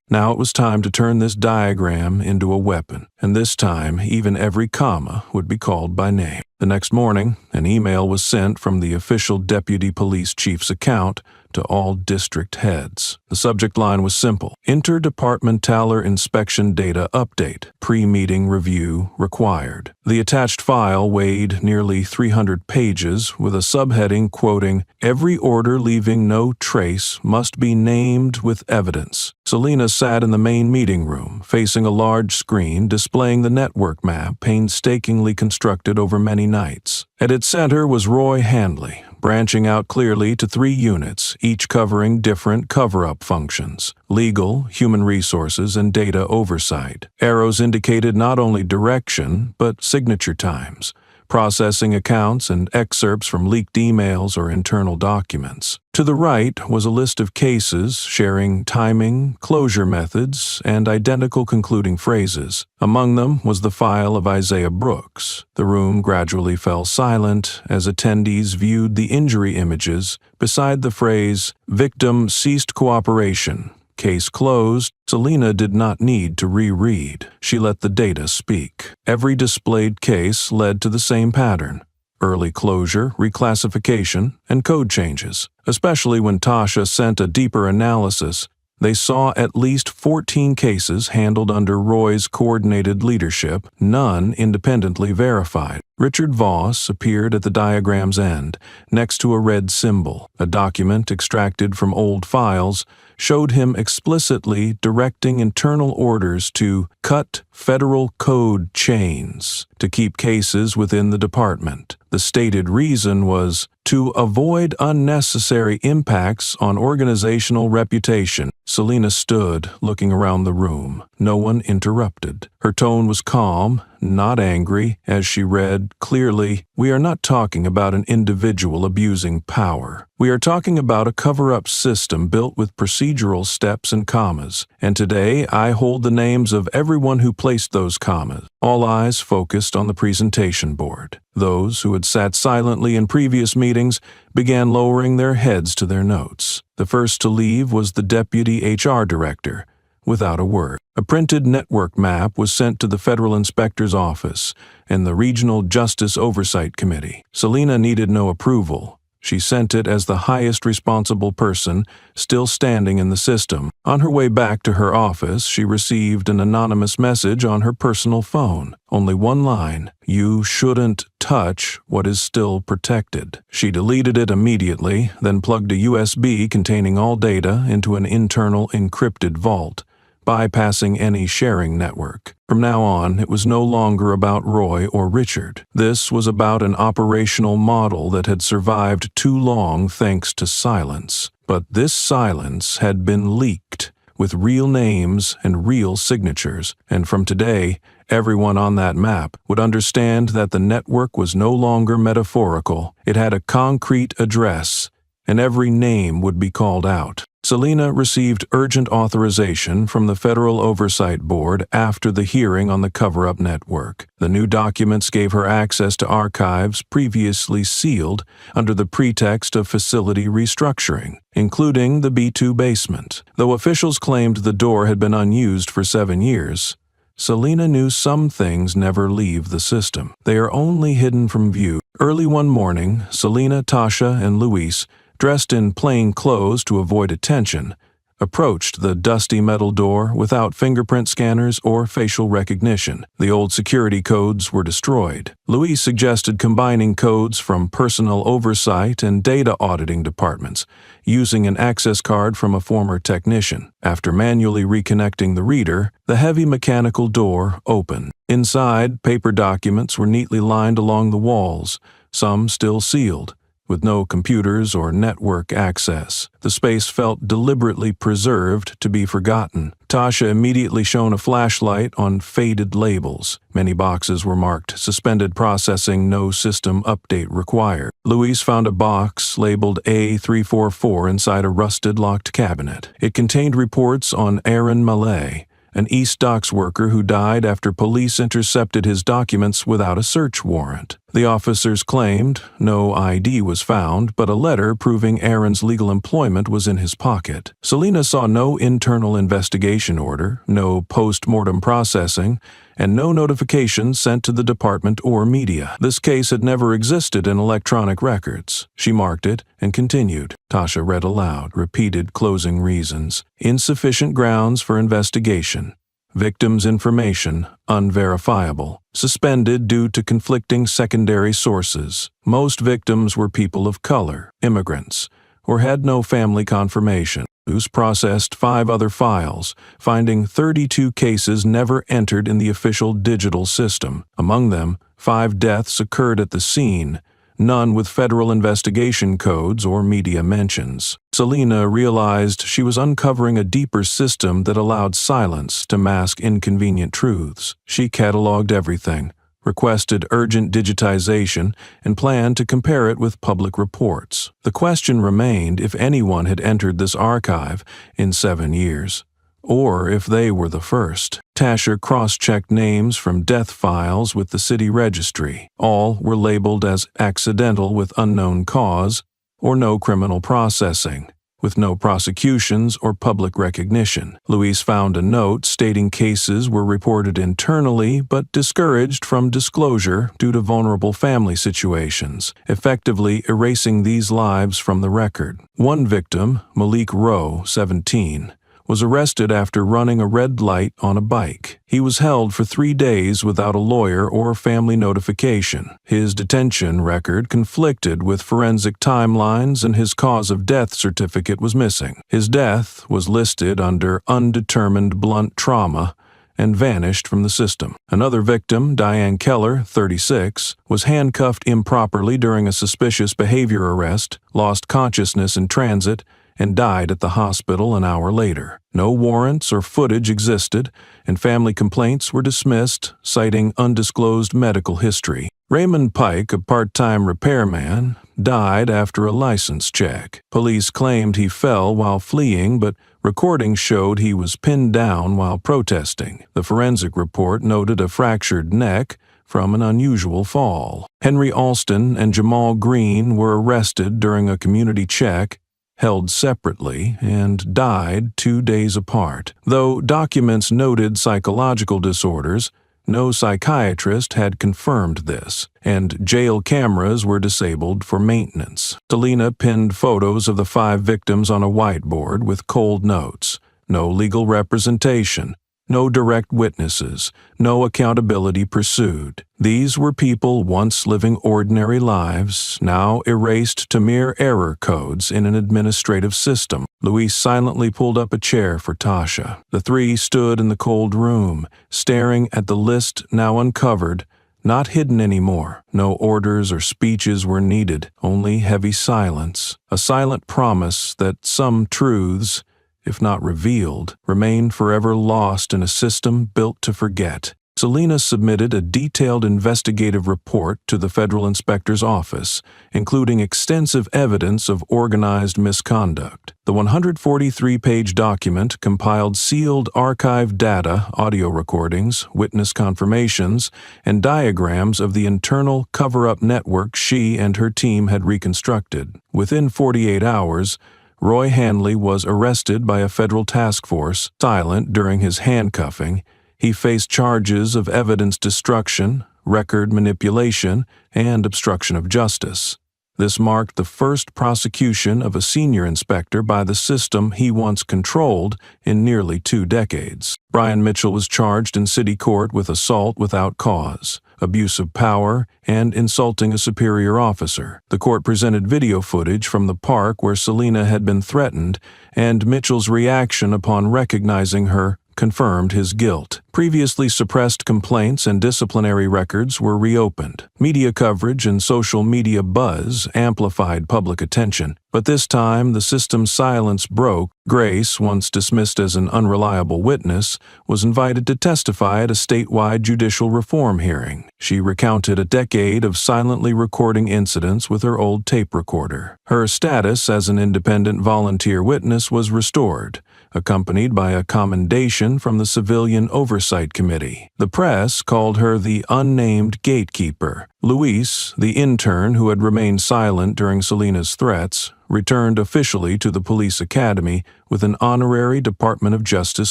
Speaker 1: Now it was time to turn this diagram into a weapon, and this time even every comma would be called by name. The next morning, an email was sent from the official deputy police chief's account to all district heads. The subject line was simple: Interdepartmentaler Inspection Data Update. Pre-meeting review required. The attached file weighed nearly 300 pages with a subheading quoting, "Every order leaving no trace must be named with evidence." Selina sat in the main meeting room, facing a large screen displaying the network map painstakingly constructed over many nights. At its center was Roy Handley, branching out clearly to 3 units, each covering different cover-up functions: legal, human resources, and data oversight. Arrows indicated not only direction, but signature times, processing accounts and excerpts from leaked emails or internal documents. To the right was a list of cases sharing timing, closure methods, and identical concluding phrases. Among them was the file of Isaiah Brooks. The room gradually fell silent as attendees viewed the injury images beside the phrase, "Victim ceased cooperation. Case closed." Selina did not need to reread. She let the data speak. Every displayed case led to the same pattern: early closure, reclassification, and code changes. Especially when Tasha sent a deeper analysis, they saw at least 14 cases handled under Roy's coordinated leadership, none independently verified. Richard Voss appeared at the diagram's end, next to a red symbol. A document extracted from old files showed him explicitly directing internal orders to cut federal code chains to keep cases within the department. The stated reason was to avoid unnecessary impacts on organizational reputation. Selina stood, looking around the room. No one interrupted. Her tone was calm, not angry, as she read clearly, "We are not talking about an individual abusing power. We are talking about a cover-up system built with procedural steps and commas. And today I hold the names of everyone who placed those commas." All eyes focused on the presentation board. Those who had sat silently in previous meetings began lowering their heads to their notes. The first to leave was the deputy HR director. Without a word, a printed network map was sent to the federal inspector's office and the Regional Justice Oversight Committee. Selina needed no approval. She sent it as the highest responsible person still standing in the system. On her way back to her office, she received an anonymous message on her personal phone. Only one line: "You shouldn't touch what is still protected." She deleted it immediately, then plugged a USB containing all data into an internal encrypted vault, bypassing any sharing network. From now on, it was no longer about Roy or Richard. This was about an operational model that had survived too long thanks to silence. But this silence had been leaked, with real names and real signatures, and from today, everyone on that map would understand that the network was no longer metaphorical. It had a concrete address, and every name would be called out. Selina received urgent authorization from the Federal Oversight Board after the hearing on the cover-up network. The new documents gave her access to archives previously sealed under the pretext of facility restructuring, including the B2 basement. Though officials claimed the door had been unused for 7 years, Selina knew some things never leave the system. They are only hidden from view. Early one morning, Selina, Tasha, and Luis, dressed in plain clothes to avoid attention, approached the dusty metal door without fingerprint scanners or facial recognition. The old security codes were destroyed. Luis suggested combining codes from personal oversight and data auditing departments, using an access card from a former technician. After manually reconnecting the reader, the heavy mechanical door opened. Inside, paper documents were neatly lined along the walls, some still sealed, with no computers or network access. The space felt deliberately preserved to be forgotten. Tasha immediately shone a flashlight on faded labels. Many boxes were marked "Suspended processing, no system update required." Luis found a box labeled A344 inside a rusted locked cabinet. It contained reports on Aaron Malay, an East Docks worker who died after police intercepted his documents without a search warrant. The officers claimed no ID was found, but a letter proving Aaron's legal employment was in his pocket. Selena saw no internal investigation order, no post-mortem processing, and no notifications sent to the department or media. This case had never existed in electronic records. She marked it and continued. Tasha read aloud, repeated closing reasons. Insufficient grounds for investigation. Victim's information unverifiable. Suspended due to conflicting secondary sources. Most victims were people of color, immigrants, or had no family confirmation. Who's processed 5 other files, finding 32 cases never entered in the official digital system. Among them, 5 deaths occurred at the scene, none with federal investigation codes or media mentions. Selena realized she was uncovering a deeper system that allowed silence to mask inconvenient truths. She cataloged everything, requested urgent digitization, and planned to compare it with public reports. The question remained if anyone had entered this archive in 7 years, or if they were the first. Tasha cross-checked names from death files with the city registry. All were labeled as accidental with unknown cause or no criminal processing, with no prosecutions or public recognition. Louise found a note stating cases were reported internally but discouraged from disclosure due to vulnerable family situations, effectively erasing these lives from the record. One victim, Malik Rowe, 17, was arrested after running a red light on a bike. He was held for 3 days without a lawyer or family notification. His detention record conflicted with forensic timelines and his cause of death certificate was missing. His death was listed under undetermined blunt trauma and vanished from the system. Another victim, Diane Keller, 36, was handcuffed improperly during a suspicious behavior arrest, lost consciousness in transit, and died at the hospital an hour later. No warrants or footage existed, and family complaints were dismissed, citing undisclosed medical history. Raymond Pike, a part-time repairman, died after a license check. Police claimed he fell while fleeing, but recordings showed he was pinned down while protesting. The forensic report noted a fractured neck from an unusual fall. Henry Alston and Jamal Green were arrested during a community check, held separately, and died 2 days apart. Though documents noted psychological disorders, no psychiatrist had confirmed this, and jail cameras were disabled for maintenance. Selena pinned photos of the 5 victims on a whiteboard with cold notes. No legal representation, no direct witnesses, no accountability pursued. These were people once living ordinary lives, now erased to mere error codes in an administrative system. Louise silently pulled up a chair for Tasha. The 3 stood in the cold room, staring at the list now uncovered, not hidden anymore. No orders or speeches were needed, only heavy silence. A silent promise that some truths, if not revealed, remain forever lost in a system built to forget. Selena submitted a detailed investigative report to the federal inspector's office, including extensive evidence of organized misconduct. The 143-page document compiled sealed archive data, audio recordings, witness confirmations, and diagrams of the internal cover-up network she and her team had reconstructed. Within 48 hours, Roy Hanley was arrested by a federal task force. Silent during his handcuffing, he faced charges of evidence destruction, record manipulation, and obstruction of justice. This marked the first prosecution of a senior inspector by the system he once controlled in nearly 2 decades. Brian Mitchell was charged in city court with assault without cause, abuse of power, and insulting a superior officer. The court presented video footage from the park where Selena had been threatened, and Mitchell's reaction upon recognizing her confirmed his guilt. Previously suppressed complaints and disciplinary records were reopened. Media coverage and social media buzz amplified public attention, but this time the system's silence broke. Grace, once dismissed as an unreliable witness, was invited to testify at a statewide judicial reform hearing. She recounted a decade of silently recording incidents with her old tape recorder. Her status as an independent volunteer witness was restored, accompanied by a commendation from the Civilian Oversight Committee. The press called her the unnamed gatekeeper. Luis, the intern who had remained silent during Selena's threats, returned officially to the police academy with an honorary Department of Justice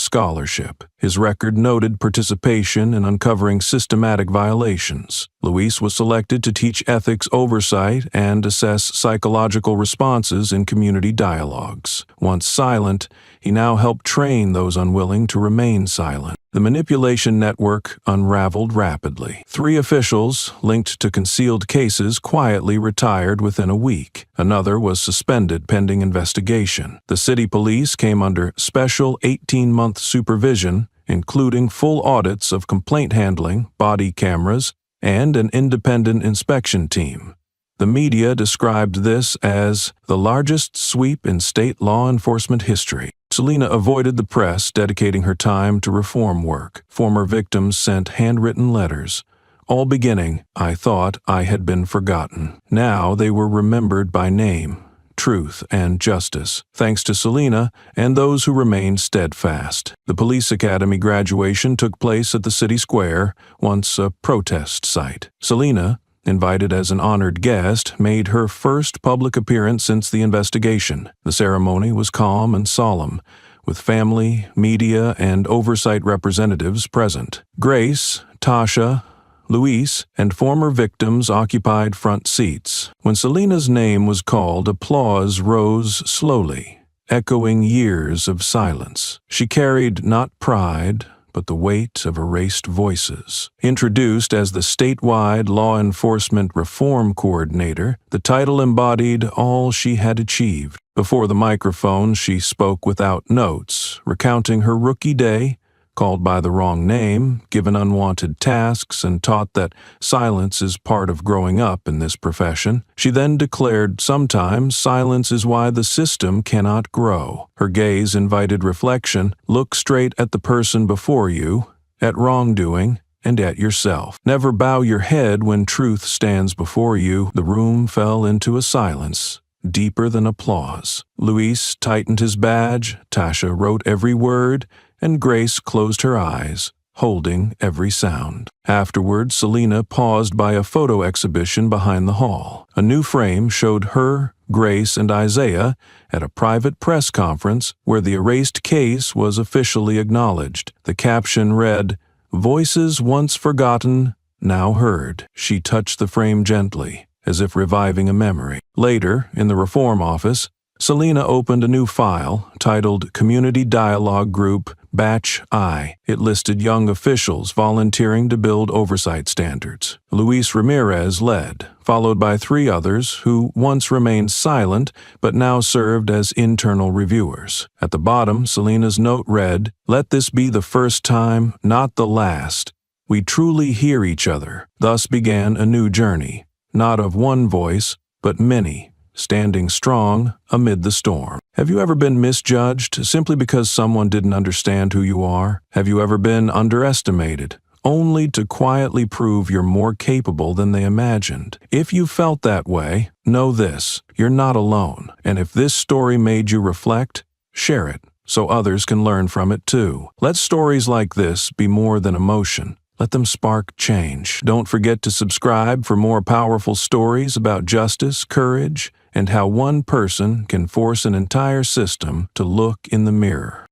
Speaker 1: scholarship. His record noted participation in uncovering systematic violations. Luis was selected to teach ethics oversight and assess psychological responses in community dialogues. Once silent, he now helped train those unwilling to remain silent. The manipulation network unraveled rapidly. 3 officials linked to concealed cases quietly retired within a week. Another was suspended pending investigation. The city police came under special 18-month supervision, including full audits of complaint handling, body cameras, and an independent inspection team. The media described this as the largest sweep in state law enforcement history. Selena avoided the press, dedicating her time to reform work. Former victims sent handwritten letters, all beginning, "I thought I had been forgotten." Now they were remembered by name, truth, and justice, thanks to Selena and those who remained steadfast. The police academy graduation took place at the city square, once a protest site. Selena, invited as an honored guest, made her first public appearance since the investigation. The ceremony was calm and solemn, with family, media, and oversight representatives present. Grace, Tasha, Luis, and former victims occupied front seats. When Selena's name was called, applause rose slowly, echoing years of silence. She carried not pride, but the weight of erased voices. Introduced as the statewide law enforcement reform coordinator, the title embodied all she had achieved. Before the microphone, she spoke without notes, recounting her rookie day, called by the wrong name, given unwanted tasks, and taught that silence is part of growing up in this profession. She then declared, "Sometimes silence is why the system cannot grow." Her gaze invited reflection. Look straight at the person before you, at wrongdoing, and at yourself. Never bow your head when truth stands before you. The room fell into a silence deeper than applause. Luis tightened his badge, Tasha wrote every word, and Grace closed her eyes, holding every sound. Afterward, Selena paused by a photo exhibition behind the hall. A new frame showed her, Grace, and Isaiah at a private press conference where the erased case was officially acknowledged. The caption read, "Voices once forgotten, now heard." She touched the frame gently, as if reviving a memory. Later, in the reform office, Selena opened a new file titled Community Dialogue Group Batch I. It listed young officials volunteering to build oversight standards. Luis Ramirez led, followed by 3 others who once remained silent but now served as internal reviewers. At the bottom, Selena's note read, "Let this be the first time, not the last. We truly hear each other." Thus began a new journey, not of one voice, but many, standing strong amid the storm. Have you ever been misjudged simply because someone didn't understand who you are? Have you ever been underestimated, only to quietly prove you're more capable than they imagined? If you felt that way, know this: you're not alone. And if this story made you reflect, share it so others can learn from it too. Let stories like this be more than emotion. Let them spark change. Don't forget to subscribe for more powerful stories about justice, courage, and how one person can force an entire system to look in the mirror.